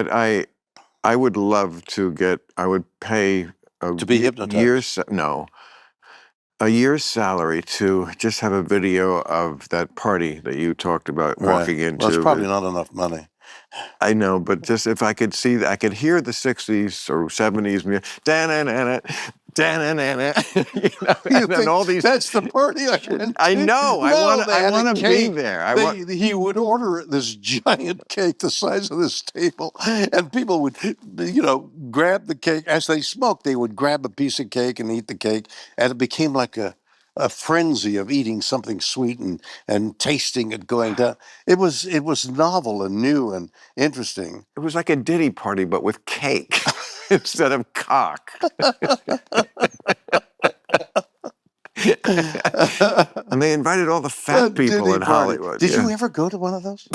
But I would love to I would pay To be hypnotized? a year's salary to just have a video of that party that you talked about walking Right. into. Well, it's probably not enough money. I know, but just if I could see, I could hear the 60s or 70s music, da-na-na-na, da-na-na-na, and then all these. That's the party I went to? I know. No, I want to be cake. there. He would order this giant cake the size of this table, and people would, grab the cake. As they smoked, they would grab a piece of cake and eat the cake, and it became like a frenzy of eating something sweet and tasting it going down. It was novel and new and interesting. It was like a Diddy party, but with cake instead of cock. And they invited all the fat people in Hollywood. Did you ever go to one of those?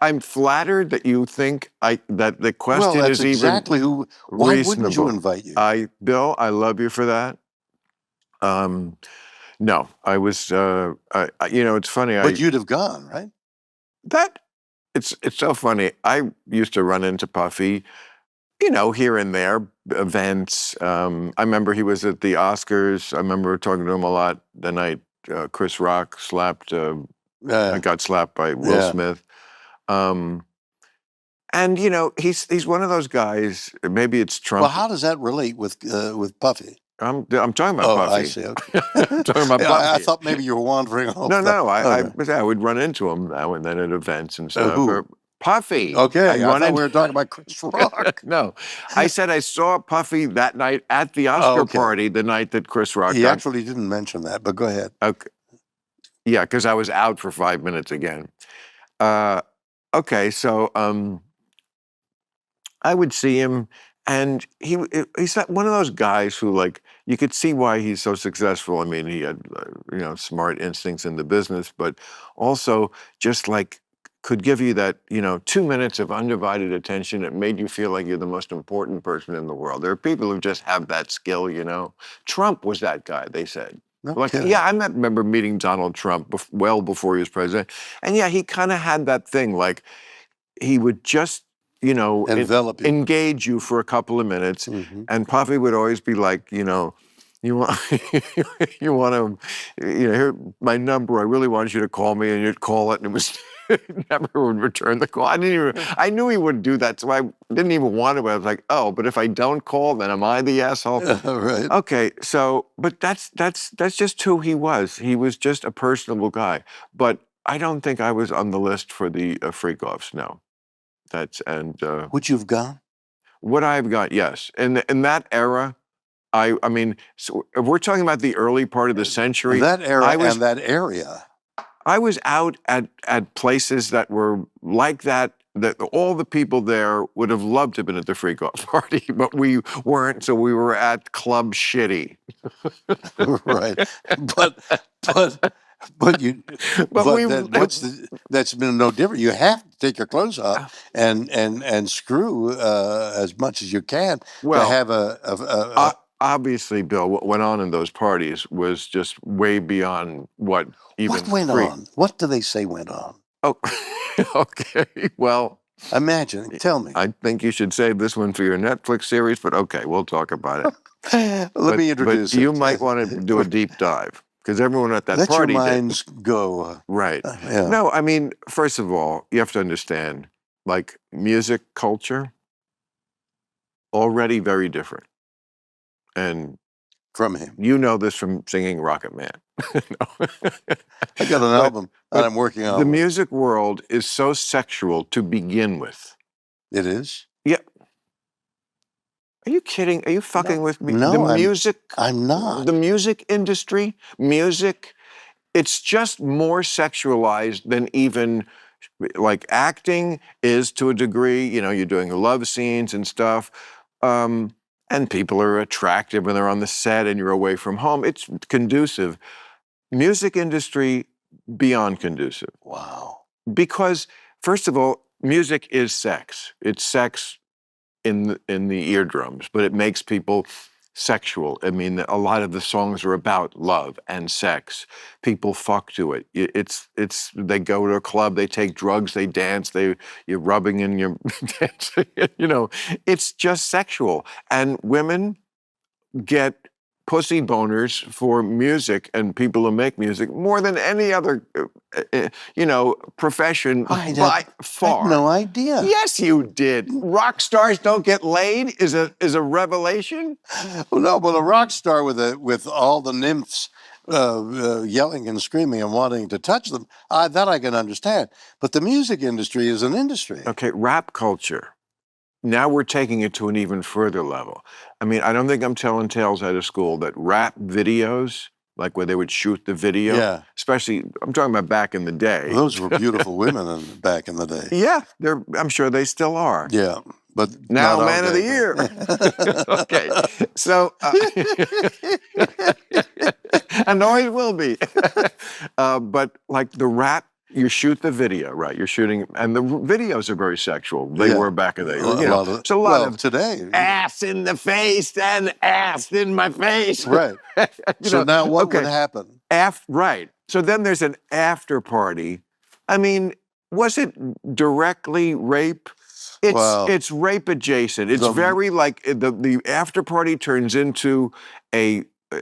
I'm flattered that you think that the question that's is exactly even why reasonable. wouldn't you invite you? Bill, I love you for that. No, I was. It's funny. But you'd have gone, right? It's so funny. I used to run into Puffy, here and there, events. I remember he was at the Oscars. I remember talking to him a lot the night Chris Rock got slapped by Will Smith. And he's one of those guys. Maybe it's Trump. Well, how does that relate with Puffy? I'm talking about Puffy. I see. Okay. I'm talking about Puffy. I thought maybe you were wandering off. No. I would run into him now and then at events and stuff. Who? Puffy. Okay, I thought we were talking about Chris Rock. No, I said I saw Puffy that night at the Oscar party the night that Chris Rock. He actually didn't mention that, but go ahead. Okay. Yeah, because I was out for 5 minutes again. Okay, so I would see him, and he's not one of those guys who, like, you could see why he's so successful. I mean, he had smart instincts in the business, but also just like could give you that 2 minutes of undivided attention that made you feel like you're the most important person in the world. There are people who just have that skill. Trump was that guy. They said. Okay. I remember meeting Donald Trump well before he was president, and he kind of had that thing, like he would just envelop you. Engage you for a couple of minutes, and Puffy would always be like, you want you want to hear my number. I really wanted you to call me, and you'd call it, and it was never would return the call. I knew he would do that, so I didn't even want to. I was like, oh, but if I don't call, then am I the asshole? Right. Okay, so but that's just who he was. He was just a personable guy. But I don't think I was on the list for the freak-offs. No, would you have gone? Would I have gone? Yes. In that era, I mean, so if we're talking about the early part of the century, That era and that area. I was out at places that were like that all the people there would have loved to have been at the freak-off party, but we weren't, so we were at Club Shitty. Right. That's been no different. You have to take your clothes off and screw as much as you can to have a obviously, Bill, what went on in those parties was just way beyond what even. What went on? What do they say went on? Oh, okay. Well, imagine. Tell me. I think you should save this one for your Netflix series, but okay, we'll talk about it. Let me introduce but you might want to do a deep dive, because everyone at that party Let your minds go. Right. Yeah. No, I mean, first of all, you have to understand, like, music culture, already very different. And from him, this from singing Rocket Man. No. I got an album that I'm working on. The music world is so sexual to begin with. It is? Yeah. Are you kidding? Are you fucking with me? No, I'm not. The music industry, it's just more sexualized than even like acting is to a degree. You're doing love scenes and stuff. And people are attractive when they're on the set and you're away from home. It's conducive. Music industry, beyond conducive. Wow. Because, first of all, music is sex. It's sex in the eardrums, but it makes people sexual. I mean, a lot of the songs are about love and sex. People fuck to it. It's they go to a club, they take drugs, they dance, you're rubbing and you're dancing. You know, it's just sexual. And women get pussy boners for music and people who make music more than any other, profession by I had far. no idea. Yes, you did. Rock stars don't get laid is a revelation. Well, no, but a rock star with all the nymphs yelling and screaming and wanting to touch them, that I can understand. But the music industry is an industry. Okay, rap culture. Now we're taking it to an even further level. I mean, I don't think I'm telling tales out of school that rap videos, like where they would shoot the video, Yeah. especially, I'm talking about back in the day. Those were beautiful women back in the day. Yeah, I'm sure they still are. Yeah, but Now, not man our of the day. year. Okay, so, and always will be. But like the rap, you shoot the video, right? You're shooting, and the videos are very sexual. They Yeah. were back in the day. It's a lot of today. ass in the face and ass in my face. Right. So now what would happen? Right. So then there's an after party. I mean, was it directly rape? It's rape adjacent. It's very like the after party turns into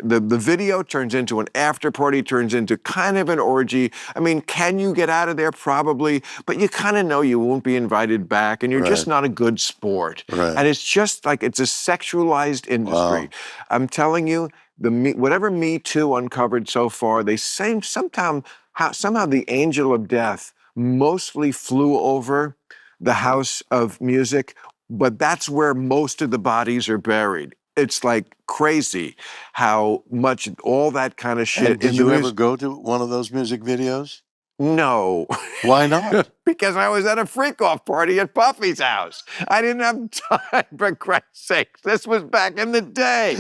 the video turns into an after party, turns into kind of an orgy. I mean, can you get out of there? Probably, but you kind of know you won't be invited back, and you're just not a good sport. Right. And it's just like it's a sexualized industry. Wow. I'm telling you, whatever Me Too uncovered so far, they say somehow the angel of death mostly flew over the house of music, but that's where most of the bodies are buried. It's like crazy how much all that kind of shit. And did you ever go to one of those music videos? No. Why not? Because I was at a freak-off party at Puffy's house. I didn't have time, for Christ's sake. This was back in the day.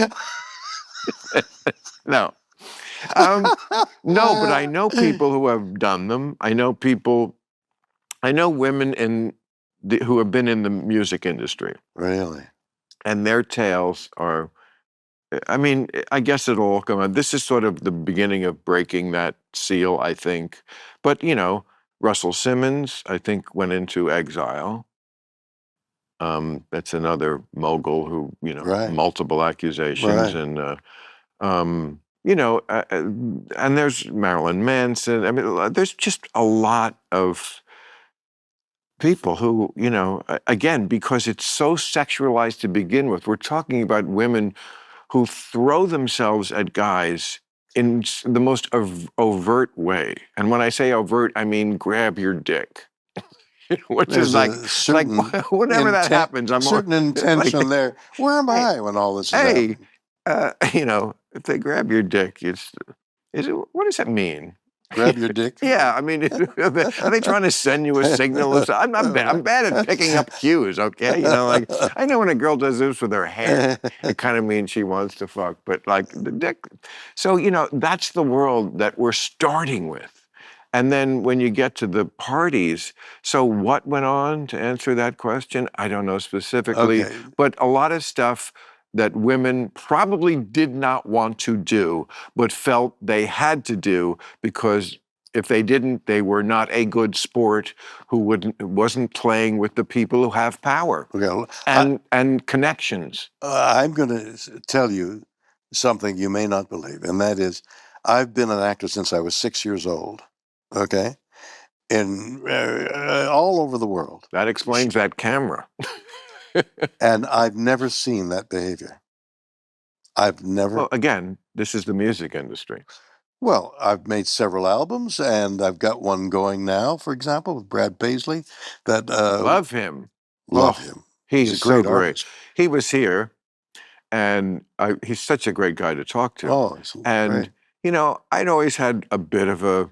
No. No, but I know people who have done them. I know women who have been in the music industry. Really? And their tales are, I mean, I guess it'll all come out. This is sort of the beginning of breaking that seal, I think. But, Russell Simmons, I think, went into exile. That's another mogul who, multiple accusations. Right. And, and there's Marilyn Manson. I mean, there's just a lot of people who, again, because it's so sexualized to begin with, we're talking about women who throw themselves at guys in the most overt way. And when I say overt, I mean grab your dick. Which There's is like whenever that happens, I'm certain intention there. Where am I when all this is happening? If they grab your dick, what does that mean? Grab your dick? Yeah, I mean, are they trying to send you a signal? I'm bad at picking up cues, okay? Like, I know when a girl does this with her hair, it kind of means she wants to fuck, but like the dick. So, that's the world that we're starting with. And then when you get to the parties, so what went on to answer that question? I don't know specifically, but a lot of stuff that women probably did not want to do, but felt they had to do because if they didn't, they were not a good sport who wasn't playing with the people who have power and connections. I'm going to tell you something you may not believe, and that is I've been an actor since I was 6 years old, okay? And all over the world. That explains that camera. And I've never seen that behavior. I've never. Well, again, this is the music industry. Well, I've made several albums, and I've got one going now, for example, with Brad Paisley. That love him. Love him. He's a great so great. artist. He was here, and he's such a great guy to talk to. Oh, he's and great. I'd always had a bit of a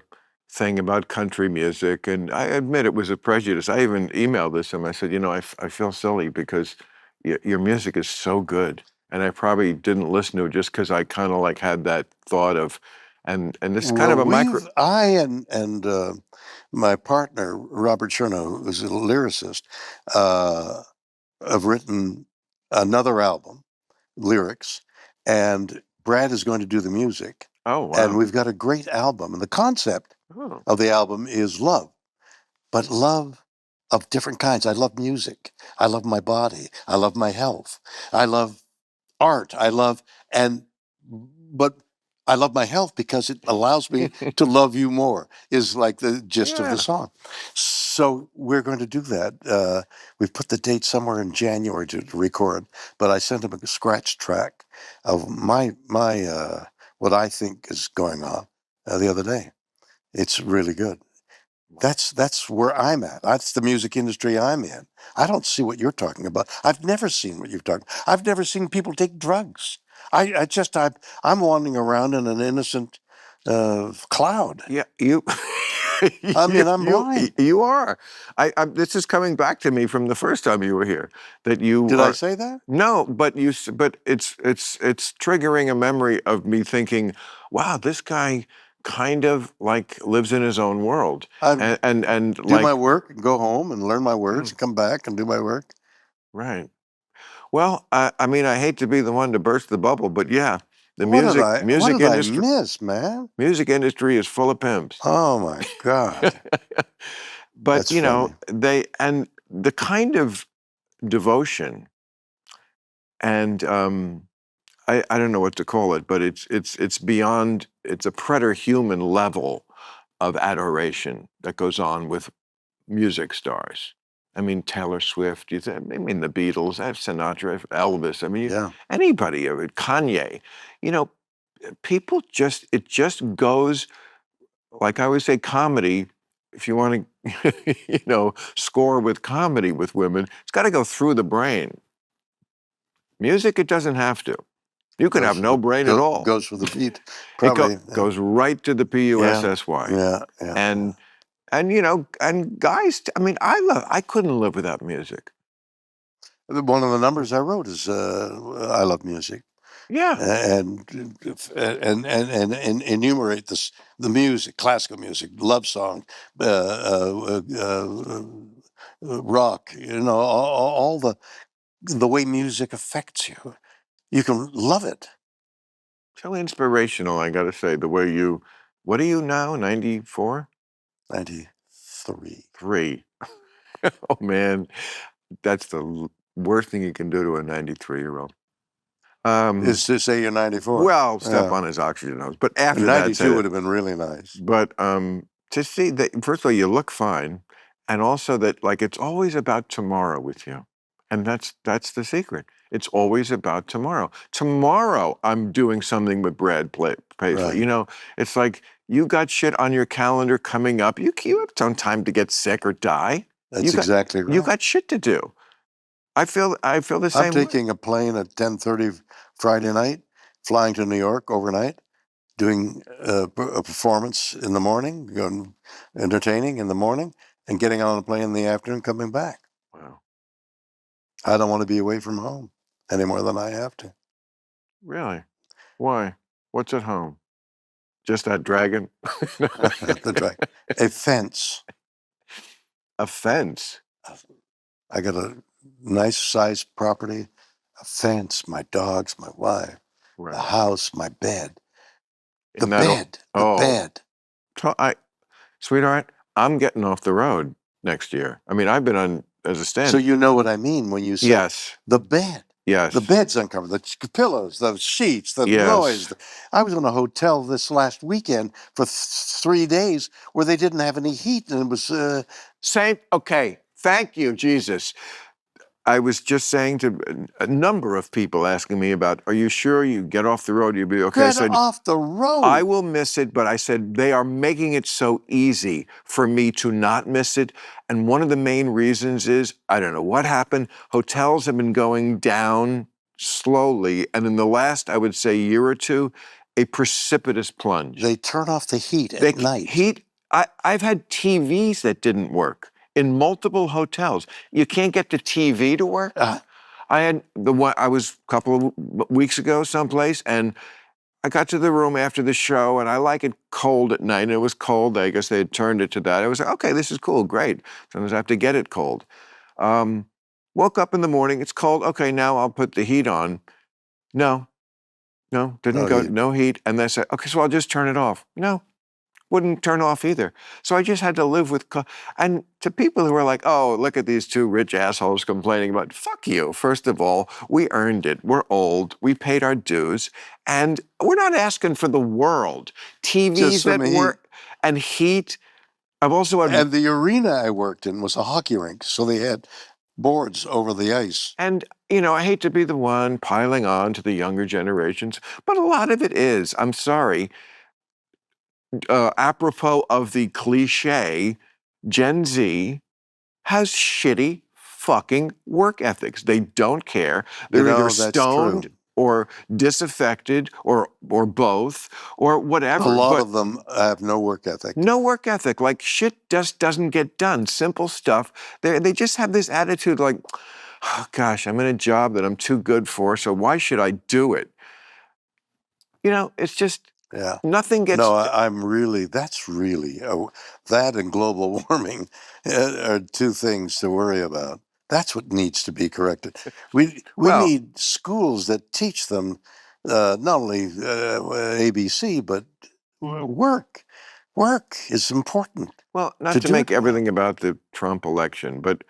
thing about country music, and I admit it was a prejudice. I even emailed this to him. I said, I feel silly because your music is so good, and I probably didn't listen to it just because I kind of like had that thought of, and this kind of a micro. I and my partner Robert Chernow, who's a lyricist, have written another album, lyrics, and Brad is going to do the music. Oh, wow. And we've got a great album. And the concept Oh. of the album is love, but love of different kinds. I love music. I love my body. I love my health. I love art. But I love my health because it allows me to love you more, is like the gist of Yeah. the song. So we're going to do that. We've put the date somewhere in January to record, but I sent him a scratch track of what I think is going on the other day. It's really good. That's where I'm at. That's the music industry I'm in. I don't see what you're talking about. I've never seen what you're talking. I've never seen people take drugs. I'm wandering around in an innocent cloud. Yeah, you, I mean, I'm blind. you are. This is coming back to me from the first time you were here. That you Did I are. say that? No, but but it's triggering a memory of me thinking, wow, this guy kind of like lives in his own world, I and do my like, work and go home and learn my words mm, and come back and do my work. right. Well, I mean, I hate to be the one to burst the bubble, but yeah, the What music did I industry miss, man? music industry is full of pimps. Oh my God. But That's funny. they and the kind of devotion and I don't know what to call it, but it's beyond, it's a preter-human level of adoration that goes on with music stars. I mean, Taylor Swift, I mean, the Beatles, I have Sinatra, Elvis, I mean, Yeah. anybody of it, Kanye, you know, people just, it just goes, like I always say, comedy, if you want to, score with comedy with women, it's got to go through the brain. Music, it doesn't have to. You can Goes have for no brain at all. goes for the beat. Probably. Goes right to the Yeah. Pussy. Yeah. Yeah. And and guys, I mean, I couldn't live without music. One of the numbers I wrote is I love music, Yeah. and and enumerate the music, classical music, love song, rock. All the way music affects you. You can love it. So inspirational, I gotta say, the way you, what are you now, 94? 93 3. Oh man, that's the worst thing you can do to a 93-year-old. is to say you're 94. Well, step Yeah, on his oxygen nose. But after and that, say 92 that. would have been really nice. But to see that, first of all, you look fine, and also that like it's always about tomorrow with you, and that's the secret. It's always about tomorrow. Tomorrow, I'm doing something with Paisley. Right. It's like you got shit on your calendar coming up. You have some time to get sick or die. That's exactly You right. got shit to do. I feel the I'm same way. taking a plane at 10:30 Friday night, flying to New York overnight, doing a performance in the morning, going entertaining in the morning, and getting on a plane in the afternoon, coming back. Wow, I don't want to be away from home any more than I have to. really? Why? What's at home? Just that dragon? The drag, a fence. A fence. I got a nice sized property, a fence, my dogs, my wife, the Right. house, my bed, the Isn't that all? bed, the Oh, bed. I, sweetheart, I'm getting off the road next year. I mean, I've been on as a So stand. you know what I mean when you say Yes, the bed. The yes, bed's uncovered, the pillows, the sheets, the noise. yes. I was in a hotel this last weekend for 3 days where they didn't have any heat, and it was Same. Okay. Thank you, Jesus. I was just saying to a number of people asking me about, are you sure you get off the road, you'll be okay? I get said, off the I road. will miss it, but I said they are making it so easy for me to not miss it. And one of the main reasons is, I don't know what happened. Hotels have been going down slowly. And in the last, I would say, year or two, a precipitous plunge. They turn off the heat They at night. heat, I've had TVs that didn't work in multiple hotels. You can't get the TV to work. I had the one, I was a couple of weeks ago someplace, and I got to the room after the show, and I like it cold at night, and it was cold. I guess they had turned it to that. I was like, okay, this is cool, great. Sometimes I have to get it cold. Um, Woke up in the morning, it's cold. Okay, now I'll put the heat on. No, No, didn't No go, heat. no heat. And they said, okay, so I'll just turn it off. No, wouldn't turn off either. So I just had to live with, and to people who are like, oh, look at these two rich assholes complaining about, fuck you. First of all, we earned it. We're old. We paid our dues. And we're not asking for the world. Just TVs some that heat. work and heat. I've also had, And the arena I worked in was a hockey rink, so they had boards over the ice. and I hate to be the one piling on to the younger generations, but a lot of it is, I'm sorry, apropos of the cliche, Gen Z has shitty fucking work ethics. They don't care. You They're either know, that's stoned true. or disaffected or both or A whatever. lot But of them have no work ethic. no work ethic. Like shit just doesn't get done. Simple stuff. They just have this attitude like, oh, gosh, I'm in a job that I'm too good for, so why should I do it? It's just Yeah. nothing gets. No, I'm really, that's really, that and global warming are two things to worry about. That's what needs to be corrected. We Well, need schools that teach them not only ABC, but work. Work is important well, not to to do make it well. everything about the Trump election, but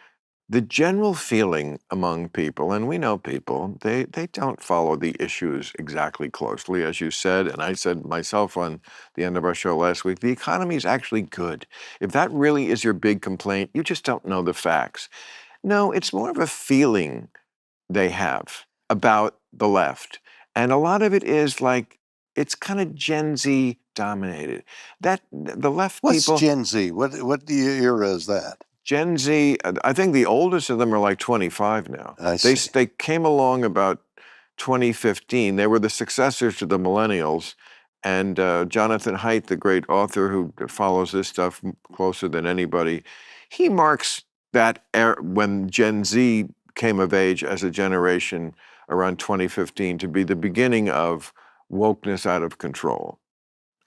the general feeling among people, and we know people, they don't follow the issues exactly closely, as you said, and I said myself on the end of our show last week, the economy is actually good. If that really is your big complaint, you just don't know the facts. No, it's more of a feeling they have about the left. And a lot of it is like, it's kind of Gen Z dominated. That the left What's people, Gen Z? What era is that? Gen Z, I think the oldest of them are like 25 now. I They see. they came along about 2015. They were the successors to the millennials. And Jonathan Haidt, the great author who follows this stuff closer than anybody, he marks that era when Gen Z came of age as a generation around 2015 to be the beginning of wokeness out of control.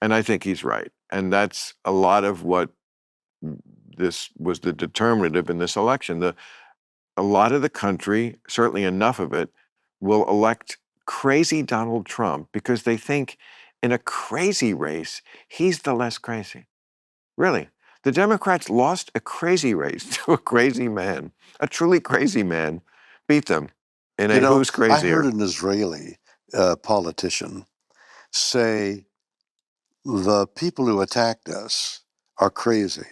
And I think he's right. And that's a lot of what this was the determinative in this election. A lot of the country, certainly enough of it, will elect crazy Donald Trump because they think in a crazy race, he's the less crazy. Really. The Democrats lost a crazy race to a crazy man. A truly crazy man beat them in You a know, who's I heard crazier. an Israeli politician say the people who attacked us are crazy.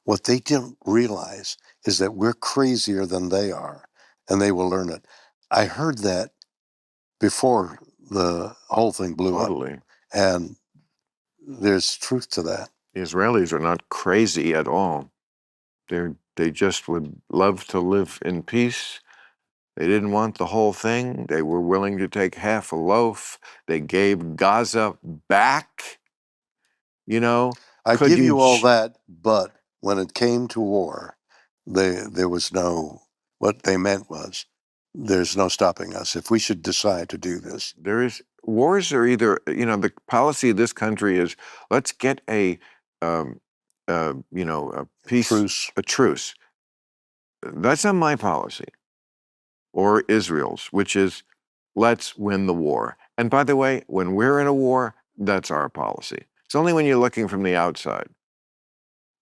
What they didn't realize is that we're crazier than they are, and they will learn it. I heard that before the whole thing blew up, Totally. and there's truth to that. The Israelis are not crazy at all. They just would love to live in peace. They didn't want the whole thing. They were willing to take half a loaf. They gave Gaza back. You know, I could give you? you all that, but when it came to war, there was no, what they meant was, there's no stopping us if we should decide to do this. There is wars are either the policy of this country is let's get um, a peace Truce. a truce. That's not my policy or Israel's, which is let's win the war. And by the way, when we're in a war, that's our policy. It's only when you're looking from the outside.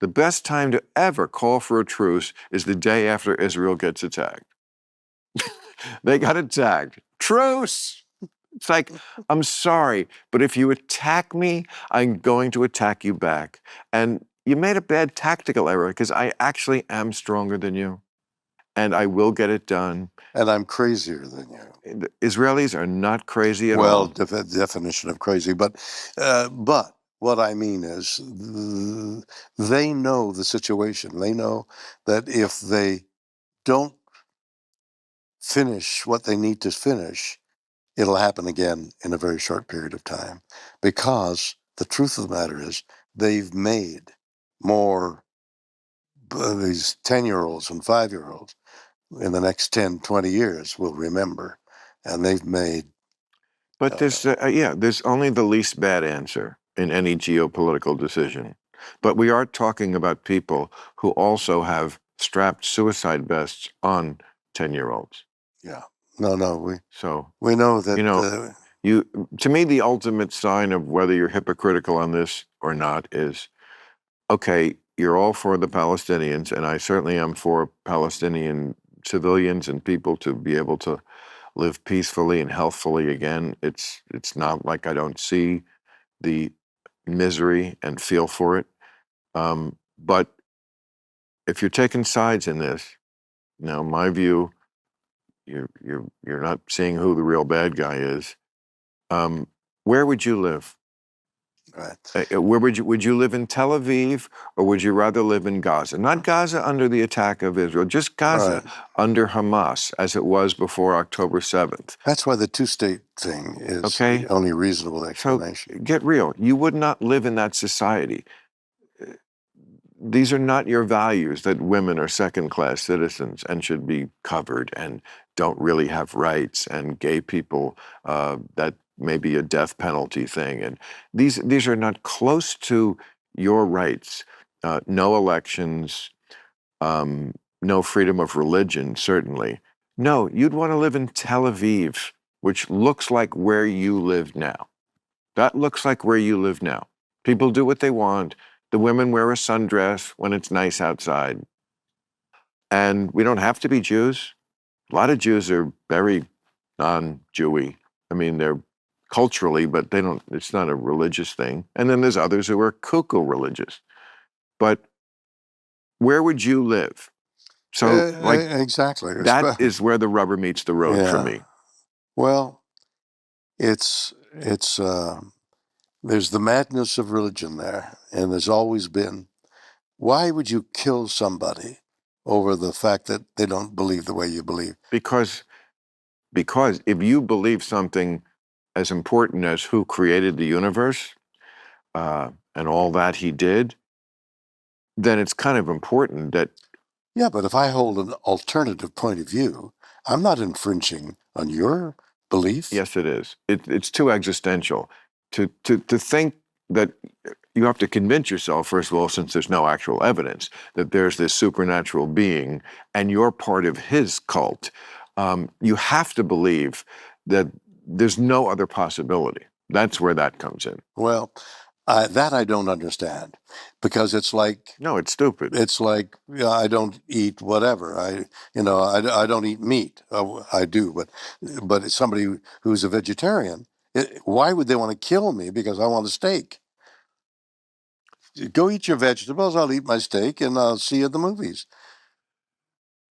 The best time to ever call for a truce is the day after Israel gets attacked. They got attacked. Truce! It's like, I'm sorry, but if you attack me, I'm going to attack you back. And you made a bad tactical error because I actually am stronger than you and I will get it done. And I'm crazier than you. The Israelis are not crazy at Well, all. definition of crazy, but what I mean is they know the situation. They know that if they don't finish what they need to finish, it'll happen again in a very short period of time. Because the truth of the matter is, they've made more these 10-year-olds and 5-year-olds in the next 10, 20 years will remember. And they've made But uh, there's only the least bad answer in any geopolitical decision. But we are talking about people who also have strapped suicide vests on 10-year-olds. yeah. No, So, we know you that know, You, to me, the ultimate sign of whether you're hypocritical on this or not is, okay, you're all for the Palestinians, and I certainly am for Palestinian civilians and people to be able to live peacefully and healthfully again. It's not like I don't see the misery and feel for it. But if you're taking sides in this, now my view, you're not seeing who the real bad guy is. Where would you live? Right. Where would you live in Tel Aviv, or would you rather live in Gaza? Not Gaza under the attack of Israel, just Gaza Right. under Hamas as it was before October 7th. That's why the two-state thing is Okay? the only reasonable So explanation. get real. You would not live in that society. These are not your values, that women are second-class citizens and should be covered and don't really have rights, and gay people, that may be a death penalty thing. And these are not close to your rights. No elections, no freedom of religion, certainly. No, you'd want to live in Tel Aviv, which looks like where you live now. That looks like where you live now. People do what they want. The women wear a sundress when it's nice outside. And we don't have to be Jews. A lot of Jews are very non-Jewy. I mean, they're culturally, but they don't, it's not a religious thing. And then there's others who are cuckoo religious. But where would you live? So, like, Exactly. that is where the rubber meets the road for Yeah. me. Well, it's there's the madness of religion there, and there's always been. Why would you kill somebody over the fact that they don't believe the way you believe? Because if you believe something as important as who created the universe, and all that he did, then it's kind of important that, Yeah, but if I hold an alternative point of view, I'm not infringing on your belief. yes, it is. It's too existential to think that you have to convince yourself, first of all, since there's no actual evidence, that there's this supernatural being and you're part of his cult. You have to believe that there's no other possibility. That's where that comes in. Well, that I don't understand, because it's like No, it's stupid. yeah, I don't eat whatever. I don't eat meat. I do, but it's somebody who's a vegetarian. Why would they want to kill me because I want a steak? Go eat your vegetables. I'll eat my steak, and I'll see you at the movies.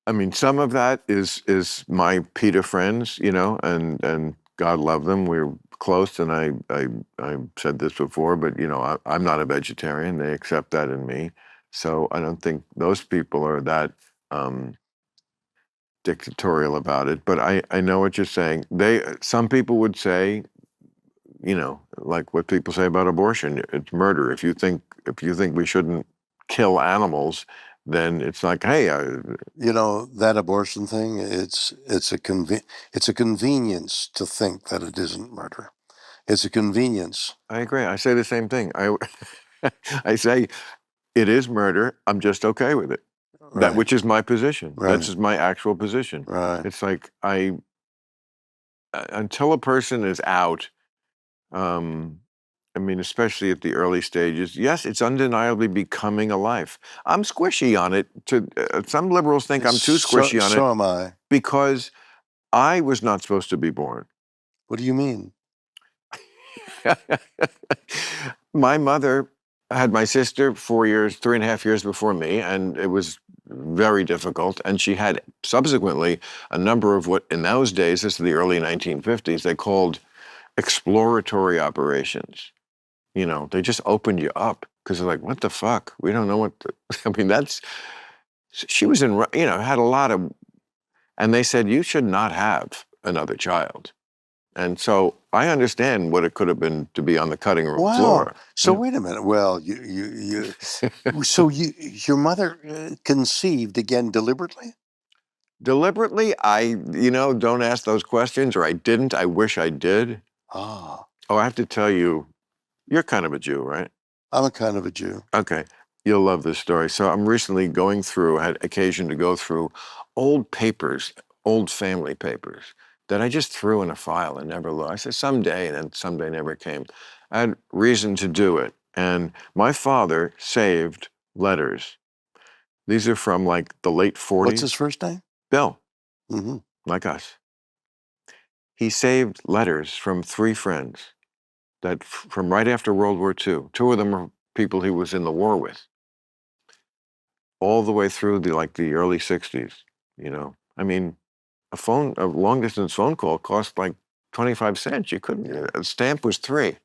I mean, some of that is my PETA friends, and God love them. We're close, and I said this before, but I'm not a vegetarian. They accept that in me, so I don't think those people are that dictatorial about it. But I know what you're saying. Some people would say, like what people say about abortion, it's murder. If you think we shouldn't kill animals, then it's like, hey, That abortion thing. It's a convenience to think that it isn't murder. It's a convenience. I agree. I say the same thing. I say it is murder. I'm just okay with it. That Right. which is my position. That's Right. just my actual position. Right. It's like until a person is out, um, I mean, especially at the early stages, yes, it's undeniably becoming a life. I'm squishy on it. Some liberals think I'm too squishy on it So am I. because I was not supposed to be born. What do you mean? My mother had my sister 4 years, 3.5 years before me, and it was very difficult. And she had subsequently a number of what in those days, this is the early 1950s, they called exploratory operations. They just opened you up because they're like, what the fuck? We don't know I mean, she was had a lot of, and they said, you should not have another child. And so I understand what it could have been to be on the cutting room Wow. floor. So wait a minute. Well, so your mother conceived again deliberately? Deliberately, don't ask those questions, or I didn't. I wish I did. Ah, Oh, I have to tell you, you're kind of a Jew, right? I'm a kind of a Jew. Okay. You'll love this story. So I'm recently had occasion to go through old papers, old family papers, that I just threw in a file and never looked. I said someday, and then someday never came. I had reason to do it. And my father saved letters. These are from like the late 40s. What's his first name? Bill, Mm-hmm. like us. He saved letters from 3 friends that from right after World War II. 2 of them are people he was in the war with, all the way through the early 60s, you know. I mean, a long distance phone call cost like 25 cents. You couldn't, a stamp was 3.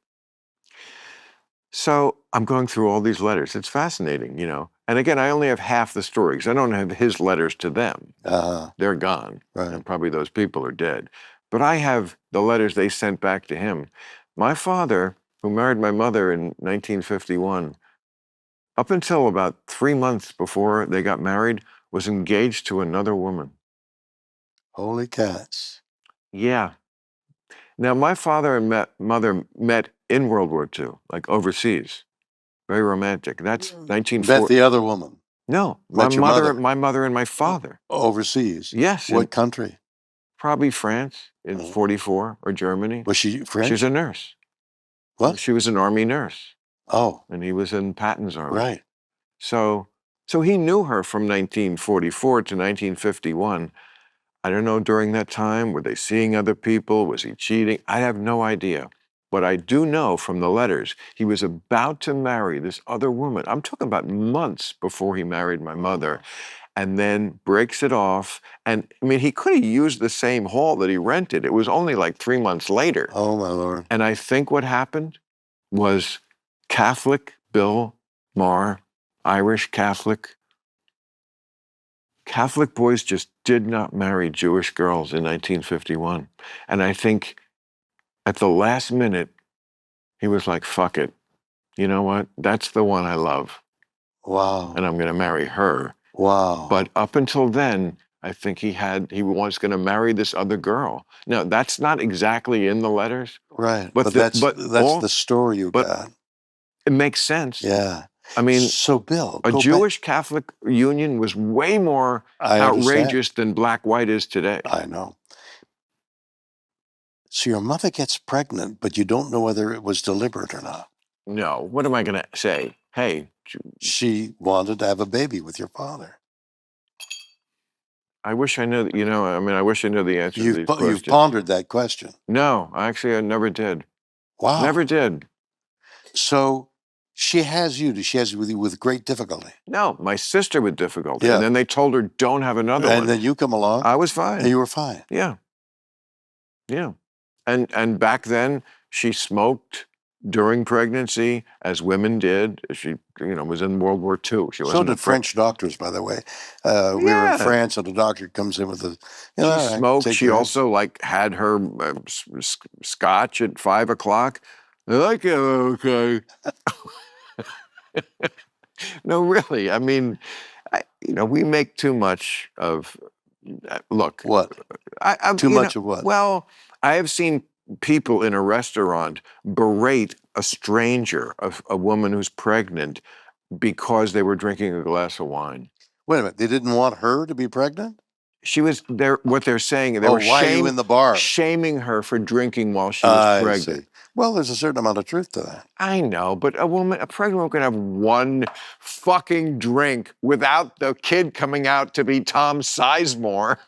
So I'm going through all these letters. It's fascinating, you know. And again, I only have half the story because I don't have his letters to them. They're gone. Right. And probably those people are dead. But I have the letters they sent back to him. My father, who married my mother in 1951, up until about 3 months before they got married, was engaged to another woman. Holy cats. Yeah. Now, my father and mother met in World War II, like overseas. Very romantic. That's Bet 1940. the other woman. No, Met your mother. my mother and my father. Overseas. Yes. What country? Probably France in 44 or Germany. Was she French? She's a nurse. What? She was an Army nurse. Oh. And he was in Patton's Army. Right. So he knew her from 1944 to 1951. I don't know, during that time, were they seeing other people? Was he cheating? I have no idea. But I do know from the letters, he was about to marry this other woman. I'm talking about months before he married my mother, and then breaks it off. And I mean, he could have used the same hall that he rented. It was only like 3 months later. Oh, my Lord. And I think what happened was Catholic Bill Maher, Irish Catholic boys just did not marry Jewish girls in 1951. And I think at the last minute, he was like, fuck it. You know what? That's the one I love. Wow. And I'm going to marry her. Wow. But up until then, I think he was going to marry this other girl. Now, that's not exactly in the letters. Right. But that's the story you got. It makes sense. Yeah. I mean, so Bill, a Jewish Catholic union was way more outrageous than black-white is today. I know. So your mother gets pregnant, but you don't know whether it was deliberate or not. No. What am I going to say? Hey. She wanted to have a baby with your father. I wish I knew, I wish I knew the answer to these questions. You've pondered that question. No, I never did. Wow. Never did. So she has you. She has you with great difficulty. No, my sister with difficulty. Yeah. And then they told her, don't have another one. And then you come along. I was fine. And you were fine. Yeah. Yeah. And back then, she smoked during pregnancy, as women did. She, was in World War II. So did French doctors, by the way. We were in France, and the doctor comes in with she smoked. She also had her scotch at 5 o'clock. Like, okay. No, really. I mean, we make too much of. Look. What? Too much of what? Well, I have seen people in a restaurant berate a stranger, a woman who's pregnant, because they were drinking a glass of wine. Wait a minute. They didn't want her to be pregnant? She was there. What they're saying, they were why are you in the bar? Shaming her for drinking while she was pregnant. See. Well, there's a certain amount of truth to that. I know, but a pregnant woman can have one fucking drink without the kid coming out to be Tom Sizemore.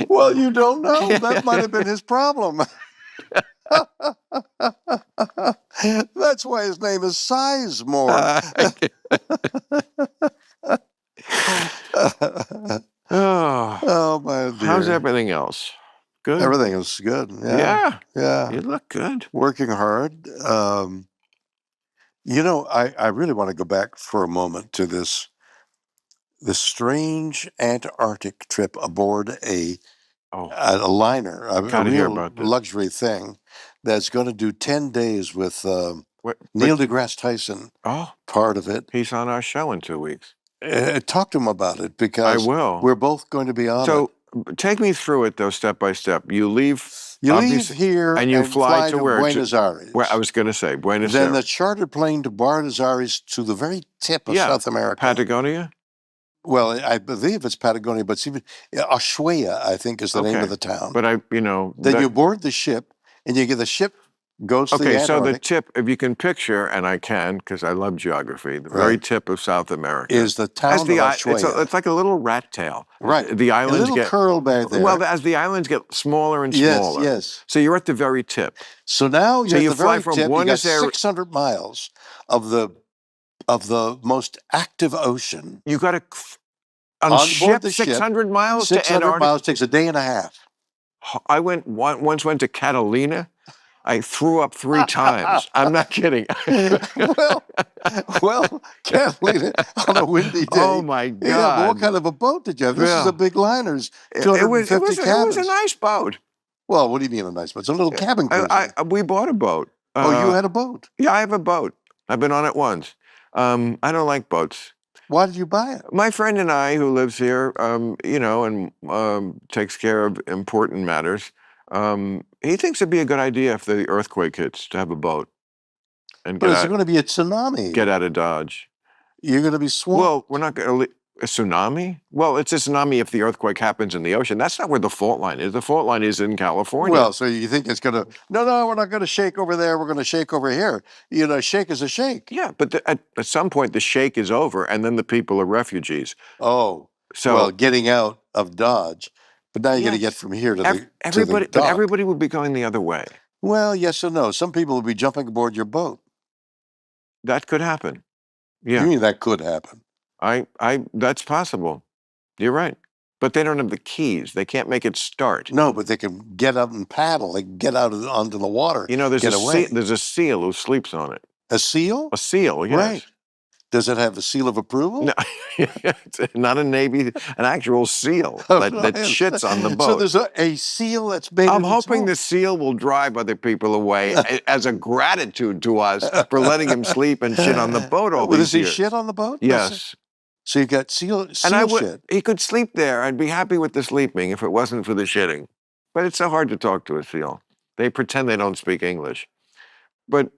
Well, you don't know. That might have been his problem. That's why his name is Sizemore. Oh, my dear. How's everything else? Good? Everything is good. Yeah. Yeah. You look good. Working hard. I really want to go back for a moment to this strange Antarctic trip aboard a liner, a real luxury thing that's going to do 10 days with Neil deGrasse Tyson. Part of it. He's on our show in 2 weeks. Talk to him about it, because I will. We're both going to be on it. So take me through it, though, step by step. You leave here and you fly to where? Buenos Aires. Where I was going to say Buenos Aires. Then the chartered plane to Buenos Aires, to the very tip of South America. Patagonia? Well, I believe it's Patagonia, but it's even Ushuaia, I think, is the name of Okay. the town. But Then you board the ship, and you get the ship goes to the okay, so the Antarctic. tip, if you can picture, and I can because I love geography, the very Right. tip of South America Is the as town of Ushuaia. it's like a little rat tail. Right. The A islands little get curl back there. well as the islands get smaller and Yes, smaller. yes. So you're at the very tip. So now So you're at you the fly very from tip. You got Buenos Aires. 600 miles of the most active ocean. You got to on board ship the ship, 600 miles to 600 Antarctica. miles takes a day and a half. I once went to Catalina. I threw up 3 times. I'm not kidding. well, Catalina on a windy day. Oh my Yeah, but what God. kind of a boat did you have? This is Yeah. a big liner's It 250 was cabins. a nice boat. Well, what do you mean a nice boat? It's a little cabin cruiser. We bought a boat. Oh, you had a boat. Yeah, I have a boat. I've been on it once. I don't like boats. Why did you buy it? My friend and I, who lives here, and takes care of important matters, he thinks it'd be a good idea if the earthquake hits to have a boat and But it's going to be a tsunami. get out of Dodge. You're going to be swamped. Well, we're not going to a tsunami. Well, it's a tsunami if the earthquake happens in the ocean. That's not where the fault line is. The fault line is in California. Well, so you think it's going to? No, we're not going to shake over there. We're going to shake over here. You know, shake is a shake. Yeah, but at some point the shake is over, and then the people are refugees. Oh, so well, getting out of Dodge, but now you're going to get from here to the dock. But everybody would be going the other way. Well, yes and no. Some people will be jumping aboard your boat. That could happen. Yeah, You mean that could happen? that's possible. You're right. But they don't have the keys. They can't make it start. No, but they can get out and paddle. They can get out onto the water. You know, there's Get a seal who sleeps on it. A seal? A seal, yes. Right. Does it have a seal of approval? No, it's not a Navy, an actual seal that shits on the boat. So there's a seal that's made. I'm hoping the seal will drive other people away as a gratitude to us for letting him sleep and shit on the boat all these years. Does he shit on the boat? Yes. So you got seal shit. He could sleep there. I'd be happy with the sleeping if it wasn't for the shitting. But it's so hard to talk to a seal. They pretend they don't speak English. But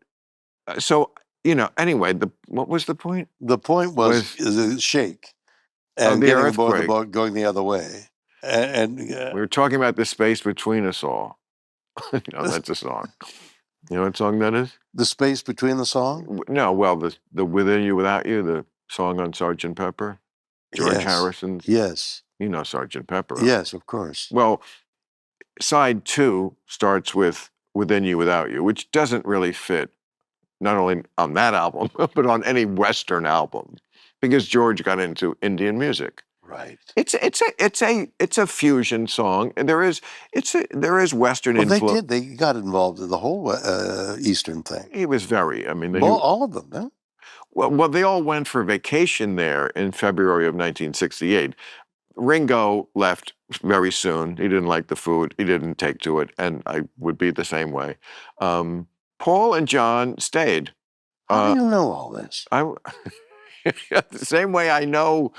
so, anyway, what was the point? The point was the shake and the getting aboard the earthquake. boat, going the other way. And We were talking about the space between us all. That's a song. You know what song that is? The space between the song? No, well, the Within You Without You, the song on Sgt. Pepper, George Harrison's. Yes. You know Sgt. Pepper. Yes, of course. Well, side 2 starts with Within You Without You, which doesn't really fit not only on that album, but on any Western album, because George got into Indian music. Right. It's a fusion song, and there is Western influence. They got involved in the whole Eastern thing. He was very. I mean, All of them. Huh? Well, they all went for vacation there in February of 1968. Ringo left very soon. He didn't like the food. He didn't take to it, and I would be the same way. Paul and John stayed. How do you know all this? The same way I know,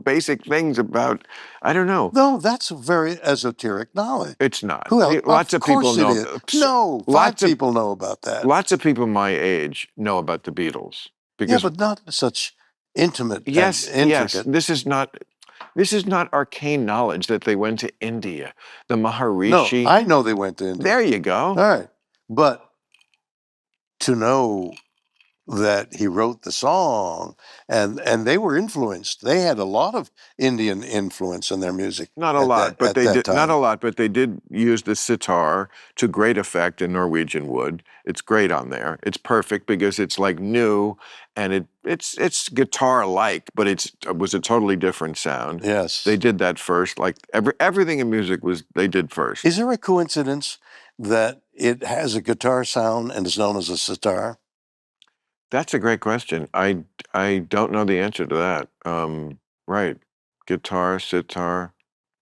basic things about. I don't know. No, that's very esoteric knowledge. It's not. Who else? Lots of people know. No, lots of people know about that. Lots of people my age know about the Beatles. Yeah, but not such intimate. Yes, and intricate. yes. This is not arcane knowledge that they went to India. The Maharishi. No, I know they went to India. There you go. All right, but to know that he wrote the song and they were influenced. They had a lot of Indian influence in their music. Not a lot, but they did. Not a lot, but they did use the sitar to great effect in Norwegian wood. It's great on there. It's perfect because it's like new, and it's guitar-like, but it was a totally different sound. Yes, they did that first. Like everything in music they did first. Is there a coincidence that it has a guitar sound and is known as a sitar? That's a great question. I don't know the answer to that. Right. Guitar, sitar.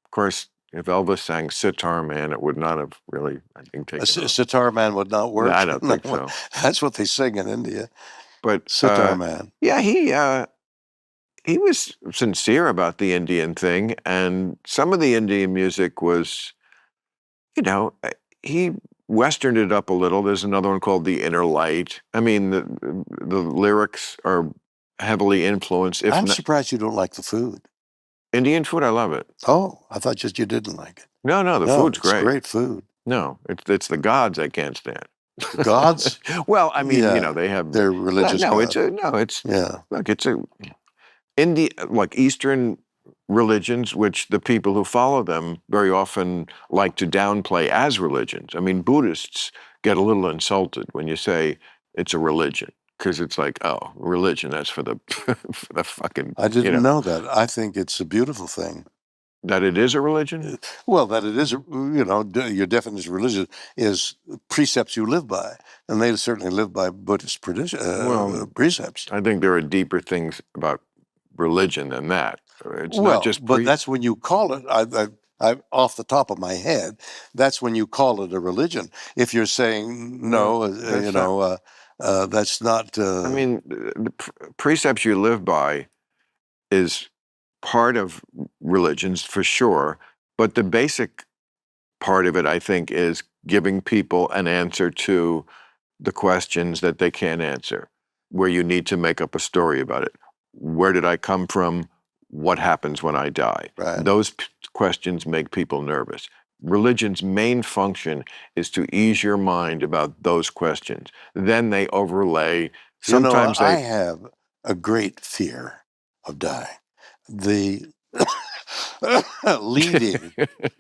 Of course, if Elvis sang Sitar Man, it would not have really, I think, taken off. Sitar Man would not work? No, I don't think so. That's what they sing in India. But Sitar Man. Yeah, he was sincere about the Indian thing, and some of the Indian music was, he Westerned it up a little. There's another one called The Inner Light. I mean, the lyrics heavily influenced. If I'm not, surprised you don't like the food. Indian food, I love it. Oh, I thought just you didn't like it. No, the No, food's it's great. great food. No, it's the gods I can't stand. The gods? Well, I mean, Yeah, they have they're religious no. gods. It's Yeah. look. It's a like Eastern religions, which the people who follow them very often like to downplay as religions. I mean, Buddhists get a little insulted when you say it's a religion because it's like, oh, religion, that's for the for the fucking, I didn't know that. I think it's a beautiful thing. that it is a religion. Well, that it is, your definition of religion is precepts you live by, and they certainly live by Buddhist Well, precepts. I think there are deeper things about religion than that. It's not Well, just but that's when you call it. I off the top of my head, that's when you call it a religion. If you're saying Well, no, that's not. that's not. I mean, the precepts you live by is part of religions for sure, but the basic part of it, I think, is giving people an answer to the questions that they can't answer, where you need to make up a story about it. Where did I come from? What happens when I die? Right. Those questions make people nervous. Religion's main function is to ease your mind about those questions. Then they overlay. Sometimes I they. have a great fear of dying. The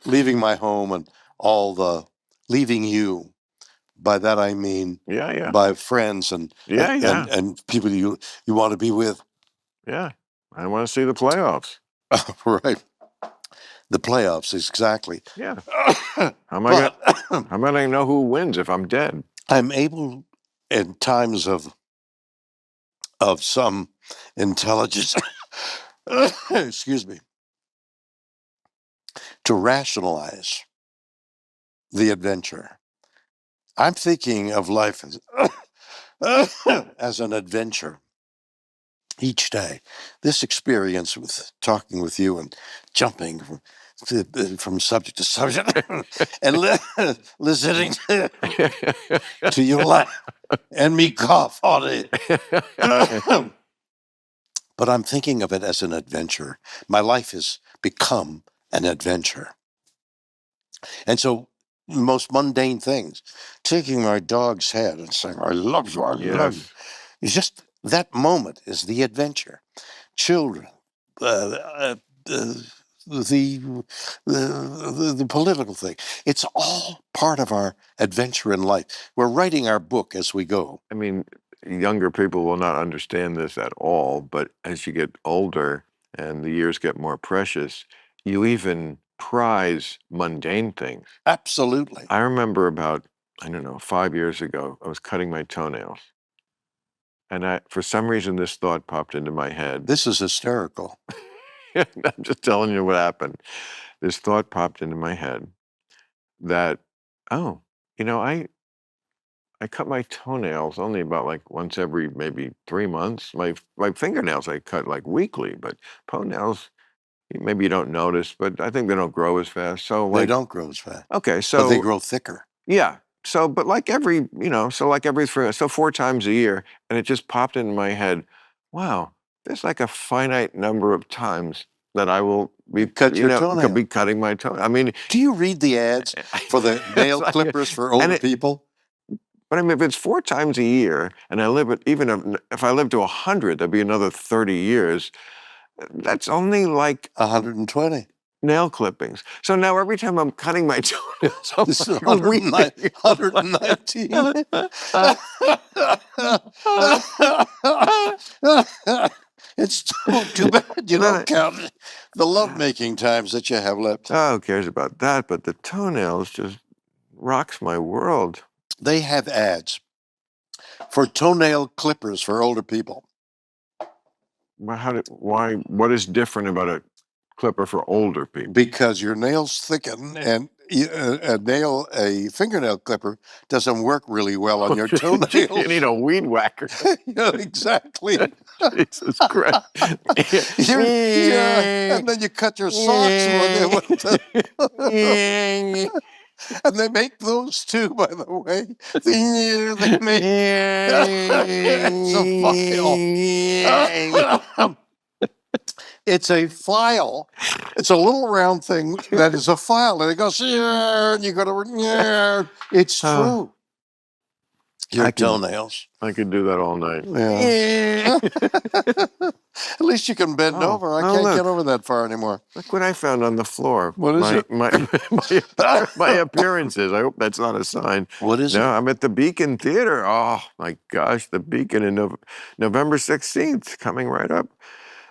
leaving my home and all the leaving you. By that I mean Yeah. by friends and Yeah. and people you want to be with. Yeah. I want to see the playoffs. Right. The playoffs, exactly. Yeah. How am I But gonna know who wins if I'm dead? I'm able in times of some intelligence, excuse me, to rationalize the adventure. I'm thinking of life as an adventure each day. This experience with talking with you and jumping from subject to subject and listening to you laugh and me cough on it. But I'm thinking of it as an adventure. My life has become an adventure. And so, most mundane things, taking my dog's head and saying, I love you, I love you. Yes. It's just that moment is the adventure. Children, uh, the, the political thing. It's all part of our adventure in life. We're writing our book as we go. I mean, younger people will not understand this at all, but as you get older and the years get more precious, you even prize mundane things. Absolutely. I remember about, I don't know, 5 years ago, I was cutting my toenails. And for some reason, this thought popped into my head. This is hysterical. I'm just telling you what happened. This thought popped into my head that, oh, I cut my toenails only about like once every maybe 3 months. My fingernails I cut like weekly, but toenails maybe you don't notice, but I think they don't grow as fast. So They like, don't grow as fast, okay, but they so grow thicker. yeah, so but like every 4 times a year, and it just popped into my head. Wow, there's like a finite number of times that I will be Cut your could toenail. be cutting my toe. I mean, Do you read the ads for the nail like, clippers for older people? But I mean, if it's 4 times a year, and I live at even if I live to 100, that'd be another 30 years. That's only like 120. nail clippings. So now every time I'm cutting my toenails, I'm This is like weeping. 119. It's too bad you don't count the lovemaking times that you have left. Oh, who cares about that? But the toenails just rocks my world. They have ads for toenail clippers for older people. Well, why? What is different about a clipper for older people? Because your nails thicken and a fingernail clipper doesn't work really well on your toenails. You need a weed whacker. Yeah, exactly. Jesus Christ. Yeah, and then you cut your socks with it. And they make those too, by the way. They make it's a file. It's a file. It's a little round thing that is a file, and it goes, "Yeah," and you go to, "Yeah." It's true. Your toenails. I could do that all night. Yeah. At least you can bend over. I can't get over that far anymore. Look what I found on the floor. What is it? My appearances. I hope that's not a sign. What is it? No, I'm at the Beacon Theater. Oh my gosh, the Beacon in November 16th, coming right up.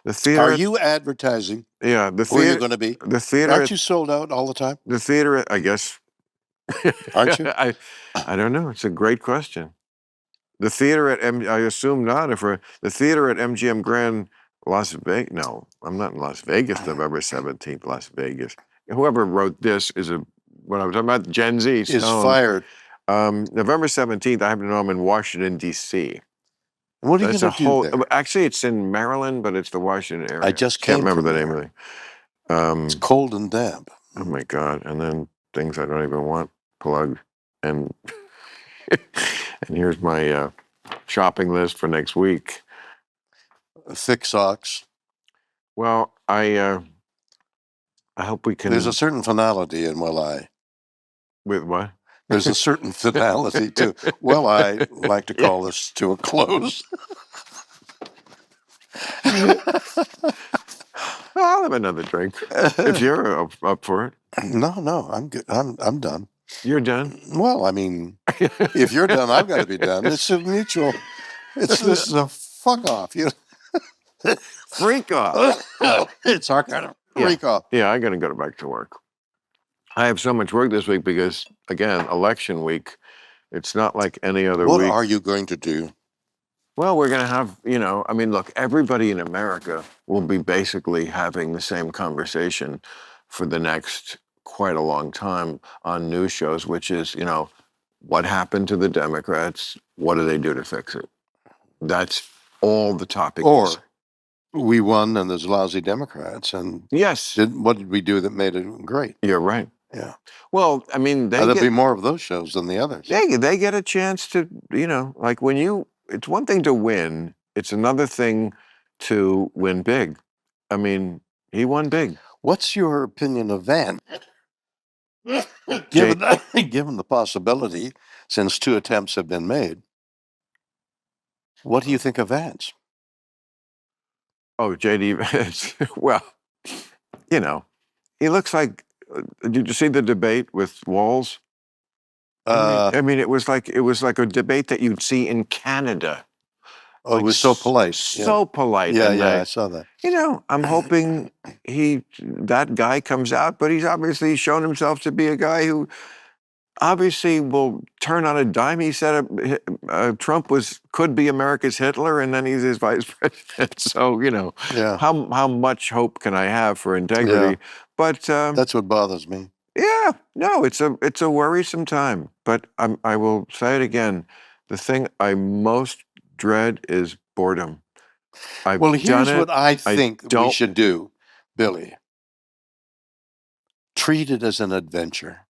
The theater. Are you advertising? Yeah, the theater. Where you're going to be? The theater. Aren't you sold out all the time? The theater, I guess. Aren't you? I don't know. It's a great question. The theater at I assume not. If we're the theater at MGM Grand, Las Vegas. No, I'm not in Las Vegas. November 17th, Las Vegas. Whoever wrote this is what I was talking about. Gen Z is fired. November 17th. I happen to know I'm in Washington D.C. What are you going to do there? Actually, it's in Maryland, but it's the Washington area. I just can't came remember from the name of it. It's cold and damp. Oh my God! And then things I don't even want plugged. And and here's my shopping list for next week. Thick socks. Well, I hope we can. There's a certain finality in "Well, I." With what? There's a certain finality to "Well, I like to call this to a close." I'll have another drink if you're up for it. No, I'm good. I'm done. You're done? Well, I mean, if you're done, I've got to be done. It's a mutual. This is a fuck off. You freak off. It's our kind of freak off. Yeah, I got to go back to work. I have so much work this week because, again, election week. It's not like any other week. What are you going to do? Well, we're going to have, I mean, look, everybody in America will be basically having the same conversation for the next quite a long time on news shows, which is, what happened to the Democrats? What do they do to fix it? That's all the topic is. We won and there's lousy Democrats. And yes. What did we do that made it great? You're right. Yeah. Well, I mean, there'll be more of those shows than the others. They get a chance to, like it's one thing to win. It's another thing to win big. I mean, he won big. What's your opinion of Vance? Given the possibility, since 2 attempts have been made, what do you think of Vance? Oh, J.D. Vance. Well, he looks like. Did you see the debate with Walz? I mean, it was like a debate that you'd see in Canada. Oh, it was so polite. So polite. Yeah, I saw that. I'm hoping that guy comes out, but he's obviously shown himself to be a guy who obviously will turn on a dime. He said Trump could be America's Hitler, and then he's his vice president. So, how much hope can I have for integrity? Yeah. But that's what bothers me. Yeah, no, it's a worrisome time. But I will say it again. The thing I most dread is boredom. Well, here's what I think we should do, Billy. Treat it as an adventure.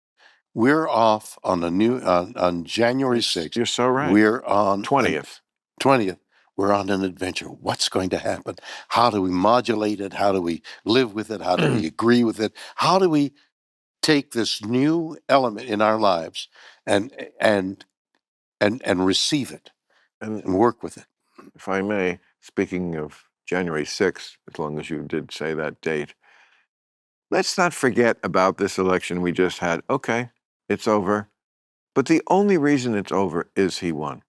We're off on on January 6th. You're so right. We're on 20th. 20th. We're on an adventure. What's going to happen? How do we modulate it? How do we live with it? How do we agree with it? How do we take this new element in our lives and receive it and work with it? If I may, speaking of January 6th, as long as you did say that date, let's not forget about this election we just had. Okay, it's over. But the only reason it's over is he won.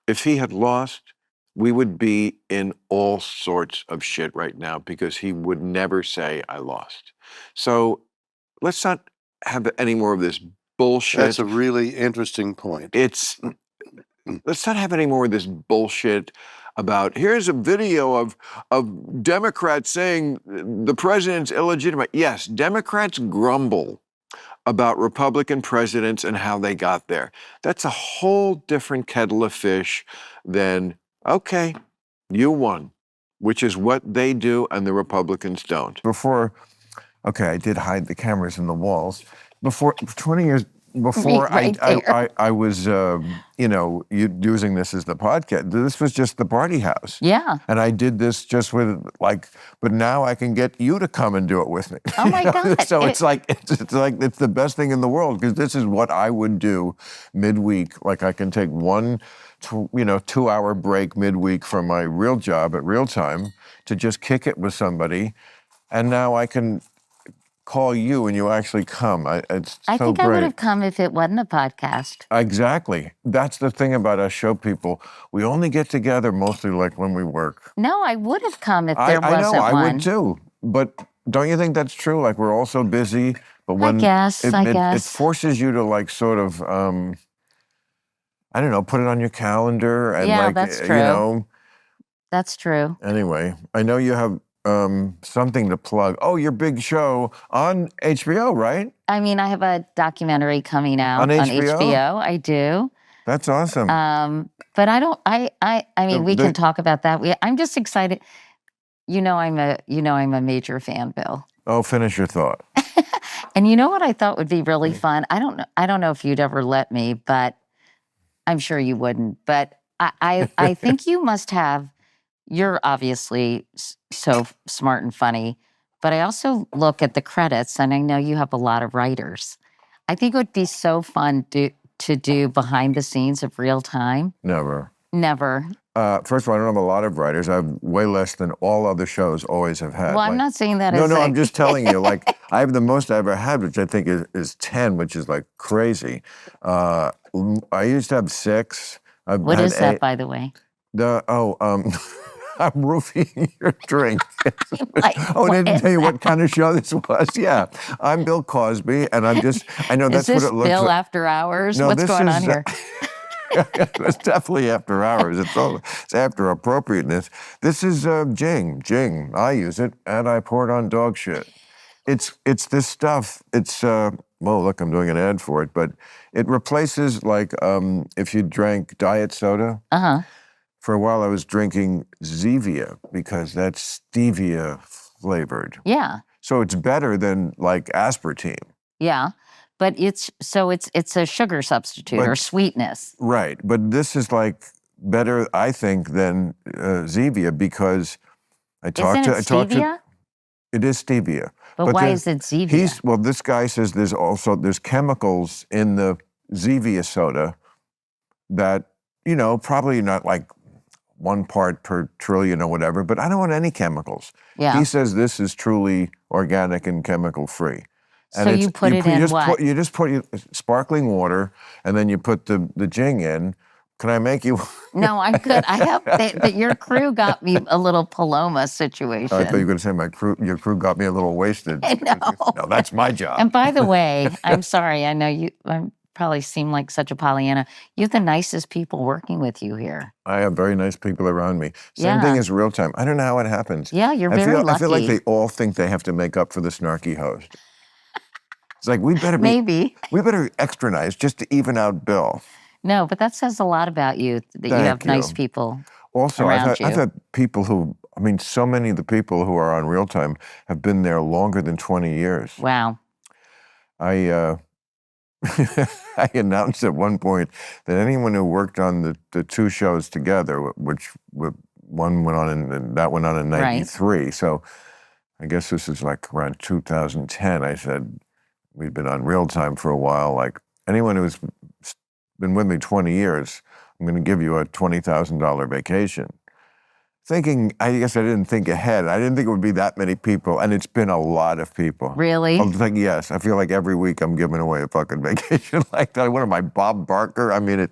If he had lost, we would be in all sorts of shit right now because he would never say, I lost. So let's not have any more of this bullshit. That's a really interesting point. Let's not have any more of this bullshit about here's a video of Democrats saying the president's illegitimate. Yes, Democrats grumble about Republican presidents and how they got there. That's a whole different kettle of fish than, okay, you won, which is what they do and the Republicans don't. I did hide the cameras in the walls. before 20 years before Right there. I was using this as the podcast. This was just the party house. Yeah. And I did this just with but now I can get you to come and do it with me. Oh my God. So it's the best thing in the world, because this is what I would do midweek. Like, I can take 2-hour break midweek from my real job at Real Time to just kick it with somebody. And now I can call you and you actually come. It's I so think great. I would have come if it wasn't a podcast. Exactly. That's the thing about us show people. We only get together mostly like when we work. No, I would have come if there I wasn't know, one. I would too. But don't you think that's true? Like, we're all so busy. But when I guess. it forces you to sort of, I don't know, put it on your calendar and Yeah, that's true. That's true. Anyway, I know you have something to plug. Oh, your big show on HBO, right? I mean, I have a documentary coming out On HBO? I do. That's awesome. But I don't. I mean, we can talk about that. I'm just excited. I'm a major fan, Bill. Oh, finish your thought. And you know what I thought would be really fun? I don't know if you'd ever let me, but I'm sure you wouldn't. But I think you must have. You're obviously so smart and funny, but I also look at the credits, and I know you have a lot of writers. I think it would be so fun to do behind the scenes of Real Time. Never. First of all, I don't have a lot of writers. I have way less than all other shows always have had. Well, I'm not saying that No, as I'm just telling you. Like, I have the most I ever had, which I think is 10, which is like crazy. I used to have 6. What is that, by the way? I'm roofing your drink. Like, I didn't tell you what kind of show this was. Yeah, I'm Bill Cosby, and I know that's what it looks like. Is this Bill After Hours? No, What's going on here? It's definitely after hours. It's after appropriateness. This is Jing. I use it, and I pour it on dog shit. It's this stuff. It's well, look, I'm doing an ad for it, but it replaces, like, if you drank diet soda. For a while, I was drinking Zevia because that's stevia flavored. Yeah. So it's better than like aspartame. Yeah, but it's a sugar substitute or sweetness. Right, but this is like better, I think, than Zevia, because I talked to. Stevia? It is stevia. But why is it Zevia? This guy says there's chemicals in the Zevia soda that, probably not like 1 part per trillion or whatever, but I don't want any chemicals. Yeah. He says this is truly organic and chemical free. And so you put it in what? You just put sparkling water, and then you put the Jing in. Can I make you? No, I'm good. I have that your crew got me a little Paloma situation. I thought you were going to say your crew got me a little wasted. No. No, that's my job. And by the way, I'm sorry. I know you probably seem like such a Pollyanna. You have the nicest people working with you here. I have very nice people around me. Same thing as Real Time. I don't know how it happens. Yeah, you're very lucky. I feel like they all think they have to make up for the snarky host. It's like, we better extra nice just to even out Bill. No, but that says a lot about you, that you have nice people also, around you. I've had people who, so many of the people who are on Real Time have been there longer than 20 years. Wow. I announced at one point that anyone who worked on the 2 shows together, which one went on in 93, right. So I guess this is like around 2010, I said, we've been on Real Time for a while, like, anyone who's been with me 20 years, I'm going to give you a $20,000 vacation. Thinking, I guess I didn't think ahead. I didn't think it would be that many people, and it's been a lot of people. Really? I was like, yes. I feel like every week I'm giving away a fucking vacation like that. What am I, Bob Barker? I mean,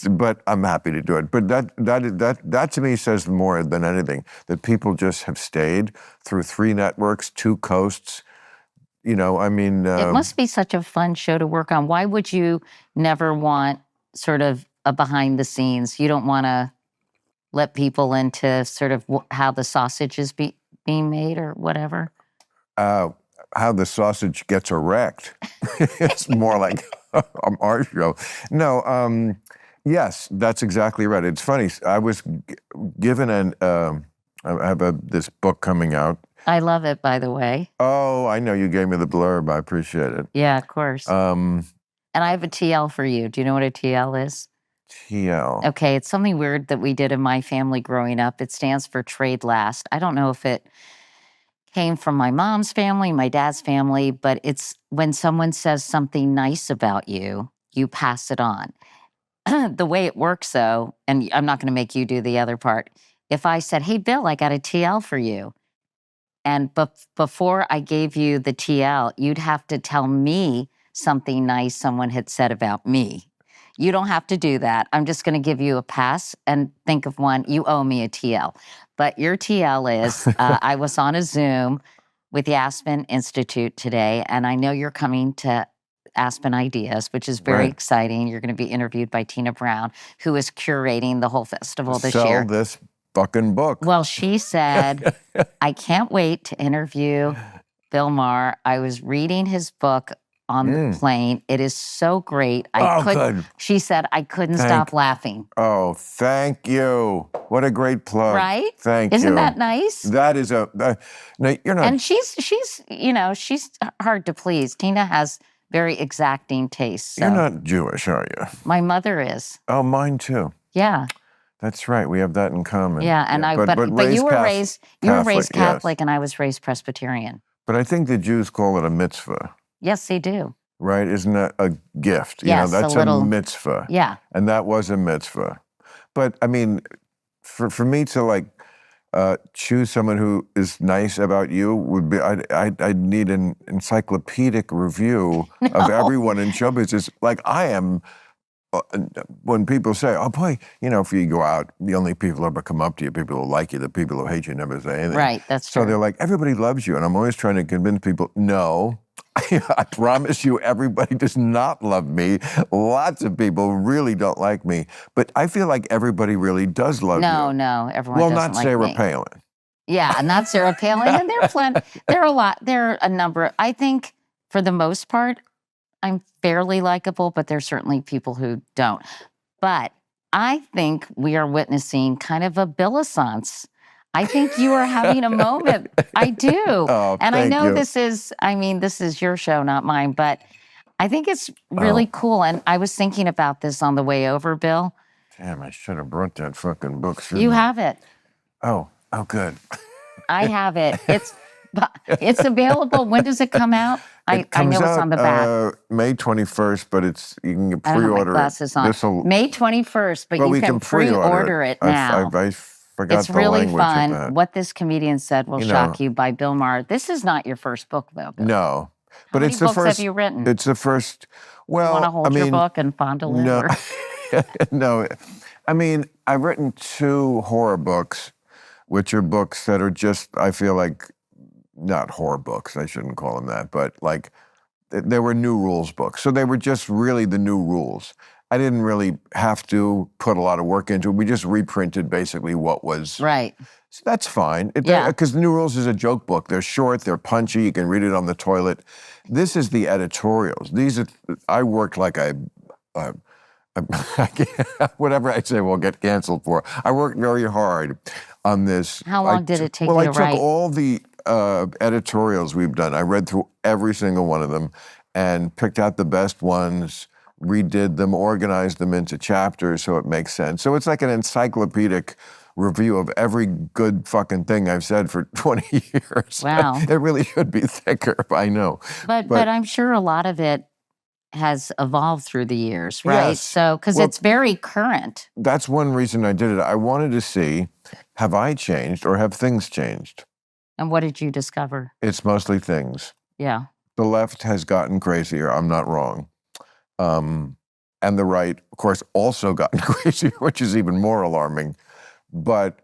but I'm happy to do it. But that to me says more than anything, that people just have stayed through 3 networks, 2 coasts. It must be such a fun show to work on. Why would you never want sort of a behind the scenes? You don't want to let people into sort of how the sausage is being made or whatever? How the sausage gets erect. It's more like our show. No, yes, that's exactly right. It's funny. I was given I have this book coming out. I love it, by the way. Oh, I know. You gave me the blurb. I appreciate it. Yeah, of course. Um, And I have a TL for you. Do you know what a TL is? TL. Okay, it's something weird that we did in my family growing up. It stands for trade last. I don't know if it came from my mom's family, my dad's family, but it's when someone says something nice about you, you pass it on. The way it works, though, and I'm not going to make you do the other part. If I said, "Hey, Bill, I got a TL for you," and before I gave you the TL, you'd have to tell me something nice someone had said about me. You don't have to do that. I'm just going to give you a pass and think of one. You owe me a TL. But your TL is I was on a Zoom with the Aspen Institute today, and I know you're coming to Aspen Ideas, which is very Right. exciting. You're going to be interviewed by Tina Brown, who is curating the whole festival this Sell year. this fucking book. Well, she said, I can't wait to interview Bill Maher. I was reading his book on the plane. It is so great. Good. She said, I couldn't stop laughing. Oh, thank you. What a great plug. Right? Thank you. Isn't that nice? That is a, no, you're not. And she's she's hard to please. Tina has very exacting tastes. So. You're not Jewish, are you? My mother is. Oh, mine too. Yeah. That's right. We have that in common. Yeah, and but you were raised Catholic, yes. and I was raised Presbyterian. But I think the Jews call it a mitzvah, Yes, they do. right? Isn't that a gift? Yes, that's a little mitzvah. Yeah. And that was a mitzvah. But I mean, for me to like choose someone who is nice about you would be, I'd need an encyclopedic review of everyone in show business. Like I am. When people say, "Oh boy," if you go out, the only people who ever come up to you, people who like you, the people who hate you never say anything. Right, that's true. So they're like, everybody loves you, and I'm always trying to convince people, no. I promise you, everybody does not love me. Lots of people really don't like me, but I feel like everybody really does love you. No, everyone Well, doesn't not like Sarah me. Palin. Yeah, not Sarah Palin, and there are a number. I think for the most part, I'm fairly likable, but there's certainly people who don't. But I think we are witnessing kind of a Bill-essence. I think you are having a moment. I do. Oh, and I thank know you. this is your show, not mine, but I think it's really cool. And I was thinking about this on the way over, Bill. Damn, I should have brought that fucking book. You have it. Oh, good. I have it. It's available. When does it come out? I know it's on the back. May 21st, but you can I don't have pre-order my glasses on. This'll- May 21st, but you we can pre-order it now. I forgot It's the really language of fun. that. What This Comedian Said Will Shock You by Bill Maher. This is not your first book, though, Bill. No, but How it's many the books first. have you written? It's the first. Well, Want to hold your book and fondle it? No, or- no. I mean, I've written 2 horror books, which are books that are just, I feel like, not horror books. I shouldn't call them that, but like, they were new rules books. So they were just really the new rules. I didn't really have to put a lot of work into it. We just reprinted basically what was. Right. So that's fine. Yeah. Because the New Rules is a joke book. They're short, they're punchy, you can read it on the toilet. This is the editorials. I worked like whatever I say will get canceled for. I worked very hard on this. How long did it take you to I write? took all the editorials we've done. I read through every single one of them and picked out the best ones, redid them, organized them into chapters so it makes sense. So it's like an encyclopedic review of every good fucking thing I've said for 20 years. Wow. It really should be thicker, I know. But I'm sure a lot of it has evolved through the years, right? Yes. So, because it's very current. That's one reason I did it. I wanted to see, have I changed or have things changed? And what did you discover? It's mostly things. Yeah. The left has gotten crazier. I'm not wrong. And the right, of course, also gotten crazier, which is even more alarming. But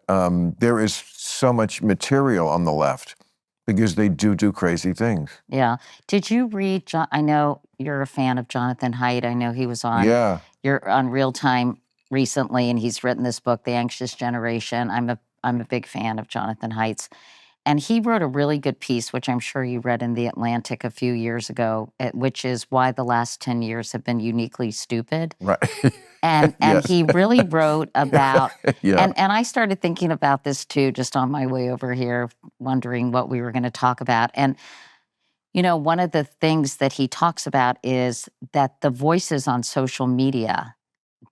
there is so much material on the left because they do crazy things. Yeah. Did you read, I know you're a fan of Jonathan Haidt. I know he was on, you're on Real Time recently, and he's written this book, The Anxious Generation. I'm a big fan of Jonathan Haidt's. and he wrote a really good piece, which I'm sure you read in The Atlantic a few years ago, which is why the last 10 years have been uniquely stupid. Right. And Yes. he really wrote about, Yeah. and I started thinking about this too, just on my way over here, wondering what we were going to talk about. And, you know, one of the things that he talks about is that the voices on social media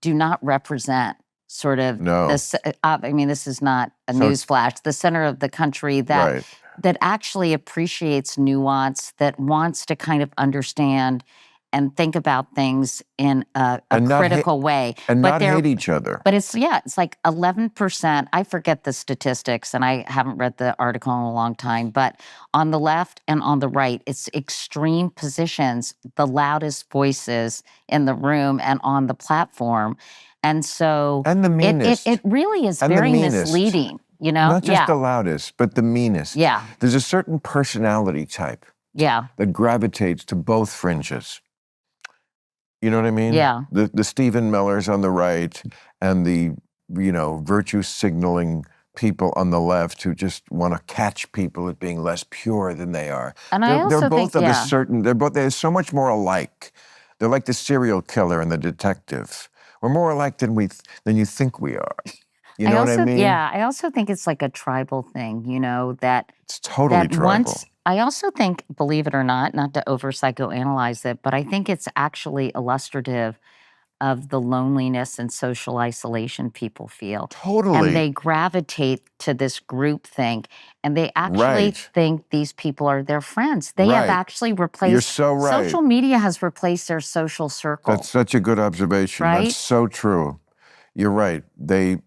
do not represent sort of No. this. I mean, this is not a So- newsflash. The center of the country that Right. that actually appreciates nuance, that wants to kind of understand and think about things in a And not critical way. And But not they're- hate each other. But it's like 11%. I forget the statistics, and I haven't read the article in a long time. But on the left and on the right, it's extreme positions, the loudest voices in the room and on the platform. And so And the meanest. it really is And the very meanest. misleading, you know? Not just the loudest, but the meanest. Yeah. There's a certain personality type Yeah. that gravitates to both fringes. You know what I mean? Yeah. The Stephen Millers on the right and the, virtue signaling people on the left who just want to catch people as being less pure than they are. And I also they're both think, of a certain, they're so much more alike. They're like the serial killer and the detective. We're more alike than you think we are. You know what I mean? Yeah, I also think it's like a tribal thing, that It's totally tribal. I also think, believe it or not to over psychoanalyze it, but I think it's actually illustrative of the loneliness and social isolation people feel. Totally. And they gravitate to this group think, and they actually Right. think these people are their friends. They have Right. actually replaced. You're so right. Social media has replaced their social circle. That's such a good observation. Right? That's so true. You're right. You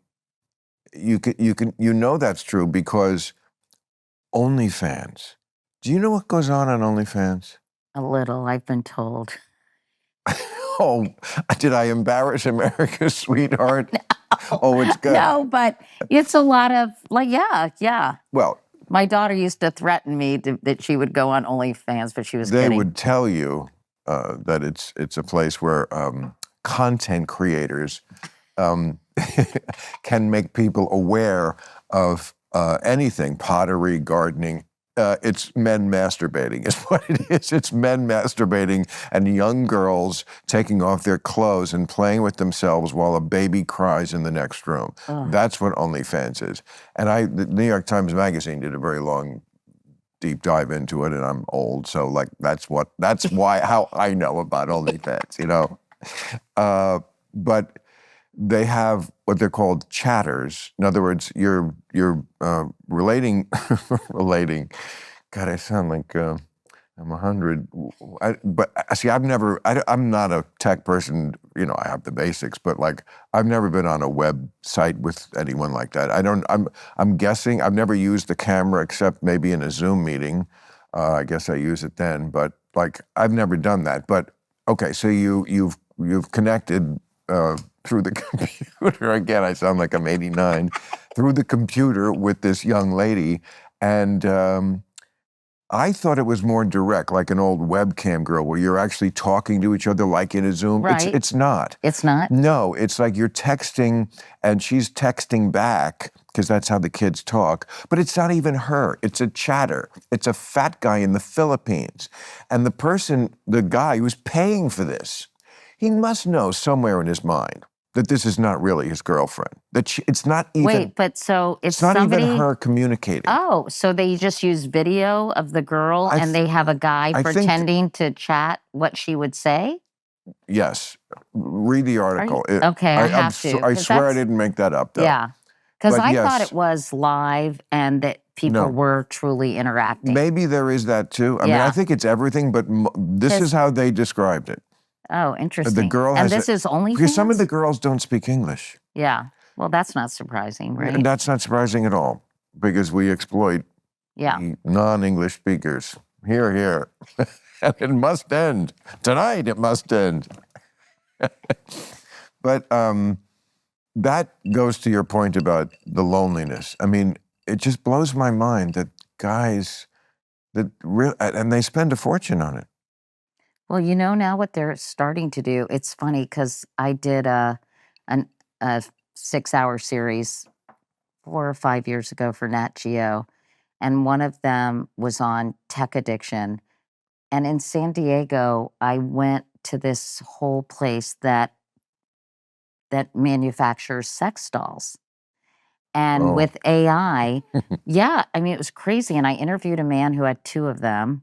know that's true because OnlyFans. Do you know what goes on OnlyFans? A little, I've been told. Oh, did I embarrass America's sweetheart? Oh, it's good. No, but it's a lot of yeah. Well, My daughter used to threaten me that she would go on OnlyFans, but she was they kidding. would tell you that it's a place where content creators can make people aware of anything, pottery, gardening. It's men masturbating is what it is. It's men masturbating and young girls taking off their clothes and playing with themselves while a baby cries in the next room. Ugh. That's what OnlyFans is. And the New York Times Magazine did a very long, deep dive into it, and I'm old, so that's how I know about OnlyFans, But they have what they're called chatters. In other words, you're relating. God, I sound like I'm 100. But see, I'm not a tech person. I have the basics, but I've never been on a website with anyone like that. I'm guessing. I've never used the camera except maybe in a Zoom meeting. I guess I use it then, but I've never done that. But okay, so you've connected. Through the computer, again, I sound like I'm 89, through the computer with this young lady. And I thought it was more direct, like an old webcam girl where you're actually talking to each other like in a Zoom. Right. It's not. It's not? No, it's like you're texting and she's texting back because that's how the kids talk. But it's not even her. It's a chatter. It's a fat guy in the Philippines. And the guy who's paying for this, he must know somewhere in his mind that this is not really his girlfriend. It's not even. Wait, but so it's not even her communicating. Oh, so they just use video of the girl and they have a guy pretending to chat what she would say? Yes. Read the article. Okay, I have to. I swear I didn't make that up, though. Yeah, because But I yes. thought it was live and that people were truly interacting. Maybe there is that, too. I mean, I think it's everything, but this is how they described it. Oh, interesting. The girl and this is OnlyFans? Because some of the girls don't speak English. Yeah. Well, that's not surprising, right? And that's not surprising at all, because we exploit the non-English speakers. Here, here. And it must end. Tonight it must end. But that goes to your point about the loneliness. I mean, it just blows my mind that guys, and they spend a fortune on it. Well, now what they're starting to do, it's funny because I did a 6-hour series 4 or 5 years ago for Nat Geo, and one of them was on tech addiction. And in San Diego, I went to this whole place that manufactures sex dolls. And Oh. with AI, yeah, I mean, it was crazy. And I interviewed a man who had 2 of them.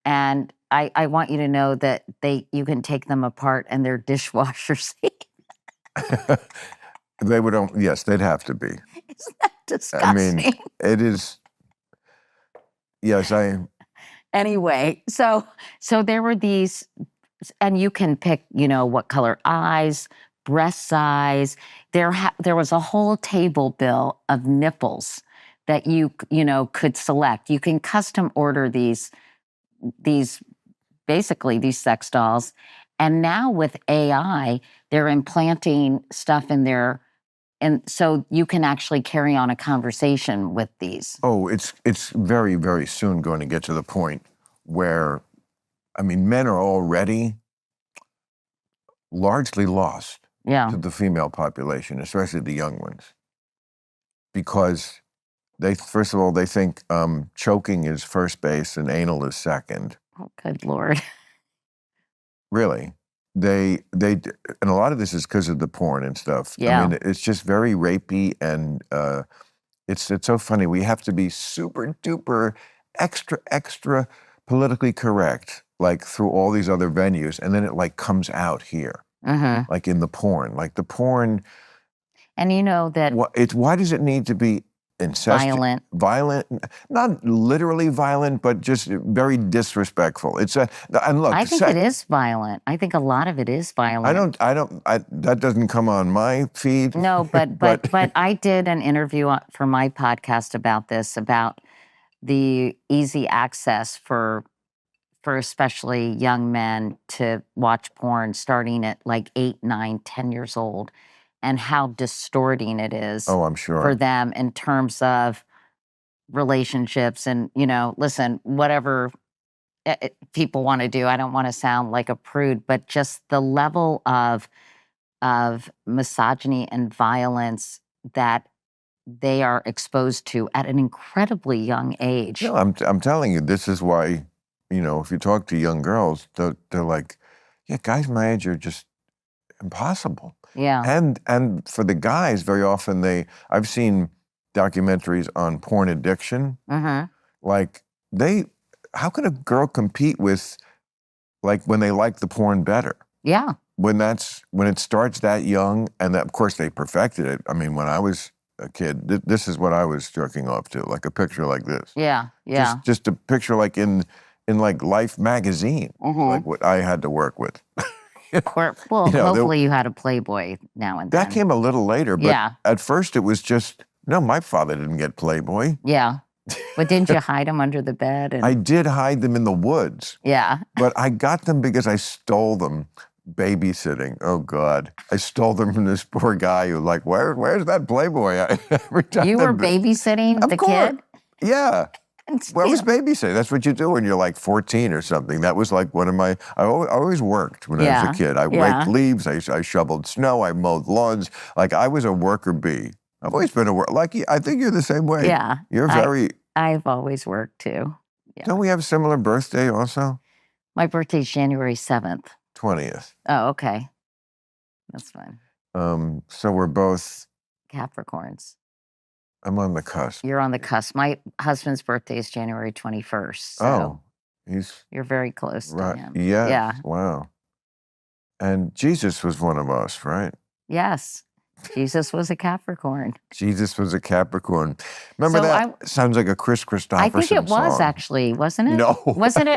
And I want you to know that you can take them apart and they're dishwasher safe. They would, yes, they'd have to be. Isn't that I disgusting? mean, it is. Yes, Anyway, so there were these, and you can pick, what color eyes, breast size. There was a whole table bill of nipples that you could select. You can custom order these basically these sex dolls. And now with AI, they're implanting stuff in there, and so you can actually carry on a conversation with these. Oh, it's very, very soon going to get to the point where, I mean, men are already largely lost Yeah. to the female population, especially the young ones, because first of all, they think choking is first base and anal is second. Oh, good Lord. Really. And a lot of this is because of the porn and stuff. Yeah. I mean, it's just very rapey, and it's so funny. We have to be super duper extra politically correct, like through all these other venues, and then it like comes out here, like in the porn. Like the porn. And you know that Why does it need to be incestuous? Violent, not literally violent, but just very disrespectful. And look, I think it is violent. I think a lot of it is violent. That doesn't come on my feed. No, but I did an interview for my podcast about this, about the easy access for especially young men to watch porn starting at like 8, 9, 10 years old, and how distorting it is Oh, I'm sure. for them in terms of relationships. And, listen, whatever people want to do, I don't want to sound like a prude, but just the level of misogyny and violence that they are exposed to at an incredibly young age. No, I'm telling you, this is why, if you talk to young girls, they're like, yeah, guys my age are just impossible. Yeah. And for the guys, very often I've seen documentaries on porn addiction. Like how can a girl compete with, like, when they like the porn better? Yeah. When it starts that young, and that, of course, they perfected it. I mean, when I was a kid, this is what I was jerking off to, like a picture like this. Yeah, yeah. Just a picture like in like Life magazine, like what I had to work with. Or, well, hopefully you had a Playboy now and then. That came a little later, but Yeah. at first it was just, no, my father didn't get Playboy. Yeah. But didn't you hide them under the bed? I did hide them in the woods. Yeah. But I got them because I stole them babysitting. Oh, God. I stole them from this poor guy who, like, where's that Playboy? Every time You were babysitting the kid? Yeah. Well, I was babysitting. That's what you do when you're like 14 or something. That was like one of my, I always worked when I was a kid. I raked leaves, I shoveled snow, I mowed lawns. Like, I was a worker bee. I've always been a worker. Like, I think you're the same way. Yeah. You're very. I've always worked too. Yeah. Don't we have a similar birthday also? My birthday's January 7th. 20th. Oh, okay. That's fine. So we're both. Capricorns. I'm on the cusp. You're on the cusp. My husband's birthday is January 21st. So you're very close to him. Yes. Yeah. Wow. And Jesus was one of us, right? Yes. Jesus was a Capricorn. Jesus was a Capricorn. Remember that? Sounds like a Chris Christopherson I think it was song. Actually, wasn't it? No. Was it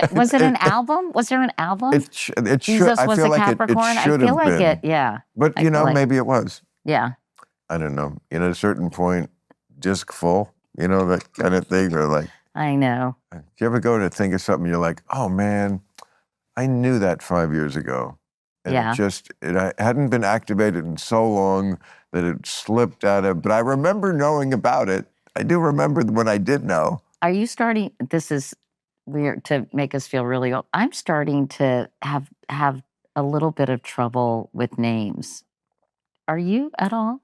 an album? Was there an album? It should. Jesus I was feel a like Capricorn. it should I feel have like been. it. Yeah. But maybe it was. Yeah. I don't know. At a certain point, disc full. That kind of thing. Or like. I know. Do you ever go to think of something? You're like, oh man, I knew that 5 years ago. And it hadn't been activated in so long that it slipped out of, but I remember knowing about it. I do remember when I did know. Are you starting, this is weird to make us feel really old. I'm starting to have a little bit of trouble with names. Are you at all?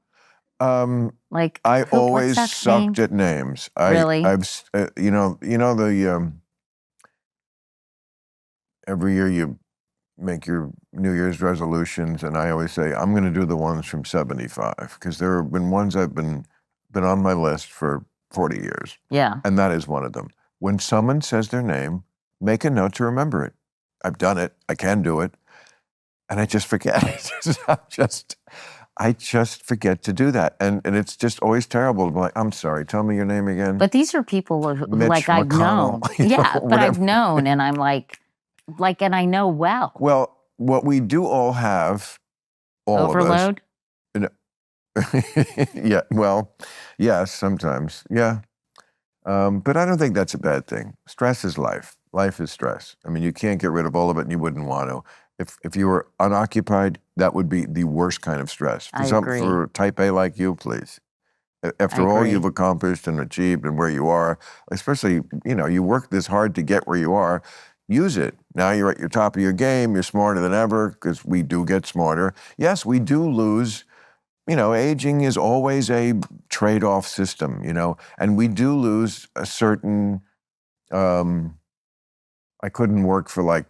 Like, I what's always that sucked name? at names. Really? Every year you make your New Year's resolutions, and I always say I'm going to do the ones from '75 because there have been ones I've been on my list for 40 years, Yeah. and that is one of them. When someone says their name, make a note to remember it. I've done it. I can do it, and I just forget it. I just forget to do that, and it's just always terrible to be like, I'm sorry, tell me your name again. But these are people who Mitch like I've known. McConnell, you know, Yeah, but whatever. I've known, and I'm like, and I know well. Well, what we do all have, all Overload? of us. Yeah, well, yes, sometimes, yeah. But I don't think that's a bad thing. Stress is life. Life is stress. I mean, you can't get rid of all of it, and you wouldn't want to. If you were unoccupied, that would be the worst kind of stress. I agree. For type A like you, please. After all agree. you've accomplished and achieved and where you are, especially, you work this hard to get where you are, use it. Now you're at your top of your game, you're smarter than ever, because we do get smarter. Yes, we do lose, aging is always a trade-off system, and we do lose a certain, I couldn't work for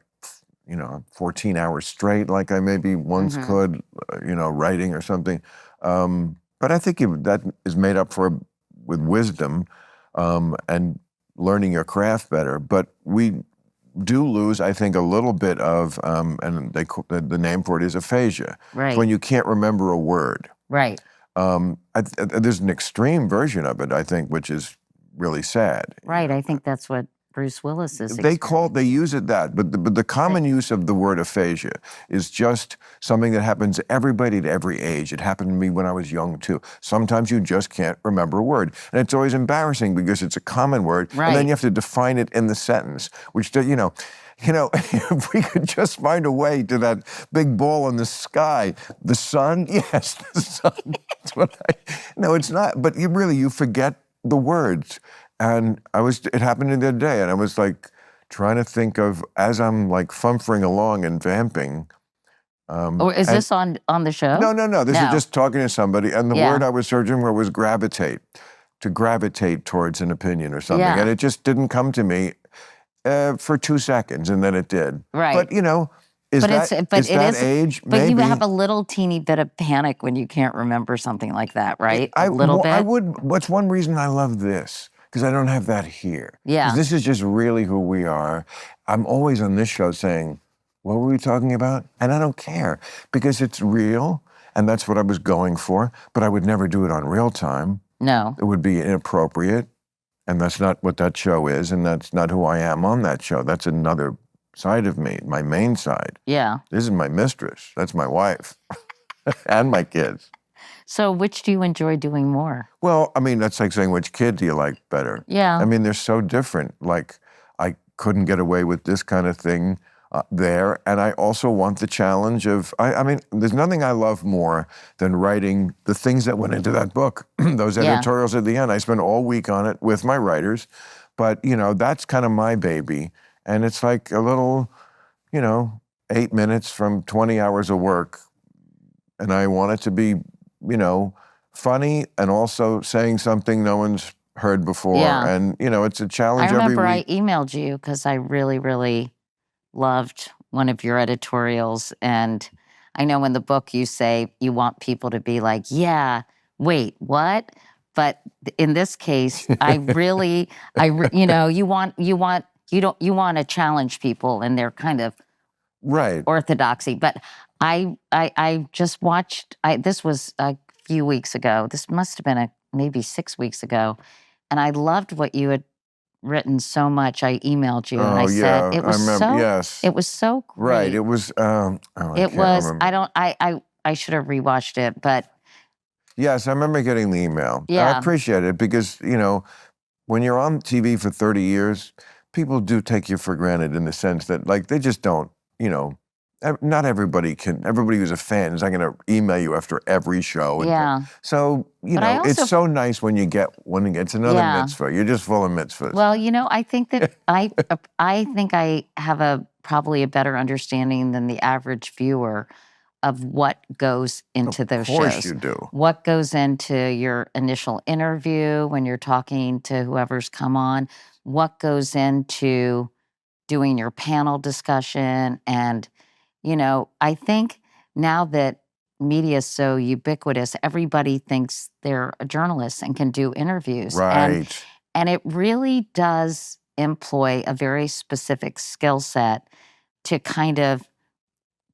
14 hours straight like I maybe once could, writing or something. But I think that is made up for with wisdom and learning your craft better. But we do lose, I think, a little bit of, and the name for it is aphasia. Right. It's when you can't remember a word. Right. There's an extreme version of it, I think, which is really sad. Right. I think that's what Bruce Willis is. They use it that, but the common use of the word aphasia is just something that happens to everybody at every age. It happened to me when I was young too. Sometimes you just can't remember a word, and it's always embarrassing because it's a common word, Right. and then you have to define it in the sentence, which if we could just find a way to that big ball in the sky, the sun, yes, the sun. No, it's not. But you forget the words. And it happened the other day, and I was trying to think of, as I'm fumfering along and vamping. Is this on the show? No. This is just talking to somebody, and the Yeah. word I was searching for was gravitate, to gravitate towards an opinion or something. Yeah. And it just didn't come to me for 2 seconds, and then it did. Right. But, is that age? But Maybe. you have a little teeny bit of panic when you can't remember something like that, right? A little bit? What's one reason I love this? Because I don't have that here. Yeah. 'Cause this is just really who we are. I'm always on this show saying, what were we talking about? And I don't care because it's real, and that's what I was going for, but I would never do it on real time. No. It would be inappropriate, and that's not what that show is, and that's not who I am on that show. That's another side of me, my main side. Yeah. This is my mistress. That's my wife and my kids. So which do you enjoy doing more? Well, I mean, that's like saying which kid do you like better? Yeah. I mean, they're so different. I couldn't get away with this kind of thing there. And I also want the challenge of, I mean, there's nothing I love more than writing the things that went into that book, those editorials at the end. I spent all week on it with my writers. But, that's kind of my baby. And it's like a little, 8 minutes from 20 hours of work. And I want it to be, funny and also saying something no one's heard before. Yeah. And, it's a challenge every week. I remember I emailed you because I really, really loved one of your editorials. And I know in the book you say you want people to be like, yeah, wait, what? But in this case, you want to challenge people in their kind of right orthodoxy. But I just watched, this was a few weeks ago. This must have been maybe 6 weeks ago. And I loved what you had written so much. I emailed you and I said, it was I remember, so, yes. it was so great. Right, it was, I should have rewatched it, but. Yes, I remember getting the email. Yeah. I appreciate it because, when you're on TV for 30 years, people do take you for granted in the sense that, they just don't, not everybody who's a fan is not going to email you after every show. Yeah. So, it's so nice when it's another mitzvah. You're just full of mitzvahs. Well, I think that I think I have probably a better understanding than the average viewer of what goes into those Of course shows. you do. What goes into your initial interview when you're talking to whoever's come on? What goes into doing your panel discussion? And, I think now that media is so ubiquitous, everybody thinks they're a journalist and can do interviews. Right. And it really does employ a very specific skill set to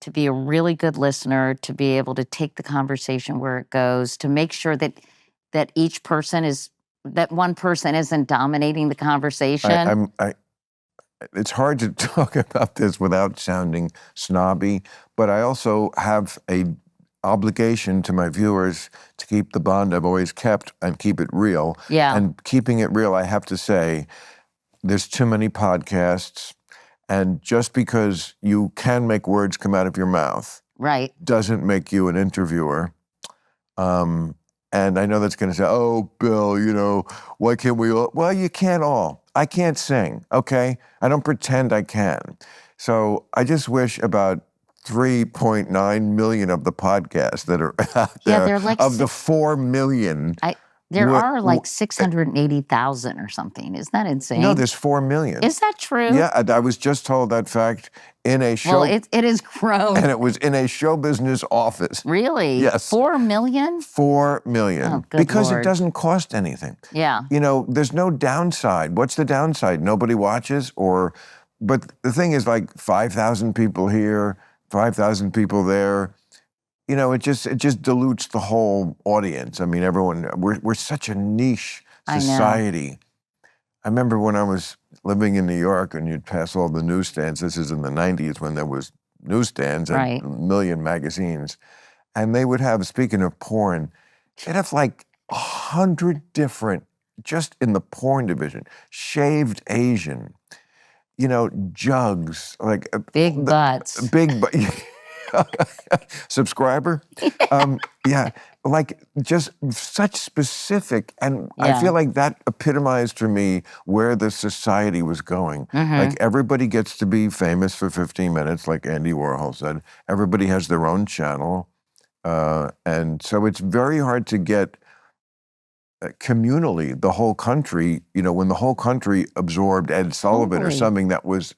to be a really good listener, to be able to take the conversation where it goes, to make sure that that one person isn't dominating the conversation. It's hard to talk about this without sounding snobby, but I also have a obligation to my viewers to keep the bond I've always kept and keep it real. Yeah. And keeping it real, I have to say, there's too many podcasts, and just because you can make words come out of your mouth Right. doesn't make you an interviewer. And I know that's going to say, oh, Bill, why can't we all? Well, you can't all. I can't sing, okay? I don't pretend I can. So I just wish about 3.9 million of the podcasts that are out there, they're like of the 4 million. There What- are like 680,000 or something. Isn't that insane? No, there's 4 million. Is that true? Yeah, I was just told that fact in a show. Well, it has grown. And it was in a show business office. Really? Yes. 4 million? 4 million. Oh, good because Lord. it doesn't cost anything. Yeah. There's no downside. What's the downside? Nobody watches? But the thing is, like 5,000 people here, 5,000 people there. It just dilutes the whole audience. I mean, we're such a niche I know. society. I remember when I was living in New York and you'd pass all the newsstands. This is in the 90s when there was newsstands and Right. a million magazines. And they would have, speaking of porn, they'd have like 100 different, just in the porn division, shaved Asian, jugs, like Big butts. big, subscriber? Yeah, like just such specific. And I Yeah. feel like that epitomized for me where the society was going. Mhm. Like everybody gets to be famous for 15 minutes, like Andy Warhol said. Everybody has their own channel. And so it's very hard to get communally the whole country, when the whole country absorbed Ed Sullivan or Totally. something that was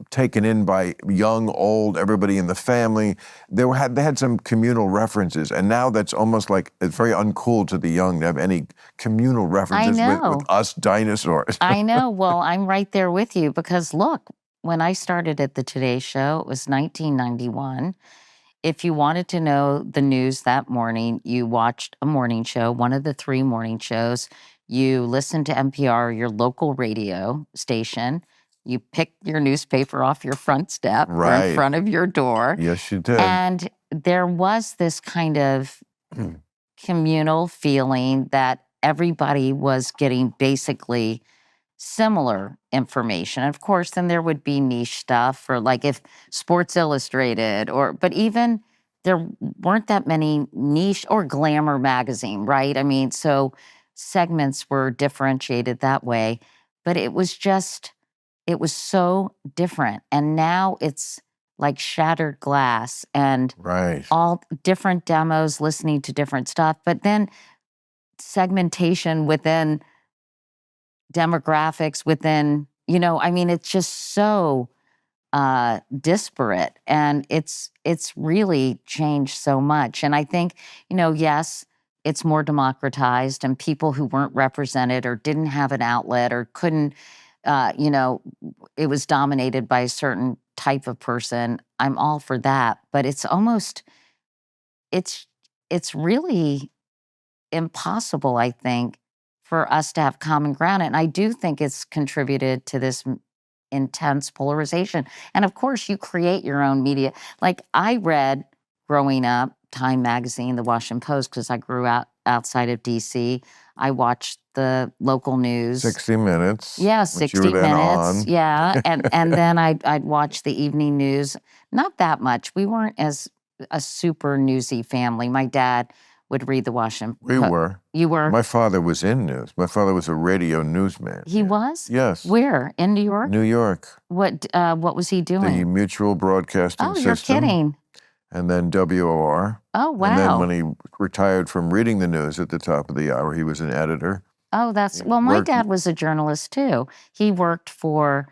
taken in by young, old, everybody in the family. They had some communal references, and now that's almost like it's very uncool to the young to have any communal references know. with us dinosaurs. I know. Well, I'm right there with you because look, when I started at the Today Show, it was 1991. If you wanted to know the news that morning, you watched a morning show, one of the 3 morning shows. You listened to NPR, your local radio station. You picked your newspaper off your front step or Right. in front of your door. Yes, you did. And there was this kind of communal feeling that everybody was getting basically similar information. Of course, then there would be niche stuff, or like if Sports Illustrated, but even there weren't that many niche or Glamour magazine, right? I mean, so segments were differentiated that way, but it was so different. And now it's like shattered glass and Right. all different demos listening to different stuff, but then segmentation within demographics within, it's just so disparate, and it's really changed so much. And I think, yes, it's more democratized, and people who weren't represented or didn't have an outlet or couldn't, it was dominated by a certain type of person. I'm all for that, but it's really impossible, I think, for us to have common ground. And I do think it's contributed to this intense polarization. And of course, you create your own media. Like I read growing up Time Magazine, the Washington Post, because I grew out outside of DC. I watched the local news. 60 Minutes. Yeah, which 60 you were then Minutes. on. Yeah. And then I'd watch the evening news. Not that much. We weren't as a super newsy family. My dad would read the Washington We Post. were. You were? My father was in news. My father was a radio newsman. He was? Yes. Where? In New York? New York. What was he doing? The Mutual Broadcasting Oh, System. you're kidding. and then WOR. Oh, And then wow. when he retired from reading the news at the top of the hour, he was an editor. Oh, He well, my worked- dad was a journalist too. He worked for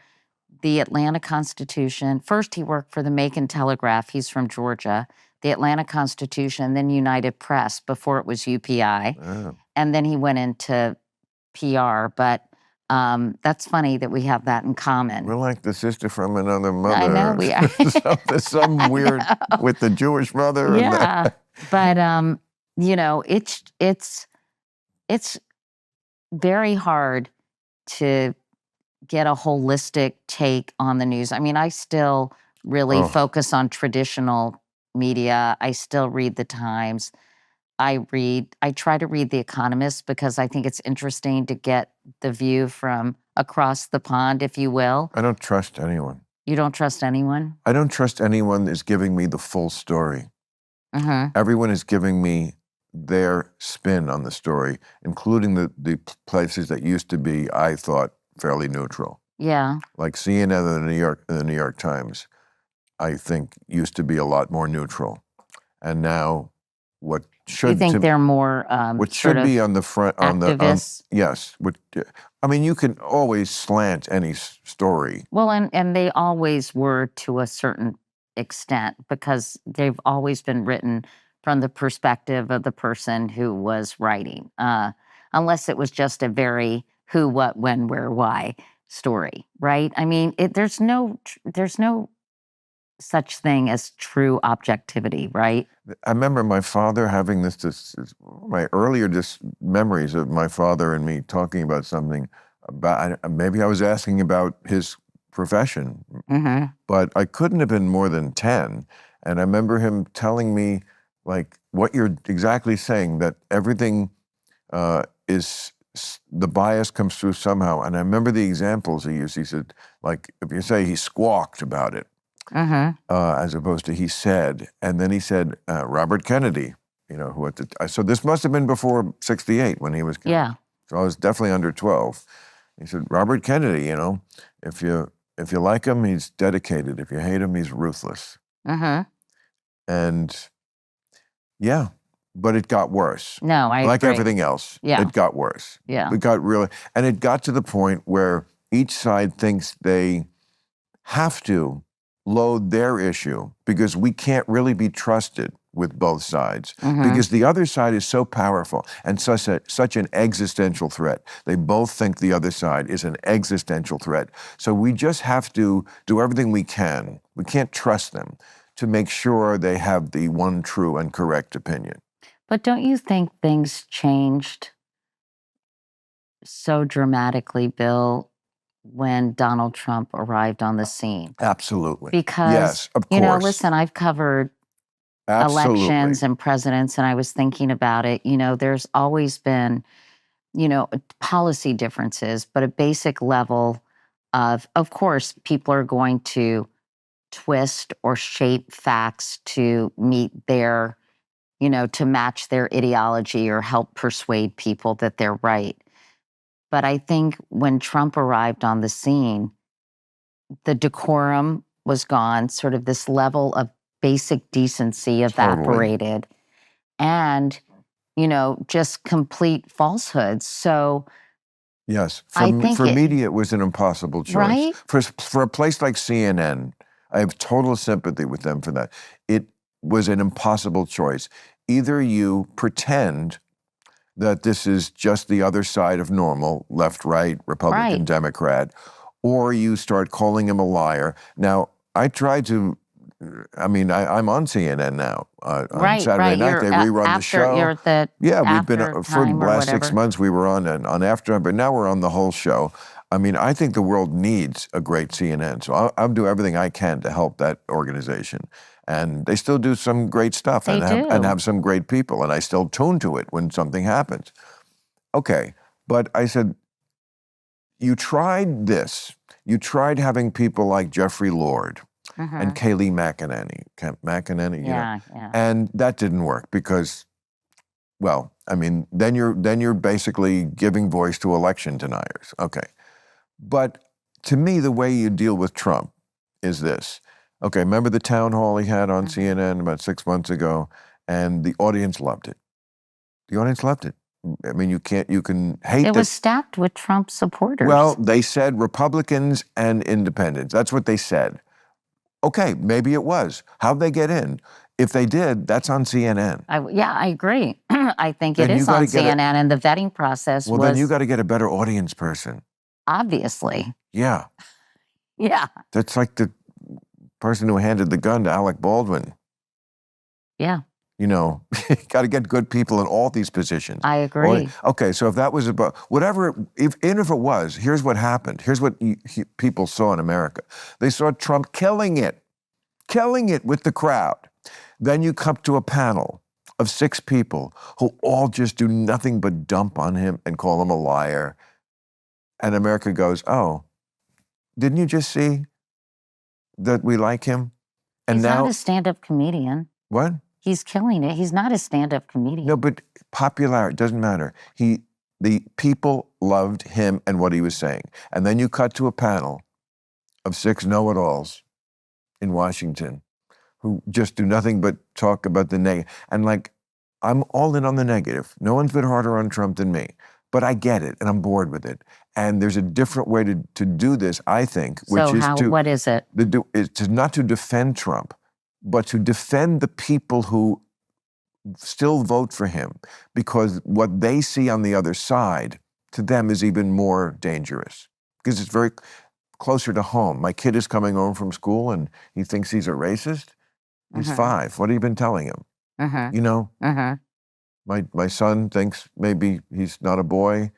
the Atlanta Constitution. First, he worked for the Macon Telegraph. He's from Georgia. The Atlanta Constitution, then United Press before it was UPI. Oh. And then he went into PR. But that's funny that we have that in common. We're like the sister from another mother. I know we are. There's some I weird know. with the Jewish mother. And Yeah. But, it's very hard to get a holistic take on the news. I mean, I still really Oh. focus on traditional media. I still read the Times. I try to read The Economist because I think it's interesting to get the view from across the pond, if you will. I don't trust anyone. You don't trust anyone? I don't trust anyone that's giving me the full story. Uh-huh. Everyone is giving me their spin on the story, including the places that used to be, I thought, fairly neutral. Yeah. Like CNN and the New York Times, I think used to be a lot more neutral. And now what should You think they're more what sort should of be on the front activists? yes. I mean, you can always slant any story. Well, and they always were to a certain extent because they've always been written from the perspective of the person who was writing, unless it was just a very who, what, when, where, why story, right? I mean, there's no such thing as true objectivity, right? I remember my father having my earlier memories of my father and me talking about something about, maybe I was asking about his profession, Mm-hmm. but I couldn't have been more than 10. And I remember him telling me, like, what you're exactly saying, that everything the bias comes through somehow. And I remember the examples he used. He said, like, if you say he squawked about it, as opposed to he said. And then he said, Robert Kennedy, who so this must have been before 68 when he was killed. Yeah. So I was definitely under 12. He said, Robert Kennedy, if you like him, he's dedicated. If you hate him, he's ruthless. And yeah, but it got worse. No, I like agree. everything else. Yeah. It got worse. Yeah. It got and it got to the point where each side thinks they have to load their issue because we can't really be trusted with both sides because the other side is so powerful and such an existential threat. They both think the other side is an existential threat. So we just have to do everything we can. We can't trust them to make sure they have the one true and correct opinion. But don't you think things changed so dramatically, Bill, when Donald Trump arrived on the scene? Absolutely. Because, yes, of course. Listen, I've covered Absolutely. elections and presidents, and I was thinking about it. There's always been, policy differences, but a basic level of course, people are going to twist or shape facts to meet their, to match their ideology or help persuade people that they're right. But I think when Trump arrived on the scene, the decorum was gone, sort of this level of basic decency evaporated, and, just complete falsehoods. So yes, I think for media, it was an impossible choice. Right? For a place like CNN, I have total sympathy with them for that. It was an impossible choice. Either you pretend that this is just the other side of normal, left, right, Republican, Right. Democrat, or you start calling him a liar. Now, I tried to, I'm on CNN now. On Right, Saturday night, they rerun the show. You're at the We've been, after for the time or last 6 whatever. months, we were on After, but now we're on the whole show. I think the world needs a great CNN, so I'll do everything I can to help that organization. And they still do some great stuff They do. and have some great people, and I still tune to it when something happens. Okay, but I said, you tried this. You tried having people like Jeffrey Lord and Kayleigh McEnany, Yeah. and that didn't work because, then you're basically giving voice to election deniers. Okay, but to me, the way you deal with Trump is this. Okay, remember the town hall he had on CNN about 6 months ago, and the audience loved it. The audience loved it. I mean, you can hate It that. was stacked with Trump supporters. Well, they said Republicans and independents. That's what they said. Okay, maybe it was. How'd they get in? If they did, that's on CNN. Yeah, I agree. I think it Then you is gotta on get it- CNN, and the vetting process Well, was then you got to get a better audience person. obviously. Yeah, Yeah, that's like the person who handed the gun to Alec Baldwin. yeah, You know, got to get good people in all these positions. I agree. Okay, so if that was about whatever, even if it was, here's what happened. Here's what people saw in America. They saw Trump killing it with the crowd. Then you come to a panel of 6 people who all just do nothing but dump on him and call him a liar. And America goes, oh, didn't you just see that we like him? And He's now, not a stand-up comedian. what? He's killing it. He's not a stand-up comedian. No, but popularity doesn't matter. The people loved him and what he was saying. And then you cut to a panel of 6 know-it-alls in Washington who just do nothing but talk about the negative. And like, I'm all in on the negative. No one's been harder on Trump than me. But I get it, and I'm bored with it. And there's a different way to do this, I think, which So is what is it? not to defend Trump, but to defend the people who still vote for him, because what they see on the other side to them is even more dangerous, because it's very closer to home. My kid is coming home from school and he thinks he's a racist. He's 5. What have you been telling him? You know, my son thinks maybe he's not a boy,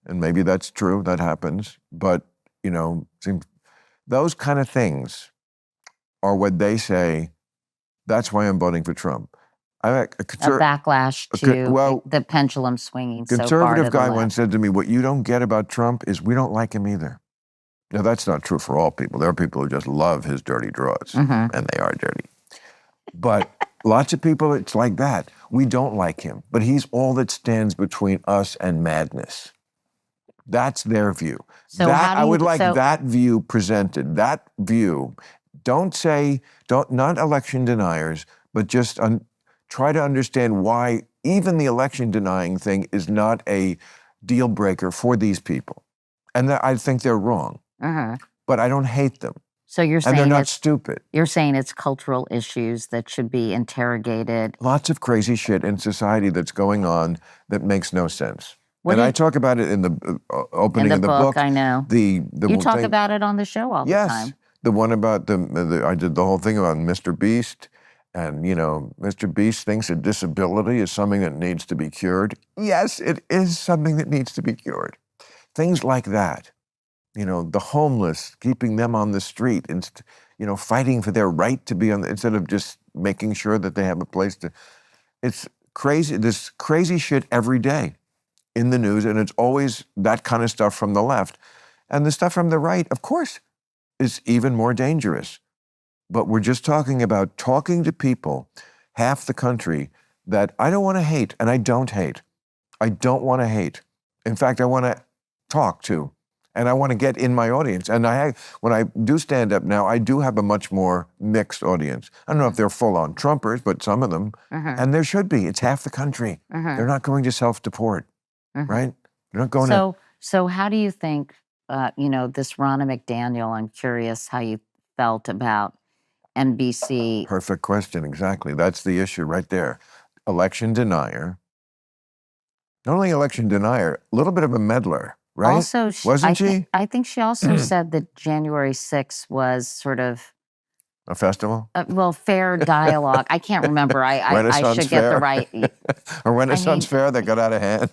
and maybe that's true, that happens. But, you know, those kind of things are what they say, that's why I'm voting for Trump. A backlash to the pendulum swinging so far to the Conservative guy left. once said to me, what you don't get about Trump is we don't like him either. Now, that's not true for all people. There are people who just love his dirty draws, and they are dirty. But lots of people, it's like that. We don't like him, but he's all that stands between us and madness. That's their view. So I would like that view presented. That view. Not election deniers, but just try to understand why even the election denying thing is not a deal breaker for these people. And I think they're wrong. But I don't hate them. So you're saying and they're not stupid. You're saying it's cultural issues that should be interrogated. Lots of crazy shit in society that's going on that makes no sense. I talk about it in the opening of the book. I know. You talk about it on the show all the time. Yes, the one about I did the whole thing about Mr. Beast, and you know, Mr. Beast thinks a disability is something that needs to be cured. Yes, it is something that needs to be cured. Things like that. You know, the homeless, keeping them on the street, and fighting for their right to be instead of just making sure that they have a place to. It's crazy. There's crazy shit every day in the news, and it's always that kind of stuff from the left. And the stuff from the right, of course, is even more dangerous. But we're just talking about talking to people, half the country, that I don't want to hate, and I don't hate. I don't want to hate. In fact, I want to talk to. And I want to get in my audience. And when I do stand up now, I do have a much more mixed audience. I don't know if they're full-on Trumpers, but some of them. And there should be. It's half the country. They're not going to self-deport, right? They're not going to. So how do you think, this Ronna McDaniel, I'm curious how you felt about NBC. Perfect question, exactly. That's the issue right there. Election denier. Not only election denier, a little bit of a meddler. Right? Also, wasn't she? I think she also said that January 6th was sort of a festival. Fair dialogue. I can't remember. I should get the right. A Renaissance fair that got out of hand.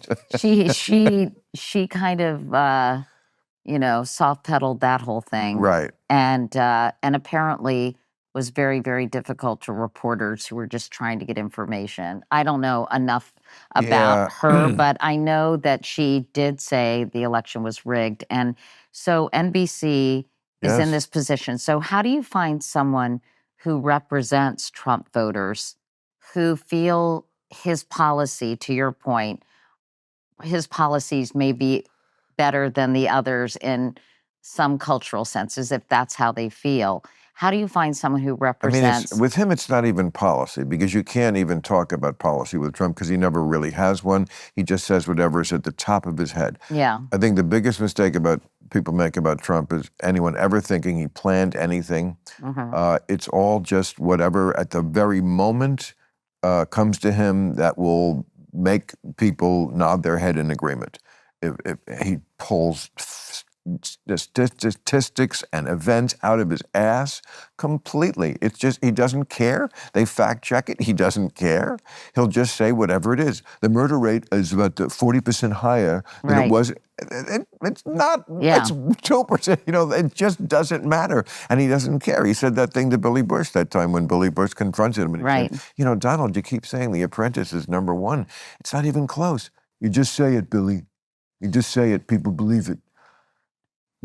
she kind of soft pedaled that whole thing, right? And apparently was very, very difficult to reporters who were just trying to get information. I don't know enough about her, but I know that she did say the election was rigged. And so NBC is in this position. So how do you find someone who represents Trump voters who feel his policy, to your point, his policies may be better than the others in some cultural senses, if that's how they feel? How do you find someone who I mean, represents? with him, it's not even policy because you can't even talk about policy with Trump because he never really has one. He just says whatever is at the top of his head. Yeah. I think the biggest mistake people make about Trump is anyone ever thinking he planned anything. It's all just whatever at the very moment comes to him that will make people nod their head in agreement. If he pulls statistics and events out of his ass completely. It's just, he doesn't care. They fact check it. He doesn't care. He'll just say whatever it is. The murder rate is about 40% higher than it was. It's not, it's 2%. You know, it just doesn't matter. And he doesn't care. He said that thing to Billy Bush that time when Billy Bush confronted him. And he said, you know, Donald, you keep saying The Apprentice is number one. It's not even close. You just say it, Billy. You just say it. People believe it.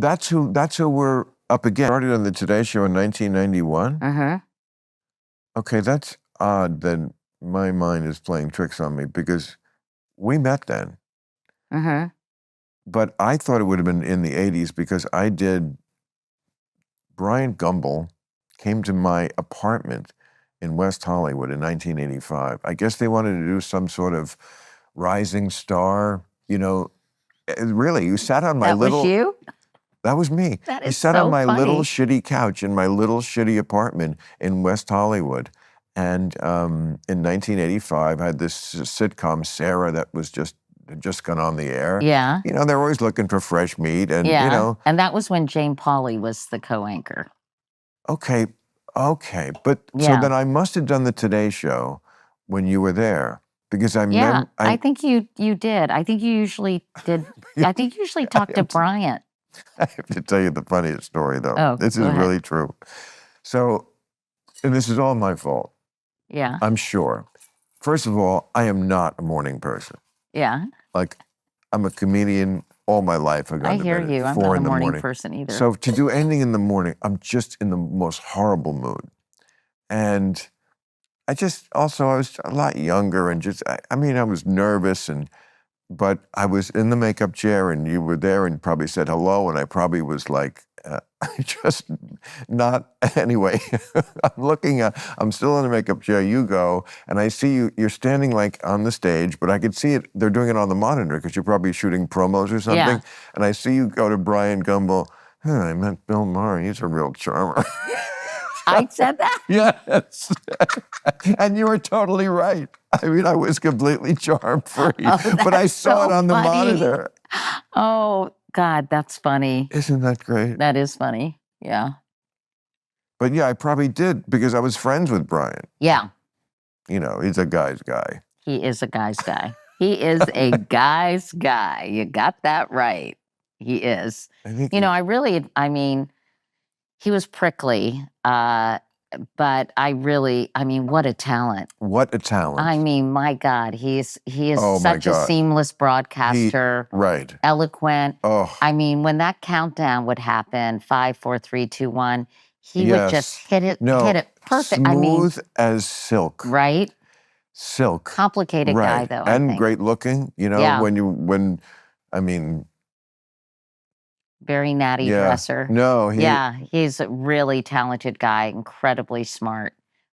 That's who we're up against. Started on the Today Show in 1991. Okay, that's odd that my mind is playing tricks on me because we met then. But I thought it would have been in the 80s because Brian Gumbel came to my apartment in West Hollywood in 1985. I guess they wanted to do some sort of rising star, you know. Really, you sat on my little... That was you? That was me. That I is sat so on my funny. little shitty couch in my little shitty apartment in West Hollywood. And in 1985, I had this sitcom, Sarah, that was just gone on the air. Yeah. You know, they're always looking for fresh meat. And, you know. And that was when Jane Pauley was the co-anchor. Okay. But so then I must have done the Today Show when you were there. Because I think you did. I think you usually did. I think you usually talked to Bryant. I have to tell you the funniest story, though. Oh, this is really true. So, and this is all my fault. Yeah. I'm sure. First of all, I am not a morning person. Yeah. Like, I'm a comedian all my life. I hear you. I'm not a morning person either. So to do anything in the morning, I'm just in the most horrible mood. And I was a lot younger and I was nervous but I was in the makeup chair and you were there and probably said hello and I probably was like, just not, anyway, I'm still in the makeup chair, you go, and I see you're standing like on the stage, but I could see it, they're doing it on the monitor because you're probably shooting promos or something. Yeah. And I see you go to Brian Gumbel, I met Bill Maher, he's a real charmer. I said that? Yes. And you were totally right. I mean, I was completely charm-free, but I saw it on the monitor. Oh, God, that's funny. Isn't that great? That is funny, yeah. But yeah, I probably did because I was friends with Brian. Yeah. You know, he's a guy's guy. He is a guy's guy. He is a guy's guy. You got that right. He is. You know, he was prickly, but what a talent. What a talent. I mean, my God, he is Oh, such a seamless broadcaster. Right. Eloquent. Oh. I mean, when that countdown would happen, 5, 4, 3, 2, 1, he would just hit it perfect. Smooth as silk. Right? Silk. Complicated guy, though, I think. Great looking, you know, very natty dresser. No, he's a really talented guy, incredibly smart.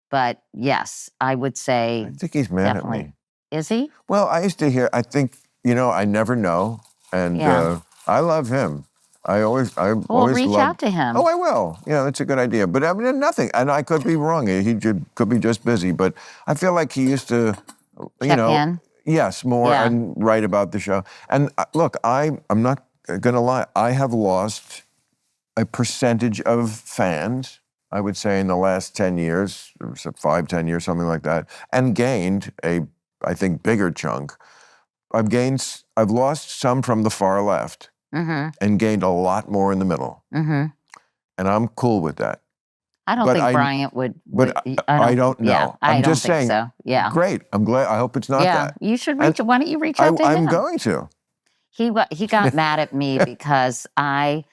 But yes, I would say I think he's mad at me. Is he? Well, I think, you know, I never know. And I love him. I always reach out to him. Oh, I will. Yeah, that's a good idea. But I mean, nothing. And I could be wrong. He could be just busy. But I feel like he used to, check in. Yes, more and write about the show. And look, I'm not gonna lie, I have lost a percentage of fans, I would say, in the last 10 years, or 5, 10 years, something like that, and gained I think, bigger chunk. I've lost some from the far left and gained a lot more in the middle. And I'm cool with that. I don't think Bryant would. But I don't know. Yeah, I'm just saying. So. Yeah. Great. I'm glad. I hope it's not that. You should reach. Why don't you reach out to him? I'm going to. He got mad at me because I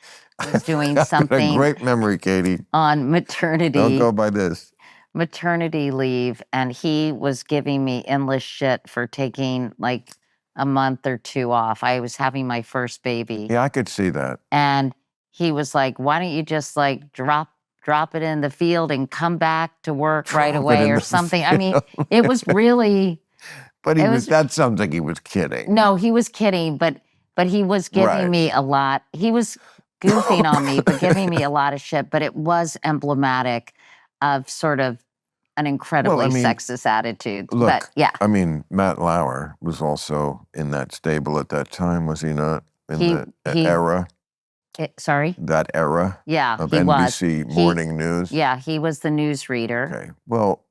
was doing something. A great memory, Katie. On maternity. Don't go by this. Maternity leave, and he was giving me endless shit for taking like a month or 2 off. I was having my first baby. Yeah, I could see that. And he was like, "Why don't you just like drop drop it in the field and come back to work right Drop it away in or the something. I mean, it was really, But it was, that sounds like he was kidding. no, he was kidding, but he was giving Right. me a lot. He was goofing on me, but giving me a lot of shit. But it was emblematic of sort of an incredibly sexist attitude. Look, but yeah, I mean, Matt Lauer was also in that stable at that time, was he not? In the era, sorry? that era Yeah, of he NBC was. morning news? Yeah, he was the newsreader. Okay. Well,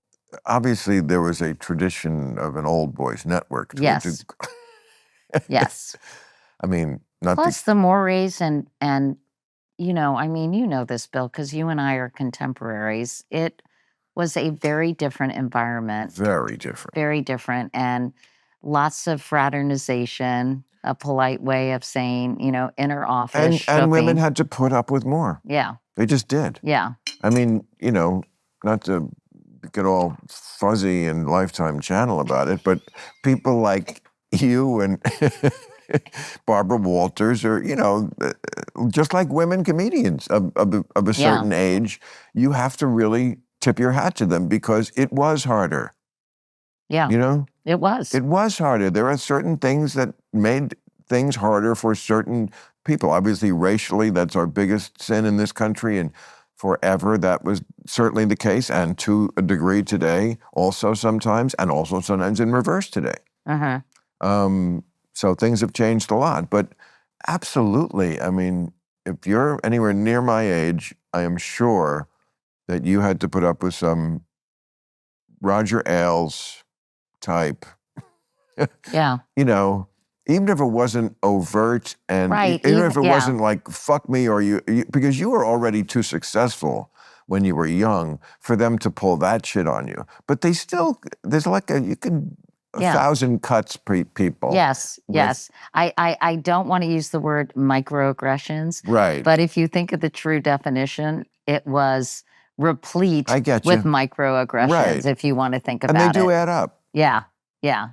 obviously there was a tradition of an old boys network. Yes. Yes. I mean, not Plus the mores and you know, I mean, you know this, Bill, because you and I are contemporaries. It was a very different environment. very different. Very different, and lots of fraternization, a polite way of saying, you know, inner office And women shopping. had to put up with more. Yeah, They just did. yeah, I mean, you know, not to get all fuzzy and Lifetime Channel about it, but people like you and Barbara Walters, or you know, just like women comedians of a certain age, you have to really tip your hat to them because it was harder. yeah. You know, It was. it was harder. There are certain things that made things harder for certain people. Obviously, racially, that's our biggest sin in this country, and forever that was certainly the case, and to a degree today, also sometimes, and also sometimes in reverse today. Uh-huh. So things have changed a lot, but absolutely, I mean, if you're anywhere near my age, I am sure that you had to put up with some Roger Ailes type, Yeah. you know, even if it wasn't overt and Right, even if it yeah. wasn't like, fuck me, or you, because you were already too successful when you were young for them to pull that shit on you. But they still, there's like a 1,000 cuts people. Yes, yes. I don't want to use the word microaggressions. Right. But if you think of the true definition, it was replete I get with you. microaggressions, Right. if you want to think about And it. they do add up. Yeah, yeah.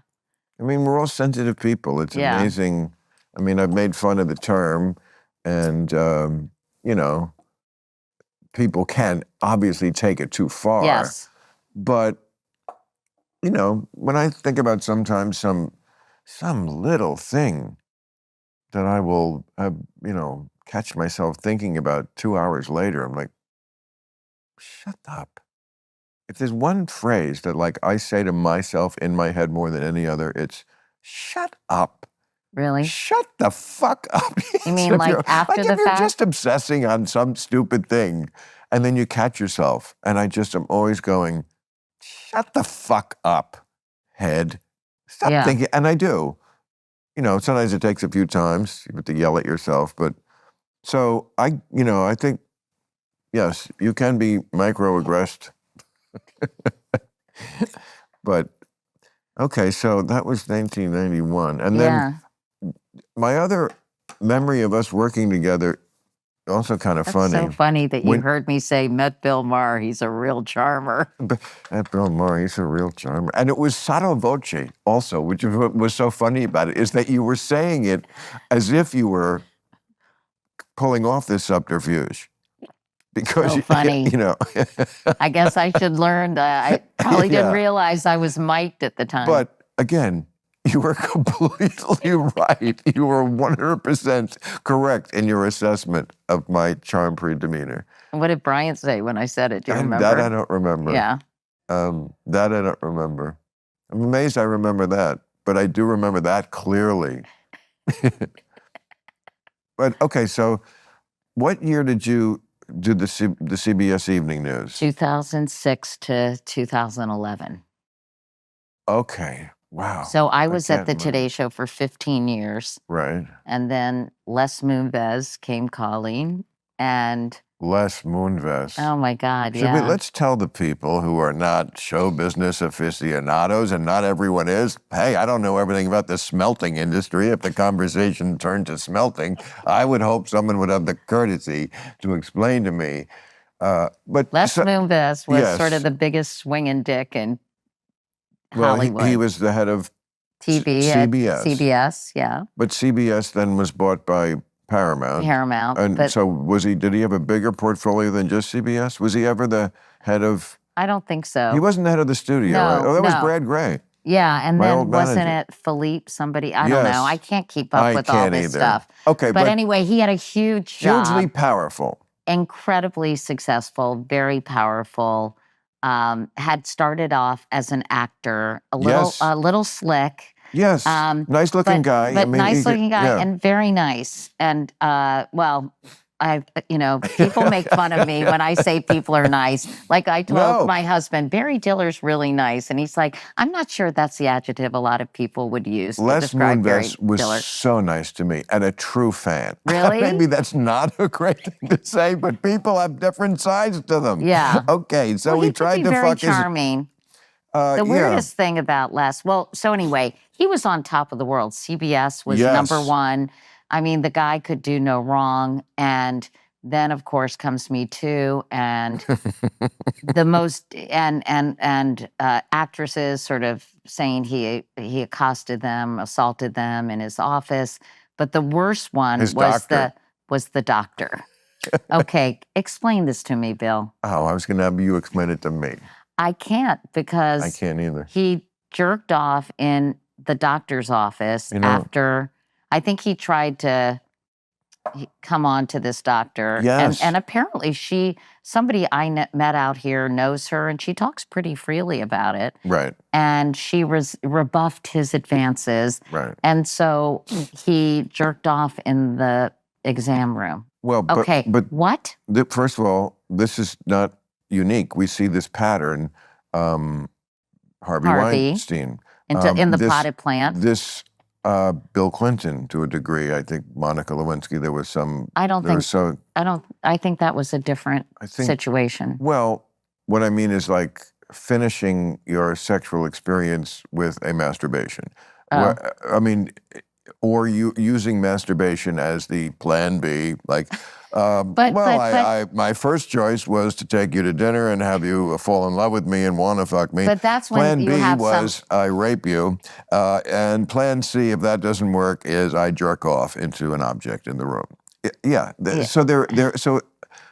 I mean, we're all sensitive people. It's Yeah. amazing. I mean, I've made fun of the term, and, you know, people can obviously take it too far. Yes. But, you know, when I think about sometimes some little thing that I will have, you know, catch myself thinking about 2 hours later, I'm like, shut up. If there's one phrase that like I say to myself in my head more than any other, it's shut up. Really? Shut the fuck up. You mean like after like the if you're fact? just obsessing on some stupid thing and then you catch yourself, and I just am always going, shut the fuck up, head. Stop Yeah. thinking. And I do. You know, sometimes it takes a few times. You have to yell at yourself. But so I think, yes, you can be microaggressed. But okay, so that was 1991. And then my other memory of us working together, also kind of That's funny. so funny that you When- heard me say, met Bill Maher, he's a real charmer. That Bill Maher, he's a real charmer. And it was sotto voce also, which is what was so funny about it, is that you were saying it as if you were pulling off this subterfuge. Because, So funny. you know. I guess I should learn. I probably didn't Yeah. realize I was mic'd at the time. But again, you were completely right. You were 100% correct in your assessment of my charm-free demeanor. What did Brian say when I said it? Do you And remember? that I don't remember. Yeah. That I don't remember. I'm amazed I remember that, but I do remember that clearly. But okay, so what year did you do the CBS Evening News? 2006 to 2011. Okay, wow. So I was at can't the remember. Today Show for 15 years. Right. And then Les Moonves came calling. And Les Moonves. oh my God, Let's tell the people who are not show business aficionados, and not everyone is, hey, I don't know everything about the smelting industry. If the conversation turned to smelting, I would hope someone would have the courtesy to explain to me. But Les Moonves was yes. sort of the biggest swinging dick in well, Hollywood. he was the head of TV at CBS. CBS, yeah. But CBS then was bought by Paramount. And but so did he have a bigger portfolio than just CBS? Was he ever the head of, I don't think so. he wasn't the head of the studio, right? No, Oh, that was no. Brad Gray. Yeah, and My then old wasn't manager. it Philippe, somebody? I don't know. I Yes. can't keep up I with all can't this either. stuff. Okay, But but anyway, he had a huge job, hugely powerful. incredibly successful, very powerful. Had started off as an actor, Yes. a little slick. Yes. Nice looking guy. But I mean, nice looking guy yeah. and very nice. And well, people make fun of me when I say people are nice. Like I told No. my husband, Barry Diller's really nice. And he's like, I'm not sure that's the adjective a lot of people would use to Les describe Barry Moonves was Diller. so nice to me and a true fan. Really? Maybe that's not a great thing to say, but people have different sides to them. Yeah. Okay, so Well, we he could tried be to very fuck his... charming. The yeah. weirdest thing about Les, so anyway, he was on top of the world. CBS was Yes. number one. I mean, the guy could do no wrong. And then, of course, comes Me Too, and the most actresses sort of saying he accosted them, assaulted them in his office. But the worst one His was doctor. the doctor. Okay, explain this to me, Bill. Oh, I was going to have you explain it to me. I can't because I can't either. he jerked off in the doctor's office after, I think he tried to come on to this doctor. Yes. And apparently somebody I met out here knows her and she talks pretty freely about it. Right. And she rebuffed his advances. Right. And so he jerked off in the exam room. Well, but what? First of all, this is not unique. We see this pattern. Harvey Weinstein. In the potted plant. This Bill Clinton, to a degree. I think Monica Lewinsky, there was some... I think that was a different situation. Well, what I mean is like finishing your sexual experience with a masturbation. Oh. I mean, or using masturbation as the plan B, like... my first choice was to take you to dinner and have you fall in love with me and want to fuck me. But that's when Plan you B have was I rape you. And Plan C, if that doesn't work, is I jerk off into an object in the room. Yeah. So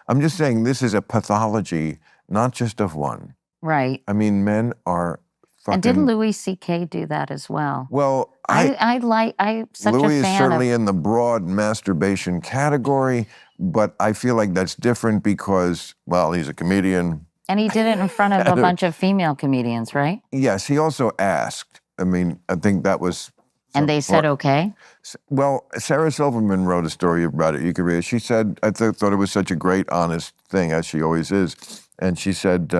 I'm just saying this is a pathology, not just of one. Right. I mean, men are fucking... And didn't Louis C.K. do that as well? Well, I'm such Louis a fan is certainly of... in the broad masturbation category, but I feel like that's different because, well, he's a comedian. And he did it in front of a bunch of female comedians, right? Yes, he also asked. I mean, I think that was... And they said okay? Well, Sarah Silverman wrote a story about it. You could read it. She said, I thought it was such a great, honest thing, as she always is. And she said,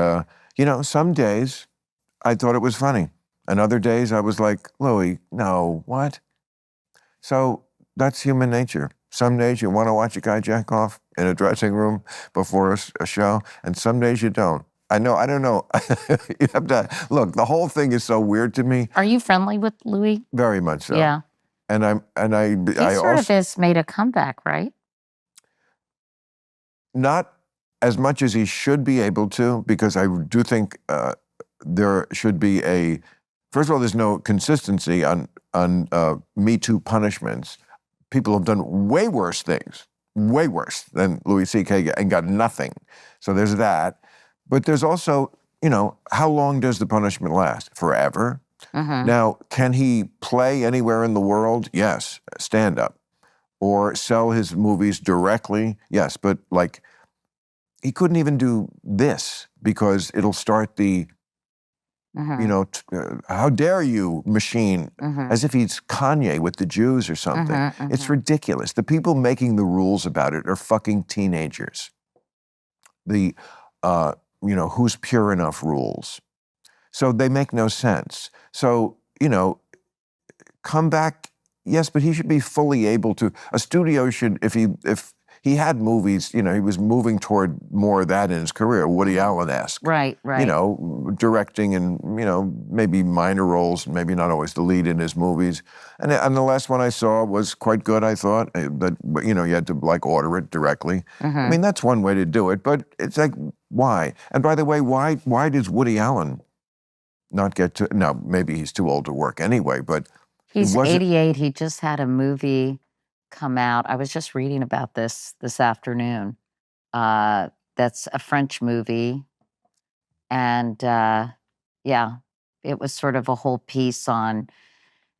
some days I thought it was funny. And other days I was like, Louis, no, what? So that's human nature. Some days you want to watch a guy jack off in a dressing room before a show, and some days you don't. I don't know. You have to, look, the whole thing is so weird to me. Are you friendly with Louis? Very much so. Yeah. And He sort of has made a comeback, right? Not as much as he should be able to, because I do think there should be first of all, there's no consistency on Me Too punishments. People have done way worse things, way worse than Louis C.K. and got nothing. So there's that. But there's also, how long does the punishment last? Forever? Mm-hmm. Now, can he play anywhere in the world? Yes, stand up. Or sell his movies directly? Yes, but he couldn't even do this because it'll start the, how dare you machine, as if he's Kanye with the Jews or something. It's ridiculous. The people making the rules about it are fucking teenagers. The, who's pure enough rules. So they make no sense. So, come back, yes, but he should be fully able to, a studio should, if he had movies, he was moving toward more of that in his career, Woody Allen-esque. Right. Directing and, maybe minor roles, maybe not always the lead in his movies. And the last one I saw was quite good, I thought. But you had to, order it directly. I mean, that's one way to do it, but it's like, why? And by the way, why does Woody Allen not get to, now, maybe he's too old to work anyway, but... He's 88. He just had a movie come out. I was just reading about this afternoon. That's a French movie. And yeah, it was sort of a whole piece on,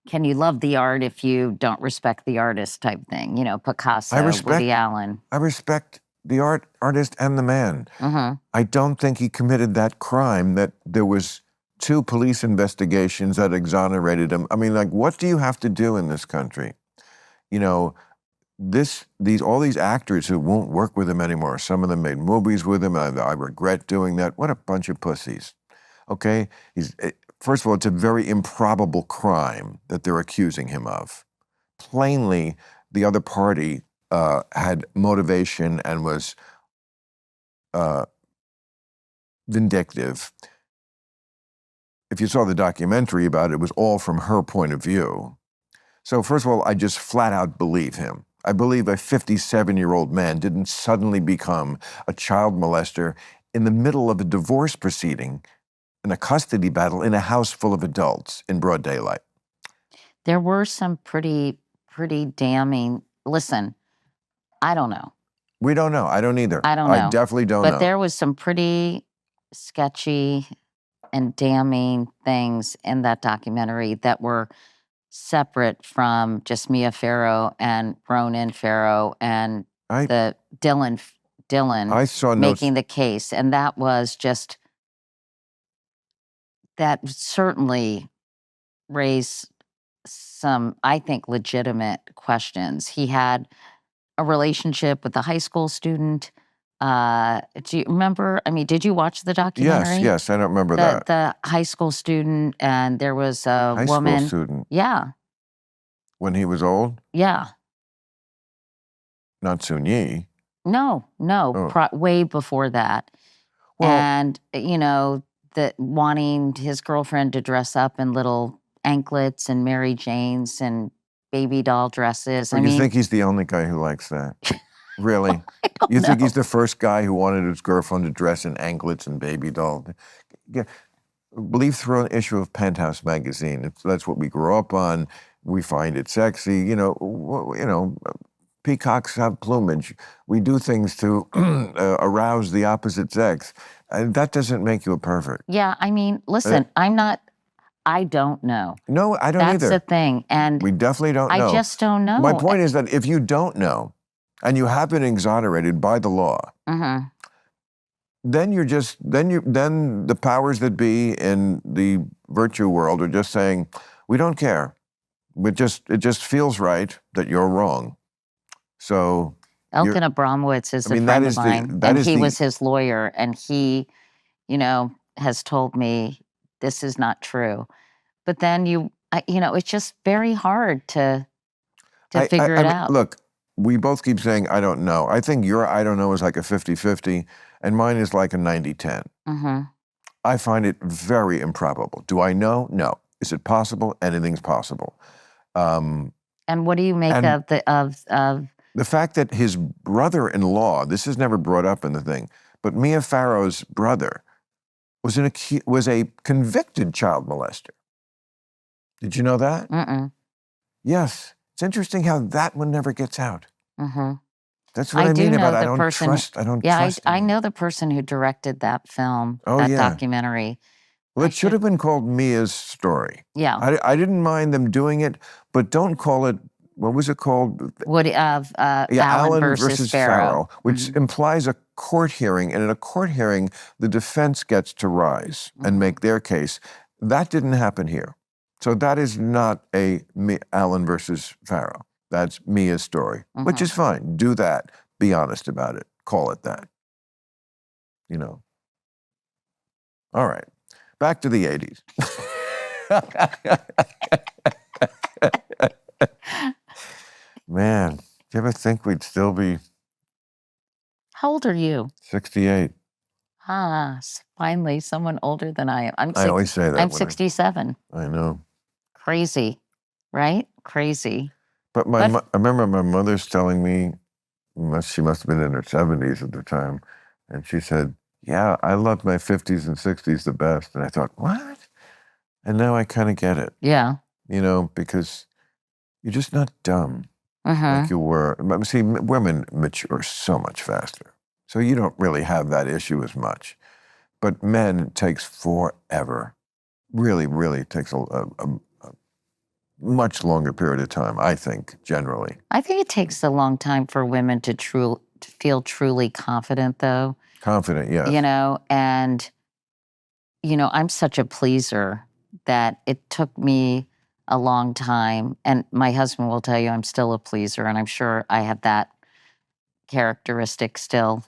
can you love the art if you don't respect the artist type thing? You know, Picasso, Woody Allen. I respect the artist and the man. Mm-hmm. I don't think he committed that crime, that there was 2 police investigations that exonerated him. I mean, like, what do you have to do in this country? You know, all these actors who won't work with him anymore, some of them made movies with him. I regret doing that. What a bunch of pussies. Okay? First of all, it's a very improbable crime that they're accusing him of. Plainly, the other party had motivation and was vindictive. If you saw the documentary about it, it was all from her point of view. So first of all, I just flat out believe him. I believe a 57-year-old man didn't suddenly become a child molester in the middle of a divorce proceeding, in a custody battle, in a house full of adults in broad daylight. There were some pretty damning, listen, I don't know. We don't know. I don't either. I don't know. I definitely don't know. But there was some pretty sketchy and damning things in that documentary that were separate from just Mia Farrow and Ronan Farrow and the Dylan I saw making the case. And that was just, that certainly raised some, I think, legitimate questions. He had a relationship with a high school student. Do you remember? I mean, did you watch the documentary? Yes, I don't remember that. The high school student, and there was a high woman. School student? Yeah. When he was old? Yeah. Not Sun Yi. No, way before that. Well, and, you know, wanting his girlfriend to dress up in little anklets and Mary Janes and baby doll dresses. I mean, you think he's the only guy who likes that? Really? You think he's the first guy who wanted his girlfriend to dress in anklets and baby doll? Leaf through an issue of Penthouse magazine. That's what we grew up on. We find it sexy. You know, peacocks have plumage. We do things to arouse the opposite sex. And that doesn't make you a pervert. Yeah, I mean, listen, I don't know. No, I don't either. That's the thing. And we definitely don't know. I just don't know. My point is that if you don't know, and you have been exonerated by the law, mm-hmm. then then the powers that be in the virtue world are just saying, we don't care. It just feels right that you're wrong. So Elkin Abramowitz is a friend of mine, and he was his lawyer, and he, you know, has told me this is not true. But then you know, it's just very hard to figure it out. Look, we both keep saying, I don't know. I think your I don't know is like a 50-50, and mine is like a 90-10. Mm-hmm. I find it very improbable. Do I know? No. Is it possible? Anything's possible. And what do you make of the fact that his brother-in-law, this is never brought up in the thing, but Mia Farrow's brother was a convicted child molester. Did you know that? Mm-mm. Yes. It's interesting how that one never gets out. Mm-hmm. That's what I mean about I don't trust. I know the person who directed that film, documentary. Well, it should have been called Mia's Story. Yeah. I didn't mind them doing it, but don't call it, what was it called? Allen versus Farrow. Which implies a court hearing, and in a court hearing, the defense gets to rise and make their case. That didn't happen here. So that is not Allen versus Farrow. That's Mia's Story, which is fine. Do that. Be honest about it. Call it that. You know. All right. Back to the 80s. Man, do you ever think we'd still be... How old are you? 68. Finally, someone older than I am. I always say that. I'm 67. I know. Crazy, right? Crazy. But I remember my mother's telling me, she must have been in her 70s at the time, and she said, yeah, I loved my 50s and 60s the best. And I thought, what? And now I kind of get it. Yeah. You know, because you're just not dumb. like you were. But see, women mature so much faster. So you don't really have that issue as much. But men, it takes forever. Really, really takes a much longer period of time, I think, generally. I think it takes a long time for women to feel truly confident, though. Confident, yes. You know, and, you know, I'm such a pleaser that it took me a long time. And my husband will tell you I'm still a pleaser, and I'm sure I have that characteristic still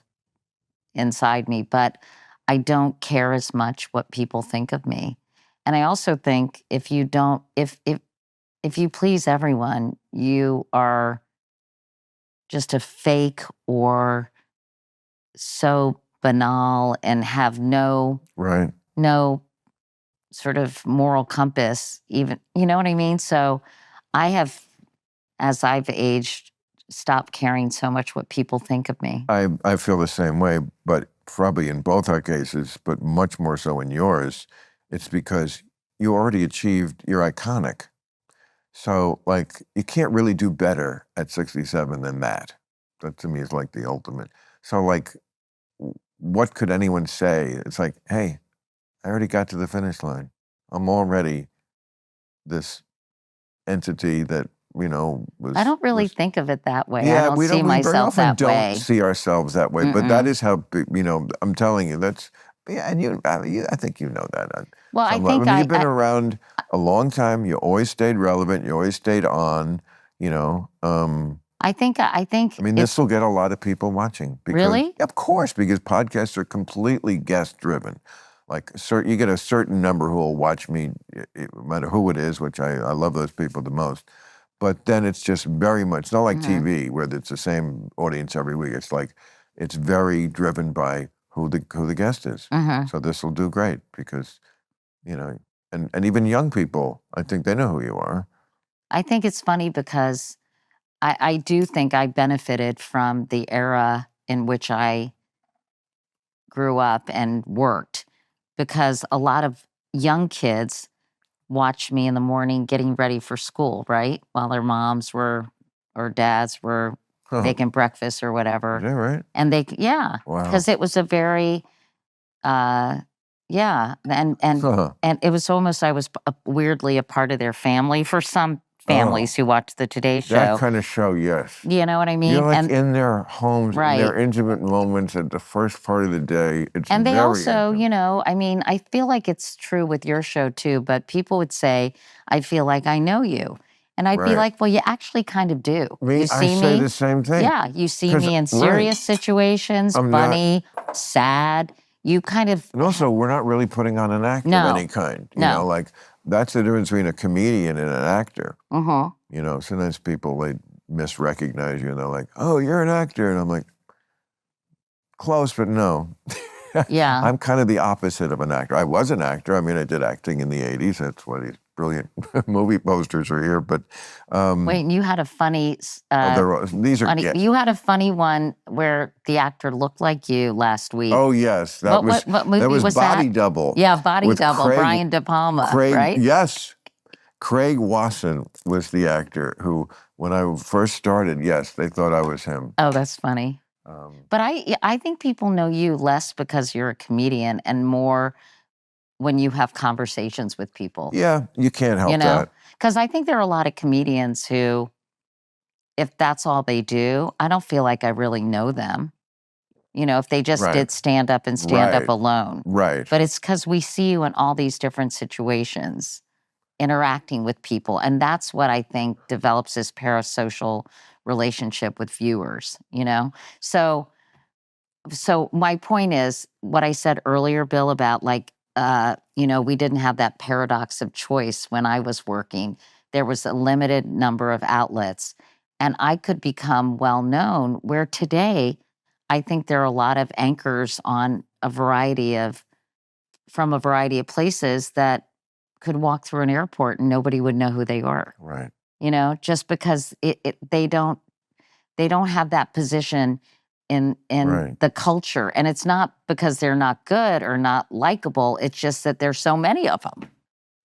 inside me. But I don't care as much what people think of me. And I also think if you don't, if you please everyone, you are just a fake or so banal and have no Right. sort of moral compass, even, you know what I mean? So I have, as I've aged, stopped caring so much what people think of me. I feel the same way, but probably in both our cases, but much more so in yours, it's because you already achieved, you're iconic. So, like, you can't really do better at 67 than that. That to me is like the ultimate. So, like, what could anyone say? It's like, hey, I already got to the finish line. I'm already this entity that, you know, was. I don't really was, think of it that way. yeah, I don't we see don't. We very myself often that don't way. see ourselves that way. But that is how, you know. I'm telling you, that's. Yeah, and I think you know that. Well, I I think mean, you've been around a long time. You always stayed relevant. You always stayed on. You know. I think. I mean, this will get a lot of people watching. Because, Really? Of course, because podcasts are completely guest-driven. Like, you get a certain number who will watch me, no matter who it is, which I love those people the most. But then it's just very much, it's not like TV where it's the same audience every week. It's like, it's very driven by who the guest is. So this will do great because, you know, and even young people, I think they know who you are. I think it's funny because I do think I benefited from the era in which I grew up and worked, because a lot of young kids watched me in the morning getting ready for school, right? While their moms or dads were making breakfast or whatever. Is that right? And Wow. because it was a very, and it was almost, I was weirdly a part of their family for some families who watch the Today Show. That kind of show, yes. You know what I mean? You're like in their homes, Right. in their intimate moments at the first part of the day. It's And they very also, intimate. you know, I mean, I feel like it's true with your show too, but people would say, I feel like I know you. And I'd be Right. like, well, you actually kind of do. Me, You see I say me? the same thing. Yeah, you see 'Cause- me in right. serious situations, I'm funny, sad. You kind of, And also, we're not really putting on an act No. of any kind. You No. know, like, that's the difference between a comedian and an actor. uh-huh. You know, sometimes people, they misrecognize you and they're like, oh, you're an actor. And I'm like, close, but no. Yeah. I'm kind of the opposite of an actor. I was an actor. I mean, I did acting in the 80s. That's why these brilliant movie posters are here. But Wait, and you had a funny, these are you had a funny one where the actor looked like you last week. Oh yes, that what movie that was Body that? Double. Yeah, Body with Double, Brian De Palma, right? Yes, Craig Wasson was the actor who, when I first started, yes, they thought I was him. Oh, that's funny. But I think people know you less because you're a comedian and more when you have conversations with people. Yeah, you can't help You know, that. because I think there are a lot of comedians who, if that's all they do, I don't feel like I really know them. You know, if they just Right. did stand up and stand up Right. alone. Right. But it's because we see you in all these different situations, interacting with people. And that's what I think develops this parasocial relationship with viewers, you know? So my point is what I said earlier, Bill, about like, you know, we didn't have that paradox of choice when I was working. There was a limited number of outlets, and I could become well known, where today I think there are a lot of anchors on from a variety of places that could walk through an airport and nobody would know who they are. Right. You know, just because they don't have that position in Right. the culture. And it's not because they're not good or not likable. It's just that there's so many of them.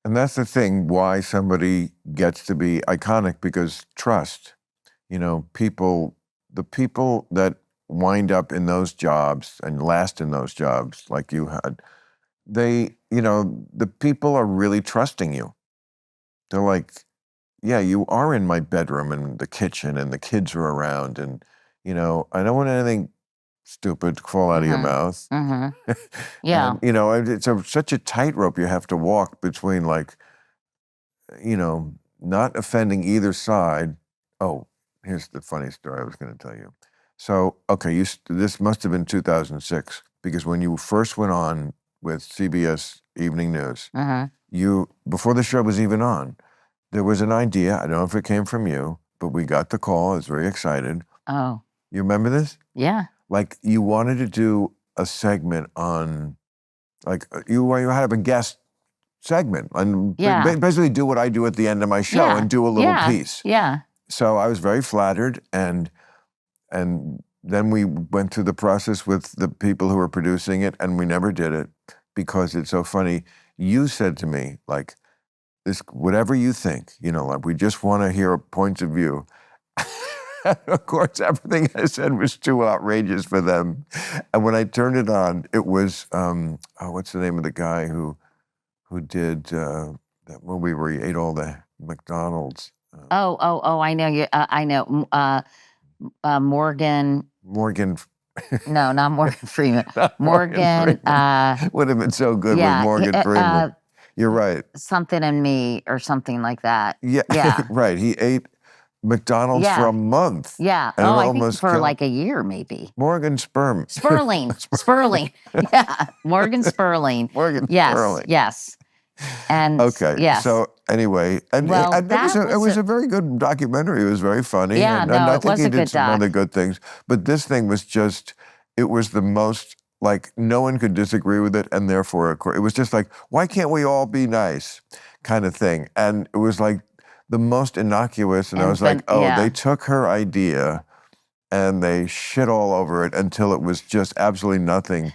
And that's the thing, why somebody gets to be iconic, because trust. the people that wind up in those jobs and last in those jobs like you had, the people are really trusting you. They're like, yeah, you are in my bedroom and the kitchen and the kids are around and, I don't want anything stupid to fall out of your mouth. Yeah. And, it's such a tightrope you have to walk between like, not offending either side. Oh, here's the funny story I was going to tell you. So, okay, this must have been 2006 because when you first went on with CBS Evening News, before the show was even on, there was an idea. I don't know if it came from you, but we got the call. I was very excited. Oh. You remember this? Yeah. Like you wanted to do a segment on, like you have a guest segment and basically do what I do at the end of my show and do a little piece. Yeah. So I was very flattered, and then we went through the process with the people who were producing it, and we never did it because it's so funny. You said to me, like, this, whatever you think, like we just want to hear points of view. Of course, everything I said was too outrageous for them. And when I turned it on, it was, what's the name of the guy who did that movie where he ate all the McDonald's? I know you. I know Morgan. Morgan. No, not Morgan Freeman. Not Morgan. Would have been so good with Morgan Freeman. You're right. Something in Me or something like that. Yeah. Right. He ate McDonald's for a month. Yeah. And I think for like a year, maybe. Morgan Sperling. Sperling. Yeah. Morgan Sperling. Morgan Sperling. Yes. And okay. Yes. So anyway, and it was a very good documentary. It was very funny. Yeah. And I think he did some other good things. But this thing was just, it was the most, like, no one could disagree with it, and therefore, it was just like, why can't we all be nice, kind of thing. And it was like the most innocuous, and I was like, they took her idea and they shit all over it until it was just absolutely nothing.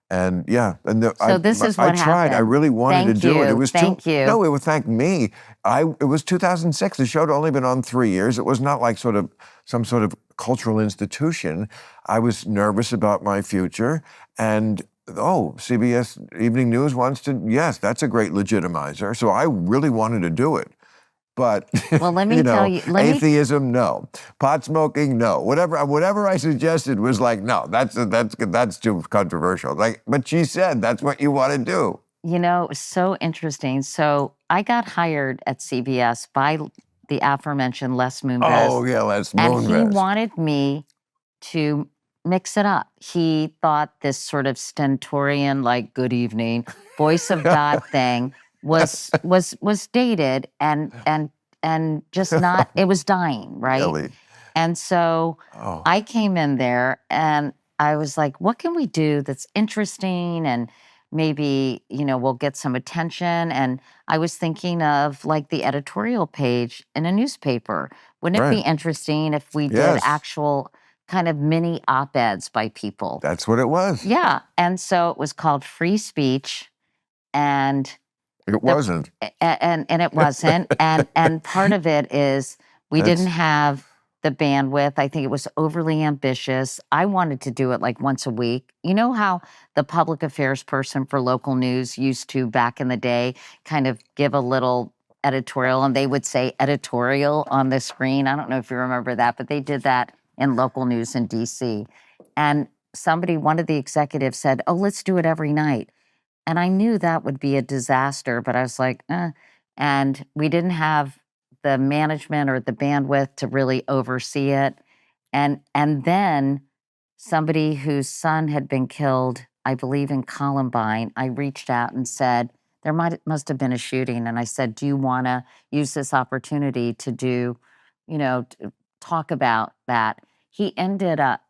And this is what I tried. happened. I really wanted to do it. It was Thank you. No, it would thank me. It was 2006. The show had only been on 3 years. It was not like some sort of cultural institution. I was nervous about my future, and CBS Evening News wants to. Yes, that's a great legitimizer. So I really wanted to do it. But well, let me tell you, atheism, no. Pot smoking, no. Whatever I suggested was like, no, that's too controversial. Like, but she said that's what you want to do. So interesting. So I got hired at CBS by the aforementioned Les Moonves. Oh yeah, Les Moonves. And he wanted me to mix it up. He thought this sort of stentorian, like "Good evening," voice of God thing was dated and just not. It was dying, right? Really? And so I came in there and I was like, "What can we do that's interesting and maybe we'll get some attention?" And I was thinking of like the editorial page in a newspaper. Wouldn't it be interesting if we did actual kind of mini op-eds by people? That's what it was. Yeah. And so it was called Free Speech, and it wasn't. And it wasn't. and part of it is we didn't have the bandwidth. I think it was overly ambitious. I wanted to do it like once a week. You know how the public affairs person for local news used to, back in the day, kind of give a little editorial, and they would say editorial on the screen. I don't know if you remember that, but they did that in local news in DC. And one of the executives said, "Oh, let's do it every night." And I knew that would be a disaster, but I was like, And we didn't have the management or the bandwidth to really oversee it. And then somebody whose son had been killed, I believe in Columbine, I reached out and said, there must have been a shooting. And I said, do you want to use this opportunity to do, to talk about that? He ended up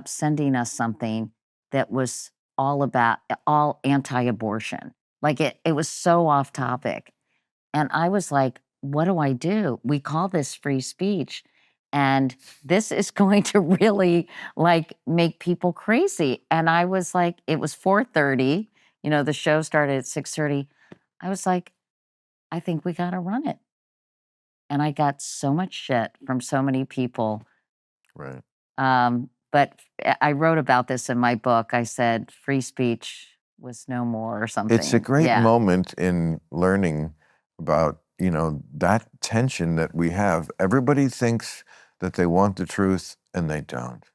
sending us something that was all anti-abortion. Like it was so off topic. And I was like, what do I do? We call this free speech. And this is going to really like make people crazy. And I was like, it was 4:30, the show started at 6:30. I was like, I think we got to run it. and I got so much shit from so many people. Right. But I wrote about this in my book. I said free speech was no more or something. It's a great Yeah. moment in learning about, that tension that we have. Everybody thinks that they want the truth and they don't.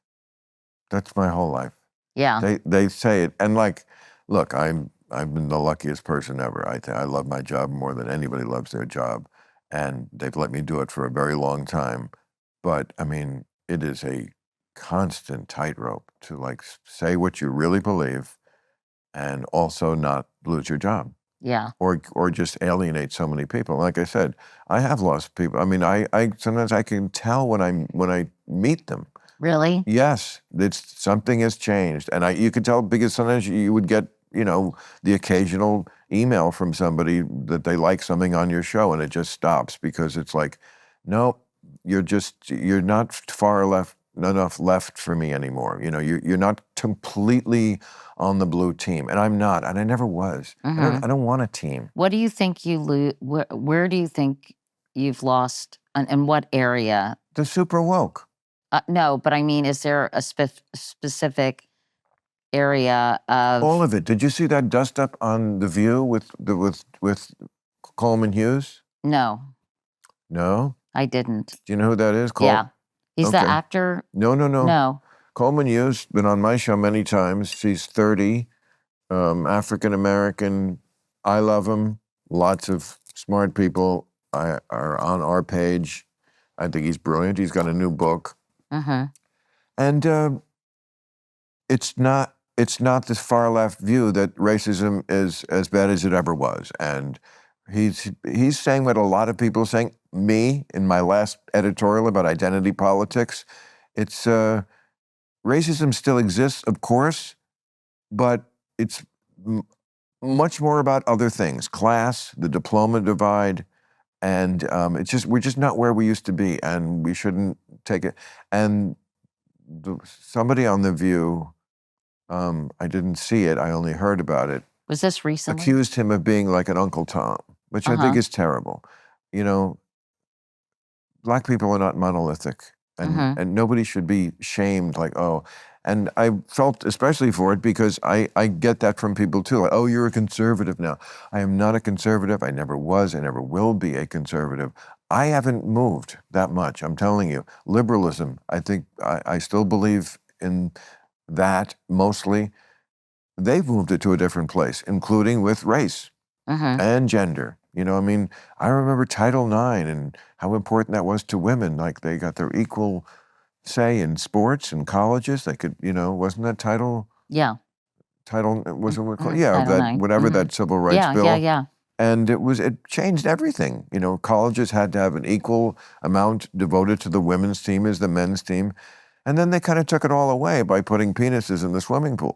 That's my whole life. Yeah. They say it, and like, look, I've been the luckiest person ever. I love my job more than anybody loves their job, and they've let me do it for a very long time. But I mean, it is a constant tightrope to like say what you really believe, and also not lose your job Yeah. or just alienate so many people. Like I said, I have lost people. I mean, I sometimes I can tell when I meet them. Really? Yes, it's something has changed, and you could tell because sometimes you would get the occasional email from somebody that they like something on your show, and it just stops because it's like, no, you're not far enough left for me anymore. You're not completely on the blue team, and I'm not, and I never was. I don't want a team. What do you think you lose? Where do you think you've lost? In what area? The super woke. No, but I mean, is there a specific area of All of it. Did you see that dust up on The View with Coleman Hughes? No, No? I didn't. Do you know who that is? Yeah, he's the Okay. actor. No. No. Coleman Hughes, been on my show many times. She's 30, African American. I love him. Lots of smart people are on our page. I think he's brilliant. He's got a new book. And it's not this far left view that racism is as bad as it ever was. And he's saying what a lot of people are saying. Me, in my last editorial about identity politics, it's racism still exists, of course, but it's much more about other things: class, the diploma divide, and we're just not where we used to be, and we shouldn't take it. And somebody on The View, I didn't see it, I only heard about it, Was this recently? accused him of being like an Uncle Tom, which I think is terrible. Black people are not monolithic, and nobody should be shamed like, oh. And I felt especially for it because I get that from people too. Like, oh, you're a conservative now. I am not a conservative. I never was. I never will be a conservative. I haven't moved that much. I'm telling you. Liberalism, I think I still believe in that mostly. They've moved it to a different place, including with race and gender. I remember Title IX and how important that was to women. Like they got their equal say in sports and colleges. They could, wasn't that title? Yeah. Title wasn't what called? Yeah, Title that IX. whatever that civil rights bill. Yeah. And it changed everything. Colleges had to have an equal amount devoted to the women's team as the men's team. And then they kind of took it all away by putting penises in the swimming pool.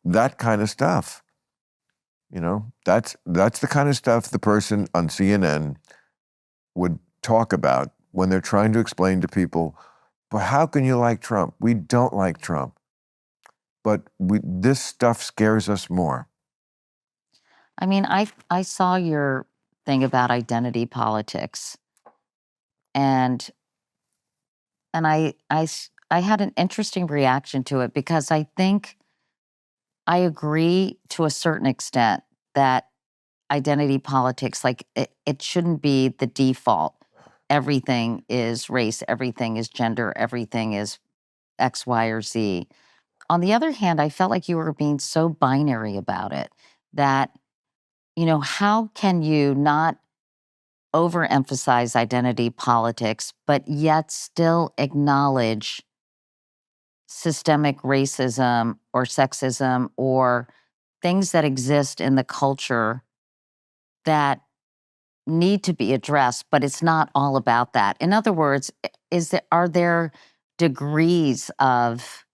That kind of stuff. That's the kind of stuff the person on CNN would talk about when they're trying to explain to people, but how can you like Trump? We don't like Trump. But this stuff scares us more. I mean, I saw your thing about identity politics, and I had an interesting reaction to it because I think I agree to a certain extent that identity politics, like it shouldn't be the default. Everything is race, everything is gender, everything is X, Y, or Z. On the other hand, I felt like you were being so binary about it that, how can you not overemphasize identity politics, but yet still acknowledge systemic racism or sexism or things that exist in the culture that need to be addressed, but it's not all about that. In other words, are there degrees of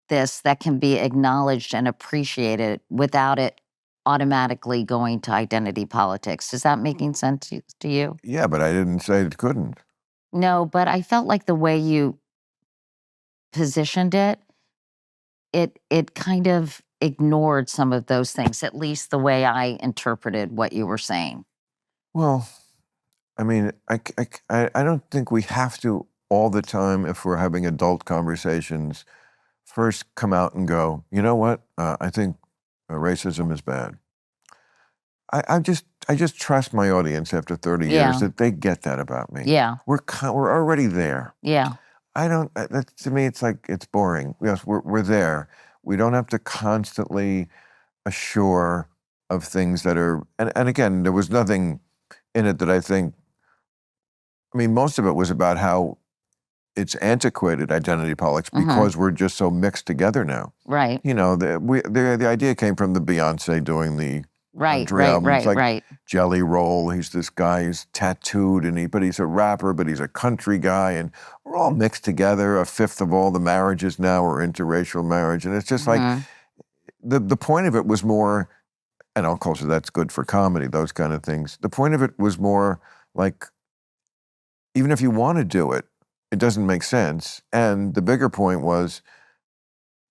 this that can be acknowledged and appreciated without it automatically going to identity politics? Is that making sense to you? Yeah, but I didn't say it couldn't. No, but I felt like the way you positioned it, it kind of ignored some of those things, at least the way I interpreted what you were saying. Well, I mean, I don't think we have to all the time, if we're having adult conversations, first come out and go, you know what? I think racism is bad. I just trust my audience after 30 years Yeah. that they get that about me. Yeah. We're already there. Yeah. I don't. To me, it's like it's boring. Yes, we're there. We don't have to constantly assure of things that are. And again, there was nothing in it that I think. I mean, most of it was about how it's antiquated identity politics because we're just so mixed together now. Right. You know, the idea came from the Beyonce doing the Right. country album. It's like Right. Jelly Roll. He's this guy who's tattooed, but he's a rapper, but he's a country guy, and we're all mixed together. A fifth of all the marriages now are interracial marriage, and it's just like the point of it was more. And of course, that's good for comedy, those kind of things. The point of it was more like, even if you want to do it, it doesn't make sense. And the bigger point was,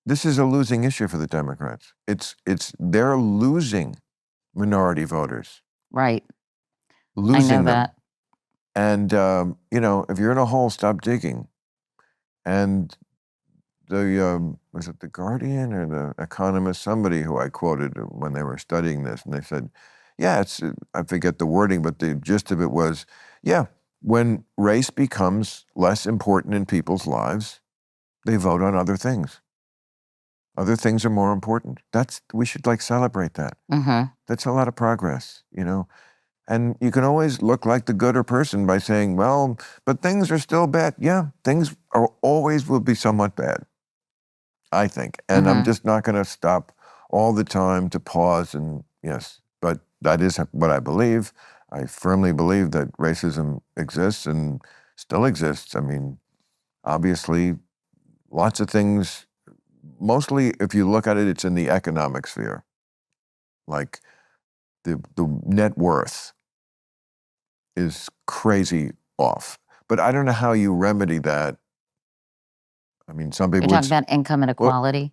this is a losing issue for the Democrats. They're losing minority voters. Right. Losing I know them. that. And, you know, if you're in a hole, stop digging. And was it The Guardian or The Economist, somebody who I quoted when they were studying this, and they said, yeah, I forget the wording, but the gist of it was, yeah, when race becomes less important in people's lives, they vote on other things. Other things are more important. We should like celebrate that. That's a lot of progress, you know. And you can always look like the gooder person by saying, well, but things are still bad. Yeah, things always will be somewhat bad, I think. And I'm just not going to stop all the time to pause and, yes, but that is what I believe. I firmly believe that racism exists and still exists. I mean, obviously, lots of things, mostly if you look at it, it's in the economic sphere. Like the net worth is crazy off. But I don't know how you remedy that. I mean, some people You're talking about income inequality?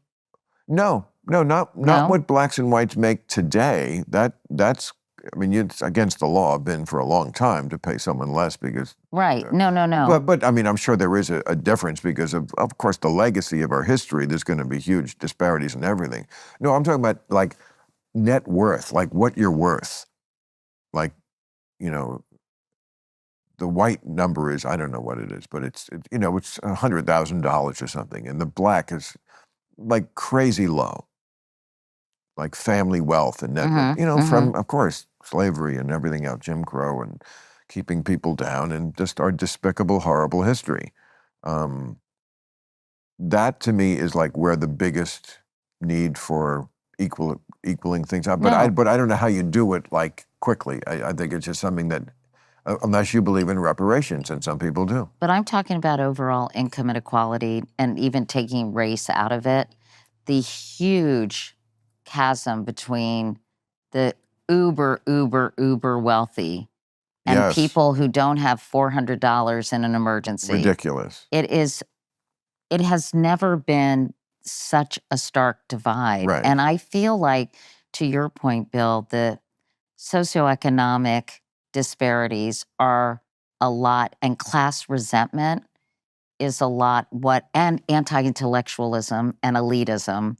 No, not what blacks and whites make today. That's, I mean, it's against the law, been for a long time, to pay someone less because. Right. No. But I mean, I'm sure there is a difference because of course, the legacy of our history. There's going to be huge disparities in everything. No, I'm talking about like net worth, like what you're worth. Like, you know, the white number is, I don't know what it is, but it's $100,000 or something, and the black is like crazy low, like family wealth and net worth, from, of course, slavery and everything else, Jim Crow and keeping people down and just our despicable, horrible history. That to me is like where the biggest need for equaling things out. But I don't know how you do it like quickly. I think it's just something that, unless you believe in reparations, and some people do. But I'm talking about overall income inequality and even taking race out of it. The huge chasm between the uber wealthy and people who don't have $400 in an emergency. Ridiculous. It has never been such a stark divide. Right. And I feel like, to your point, Bill, the socioeconomic disparities are a lot, and class resentment is a lot, and anti-intellectualism and elitism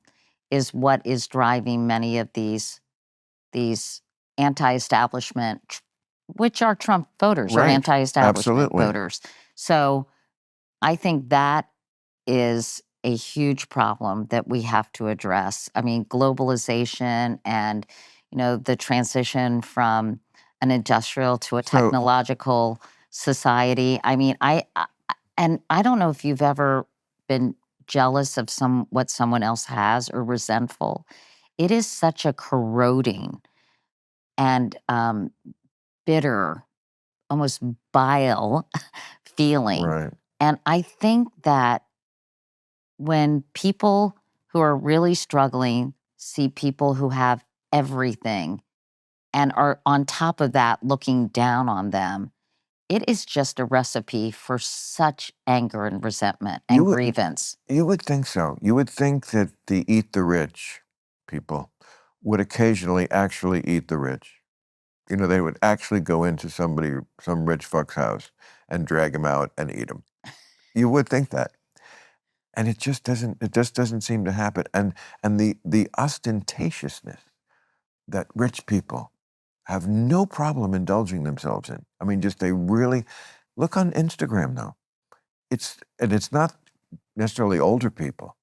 is what is driving many of these anti-establishment, which are Trump voters or anti-establishment voters. So I think that is a huge problem that we have to address. I mean, globalization and, the transition from an industrial to a technological society. I mean, I don't know if you've ever been jealous of what someone else has or resentful. It is such a corroding and bitter, almost bile feeling. Right. And I think that when people who are really struggling see people who have everything and are on top of that looking down on them, it is just a recipe for such anger and resentment and grievance. You would think so. You would think that the eat the rich people would occasionally actually eat the rich. they would actually go into some rich fuck's house and drag him out and eat him. You would think that. And it just doesn't seem to happen. And the ostentatiousness that rich people have no problem indulging themselves in. I mean, just they really look on Instagram though. It's not necessarily older people.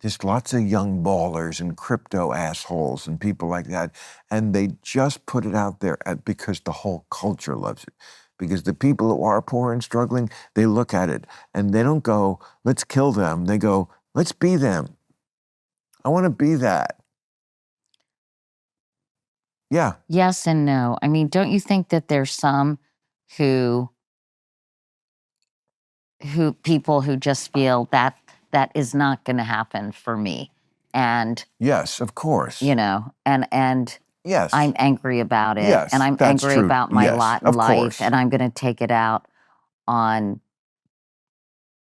Just lots of young ballers and crypto assholes and people like that. And they just put it out there because the whole culture loves it. Because the people who are poor and struggling, they look at it and they don't go, let's kill them. They go, let's be them. I want to be that. Yeah. Yes and no. I mean, don't you think that there's some people who just feel that is not going to happen for me, and yes, of course, and yes, I'm angry about it, yes, and I'm that's angry true. about my Yes, lot in of life, course. and I'm going to take it out on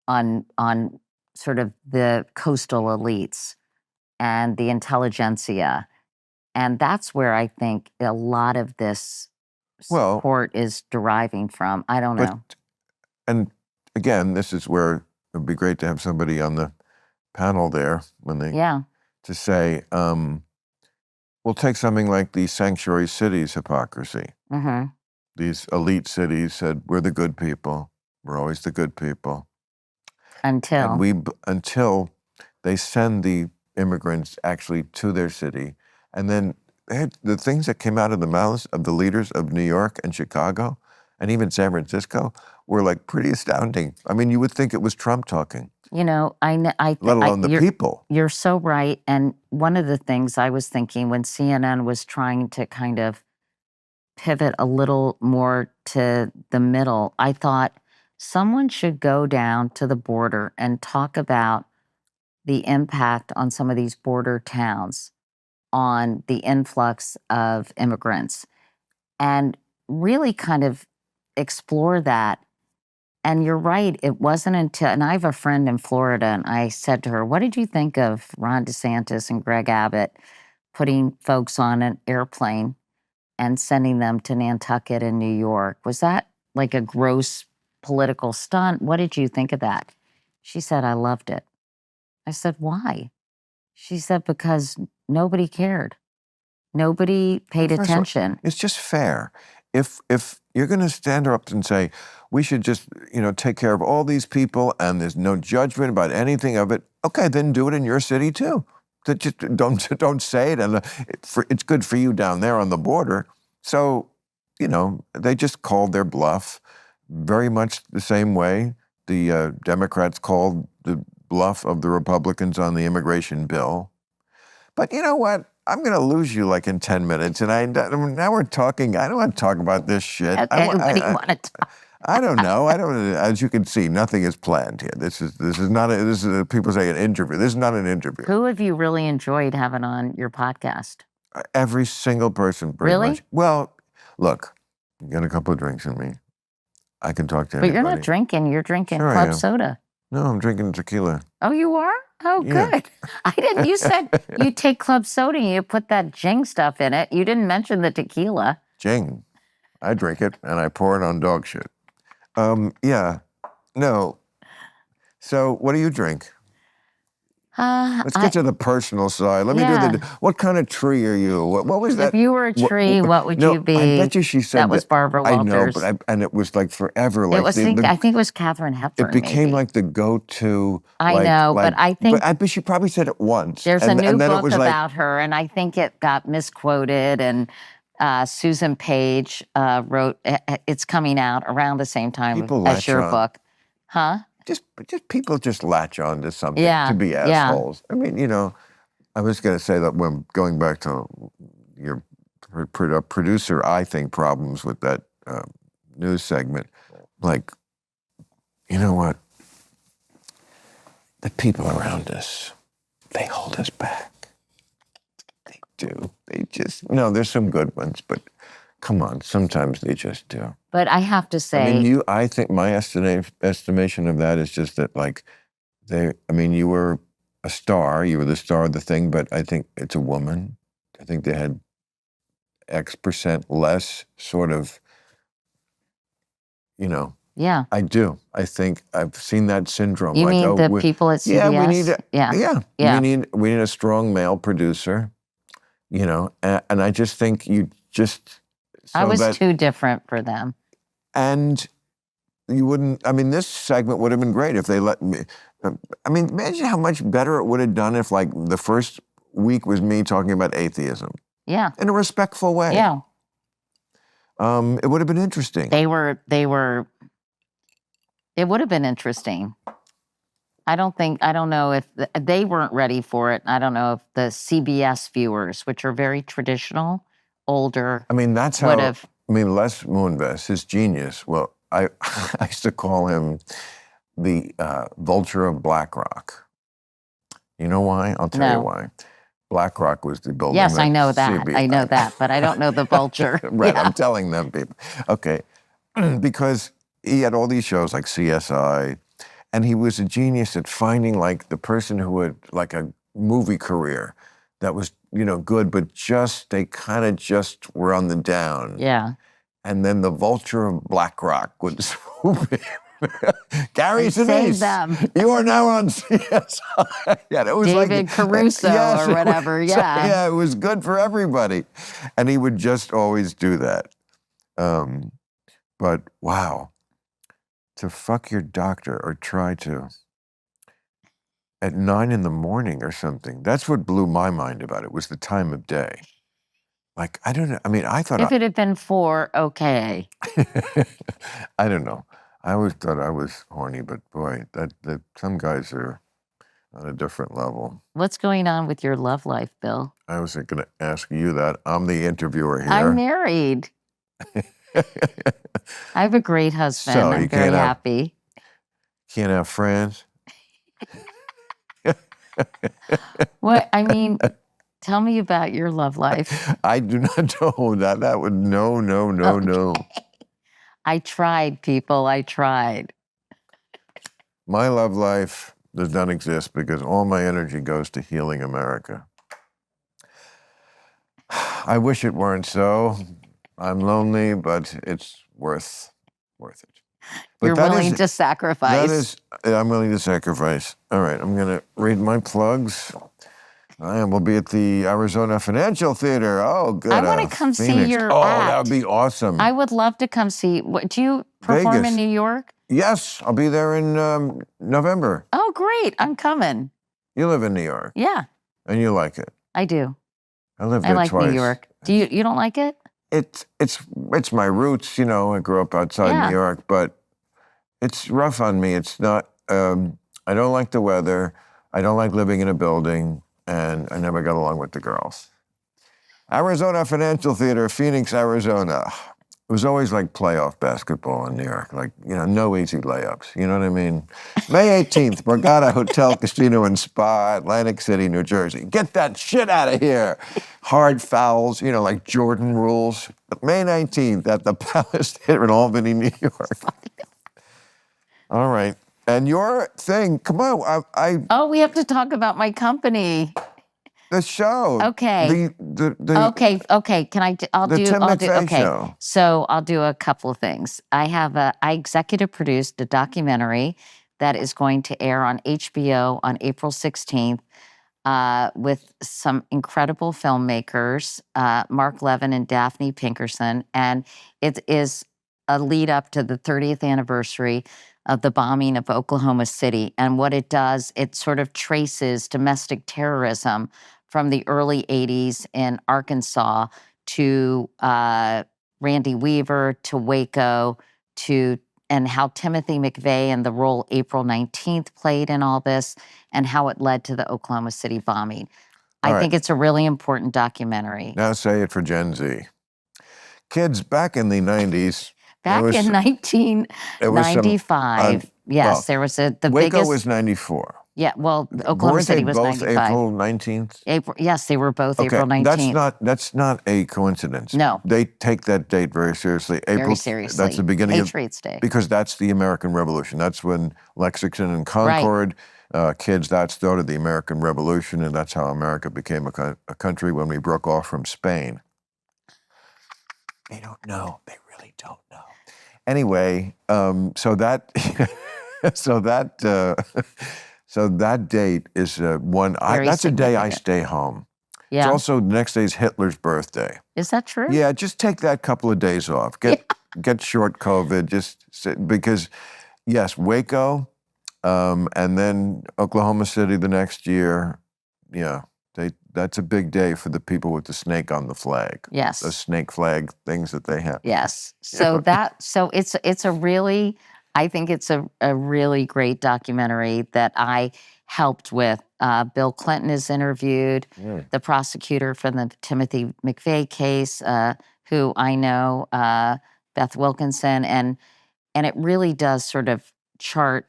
sort of the coastal elites and the intelligentsia, and that's where I think a lot of this support is deriving from. I don't know. And again, this is where it would be great to have somebody on the panel there when they to say, we'll take something like the sanctuary cities hypocrisy. These elite cities said, we're the good people. We're always the good people. Until they send the immigrants actually to their city. And then the things that came out of the mouths of the leaders of New York and Chicago and even San Francisco were like pretty astounding. I mean, you would think it was Trump talking. Let alone the people. You're so right. And one of the things I was thinking when CNN was trying to kind of pivot a little more to the middle, I thought someone should go down to the border and talk about the impact on some of these border towns on the influx of immigrants and really kind of explore that. And you're right, it wasn't until, and I have a friend in Florida, and I said to her, what did you think of Ron DeSantis and Greg Abbott putting folks on an airplane and sending them to Nantucket in New York? Was that like a gross political stunt? What did you think of that? She said, I loved it. I said, why? She said, because nobody cared. Nobody paid attention. It's just fair. If you're going to stand up and say, we should just, take care of all these people and there's no judgment about anything of it, okay, then do it in your city too. Just don't say it. And it's good for you down there on the border. So, they just called their bluff very much the same way the Democrats called the bluff of the Republicans on the immigration bill. But you know what? I'm going to lose you like in 10 minutes. And now we're talking. I don't want to talk about this shit. Okay, what do you want to talk? I don't know. As you can see, nothing is planned here. This is people say an interview. This is not an interview. Who have you really enjoyed having on your podcast? Every single person, pretty really? much. Well, look, you got a couple of drinks in me. I can talk to anybody. But you're not drinking. You're drinking Sure club soda. No, I'm drinking tequila. Oh, you are? Oh, Yeah. good. I didn't. You said you take club soda and you put that Jing stuff in it. You didn't mention the tequila. Jing. I drink it and I pour it on dog shit. Yeah. No. So what do you drink? Let's get to the personal side. Let me do what kind of tree are you? What was that? If you were a tree, what would you be? I bet you she said that was Barbara Walters. I know, and it was like forever. Like it was, I think it was Katharine Hepburn. It became maybe. like the go-to. I know, but I think. But I bet she probably said it once. There's a new book about her, and I think it got misquoted. And Susan Page wrote. It's coming out around the same time as your book, huh? Just people just latch on to something to be assholes. I mean, I was going to say that when going back to your producer, I think problems with that news segment, like, you know what? The people around us, they hold us back. They do. They just, there's some good ones, but come on, sometimes they just do. But I have to say, I think my estimation of that is just that, like, you were a star, you were the star of the thing, but I think it's a woman. I think they had X% less sort of, you know, Yeah. I do. I think I've seen that syndrome. You like, mean the people at CBS? yeah, we need a, Yeah. we need a strong male producer, you know, and I just think you just, I was too different for them. And you wouldn't, I mean, this segment would have been great if they let me, I mean, imagine how much better it would have done if like the first week was me talking about atheism. Yeah. In a respectful way. Yeah. It would have been interesting. It would have been interesting. I don't know if they weren't ready for it. I don't know if the CBS viewers, which are very traditional, older, I mean, that's how, would have. I mean, Les Moonves, his genius, well, I used to call him the vulture of BlackRock. You know why? I'll tell you why. BlackRock was the building. Yes, I know that. CBS. I know that, but I don't know the vulture. Right, Yeah. I'm telling them people. Okay, because he had all these shows like CSI, and he was a genius at finding like the person who had like a movie career that was, you know, good, but just, they kind of just were on the down. Yeah. And then the vulture of BlackRock would swoop in. Gary Save Sinise, them. you are now on CSI. Yeah, it was David Caruso or whatever. Yeah. It was good for everybody. And he would just always do that. But wow, to fuck your doctor or try to at 9 a.m. or something, that's what blew my mind about it, was the time of day. Like, I don't know. I mean, I thought If it had been 4, okay. I don't know. I always thought I was horny, but boy, that some guys are on a different level. What's going on with your love life, Bill? I was going to ask you that. I'm the interviewer here. I'm married. I have a great husband. So I'm very happy. Can't have friends? What? I mean, tell me about your love life. I do not know that. That would, no. I tried, people. I tried. My love life does not exist because all my energy goes to healing America. I wish it weren't so. I'm lonely, but it's worth it. But you're willing to sacrifice. I'm willing to sacrifice. All right, I'm going to read my plugs. I will be at the Arizona Financial Theater. Oh, good. I want to come see your act. act. That would be awesome. I would love to come see. What, do you perform Vegas. in New York? Yes, I'll be there in November. Oh, great. I'm coming. You live in New York. Yeah. And you like it. I do. I lived there like twice. New York. Do you don't like it? It's my roots, you know. I grew up outside New York, but it's rough on me. It's not, I don't like the weather. I don't like living in a building, and I never got along with the girls. Arizona Financial Theater, Phoenix, Arizona. It was always like playoff basketball in New York, like, you know, no easy layups. You know what I mean? May 18th, Borgata Hotel, Casino and Spa, Atlantic City, New Jersey. Get that shit out of here. Hard fouls, you know, like Jordan rules. May 19th at the Palace Theater in Albany, New York. All right. And your thing, come on. Oh, we have to talk about my company. The show. Okay. Okay. Can I? I'll do. Okay. Show. So I'll do a couple of things. I executive produced a documentary that is going to air on HBO on April 16th with some incredible filmmakers, Mark Levin and Daphne Pinkerson, and it is a lead up to the 30th anniversary of the bombing of Oklahoma City. And what it does, it sort of traces domestic terrorism from the early 80s in Arkansas to Randy Weaver, to Waco, and how Timothy McVeigh and the role April 19th played in all this, and how it led to the Oklahoma City bombing. I think it's a really important documentary. Now say it for Gen Z. Kids, back in the 90s. Back in 1995, yes, there was the Waco biggest. Waco was 94. Yeah, well, Oklahoma City was 95. April 19th? Yes, they were both April 19th. That's not a coincidence. No. They take that date very seriously. Very seriously. That's the beginning Patriots Day. Because that's the American Revolution. That's when Lexington and Concord, kids, that started the American Revolution, and that's how America became a country when we broke off from Spain. They don't know. They really don't know. Anyway, so that, so that, so that date is one. Very That's a day I significant. stay home. It's Yeah. also the next day is Hitler's birthday. Is that true? Yeah, just take that couple of days off. Get short COVID. Just because, yes, Waco, and then Oklahoma City the next year. Yeah, that's a big day for the people with the snake on the flag. Yes. The snake flag things that they have. Yes. So it's a really, I think it's a really great documentary that I helped with. Bill Clinton is interviewed, the prosecutor from the Timothy McVeigh case, who I know, Beth Wilkinson, and it really does sort of chart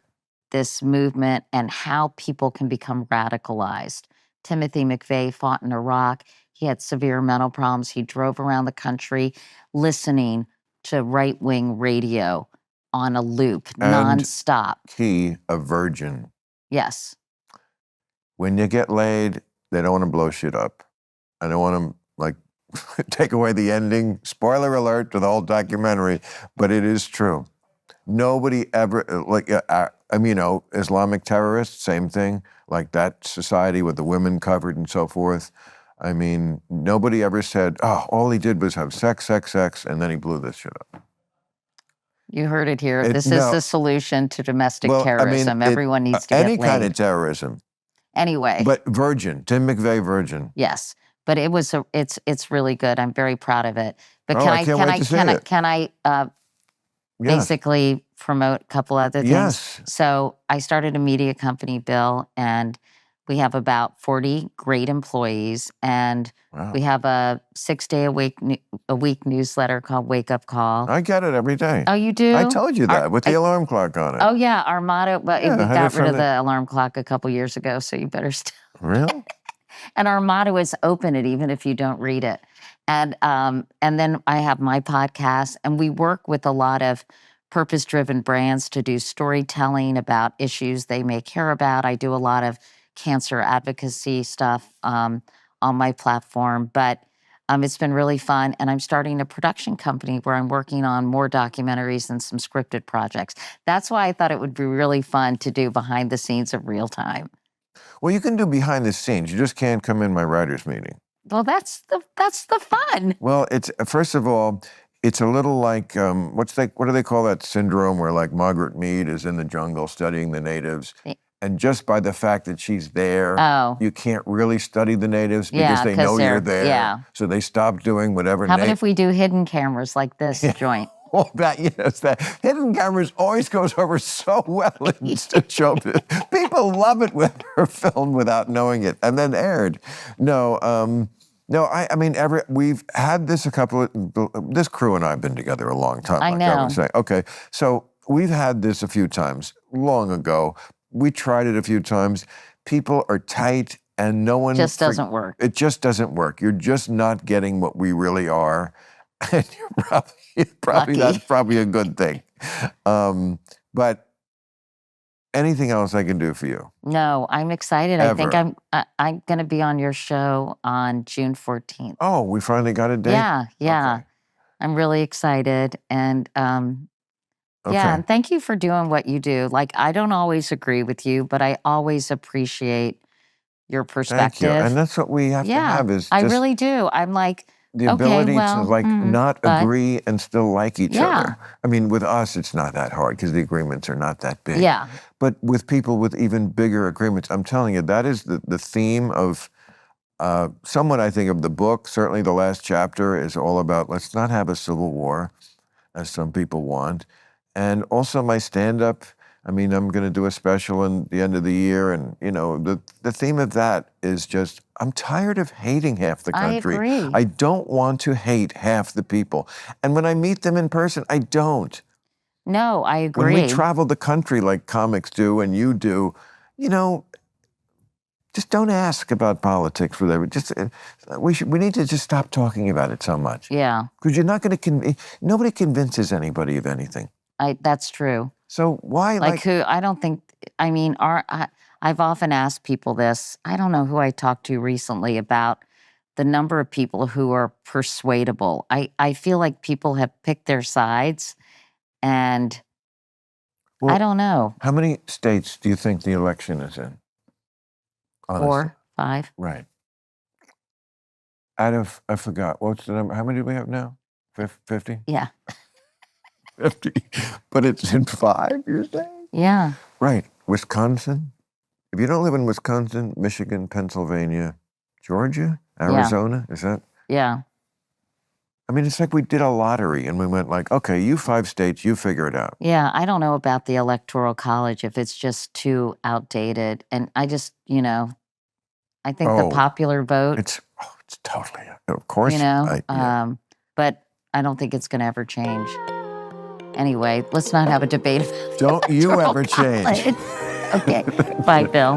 this movement and how people can become radicalized. Timothy McVeigh fought in Iraq. He had severe mental problems. He drove around the country listening to right-wing radio on a loop, And nonstop. He, a virgin. Yes. When you get laid, they don't want to blow shit up. I don't want to, like, take away the ending. Spoiler alert to the whole documentary, but it is true. Nobody ever, like, Islamic terrorists, same thing, like that society with the women covered and so forth. I mean, nobody ever said, oh, all he did was have sex, and then he blew this shit up. You heard it here. This is the solution to domestic terrorism. Everyone needs to get laid. Any kind of terrorism. Anyway. But virgin, Tim McVeigh virgin. Yes. But it's really good. I'm very proud of it. But can I basically promote a couple other things? Yes. So I started a media company, Bill, and we have about 40 great employees, and we have a 6-day-a-week newsletter called Wake Up Call. I get it every day. Oh, you do? I told you that with the alarm clock on it. Oh yeah, our motto. But we got rid of the alarm clock a couple years ago, so you better still. Really? And our motto is open it even if you don't read it. And then I have my podcast, and we work with a lot of purpose-driven brands to do storytelling about issues they may care about. I do a lot of cancer advocacy stuff on my platform, but it's been really fun. And I'm starting a production company where I'm working on more documentaries and some scripted projects. That's why I thought it would be really fun to do behind the scenes of Real Time. Well, you can do behind the scenes. You just can't come in my writer's meeting. Well, that's the fun. Well, it's first of all, it's a little like what do they call that syndrome where like Margaret Mead is in the jungle studying the natives, and just by the fact that she's there, you can't really study the natives because they know you're there. Yeah. So they stop doing whatever. How about if we do hidden cameras like this joint? Well, that hidden cameras always goes over so well in showbiz. People love it when they're filmed without knowing it and then aired. No, I mean, we've had this this crew and I have been together a long time. I know. I was saying. Okay, so we've had this a few times, long ago. We tried it a few times. People are tight and no one... Just doesn't work. It just doesn't work. You're just not getting what we really are. And you're probably that's probably a good thing. But anything else I can do for you? No, I'm excited. Ever. I think I'm going to be on your show on June 14th. Oh, we finally got a date? Yeah. Okay. I'm really excited. And yeah, and thank you for doing what you do. Like, I don't always agree with you, but I always appreciate your perspective. Thank you. And that's what we have to have is I really do. I'm like, the ability to like not agree and still like each other. I mean, with us, it's not that hard because the agreements are not that big. Yeah. But with people with even bigger agreements, I'm telling you, that is the theme of somewhat, I think, of the book. Certainly the last chapter is all about let's not have a civil war, as some people want. And also my stand-up, I mean, I'm going to do a special in the end of the year. And, you know, the theme of that is just, I'm tired of hating half the country. I agree. I don't want to hate half the people. And when I meet them in person, I don't. No, I agree. When we travel the country like comics do and you do, you know, just don't ask about politics. We need to just stop talking about it so much. Yeah. Because you're not going to, nobody convinces anybody of anything. That's true. So why like who? I don't think. I mean, I've often asked people this. I don't know who I talked to recently about the number of people who are persuadable. I feel like people have picked their sides, and Well, I don't know, how many states do you think the election is in? Honestly. 4, 5. Right. Out of, I forgot, what's the number? How many do we have now? 50? Yeah, 50. But it's in 5, you're saying? yeah. Right. Wisconsin? If you don't live in Wisconsin, Michigan, Pennsylvania, Georgia, Arizona, is that? Yeah. I mean, it's like we did a lottery and we went like, okay, you 5 states, you figure it out. Yeah, I don't know about the Electoral College, if it's just too outdated. And I just, I think the Oh, popular vote, It's totally, of course. yeah. But I don't think it's going to ever change. Anyway, let's not have a debate about Don't you Electoral ever change. College. Okay. Bye, Bill.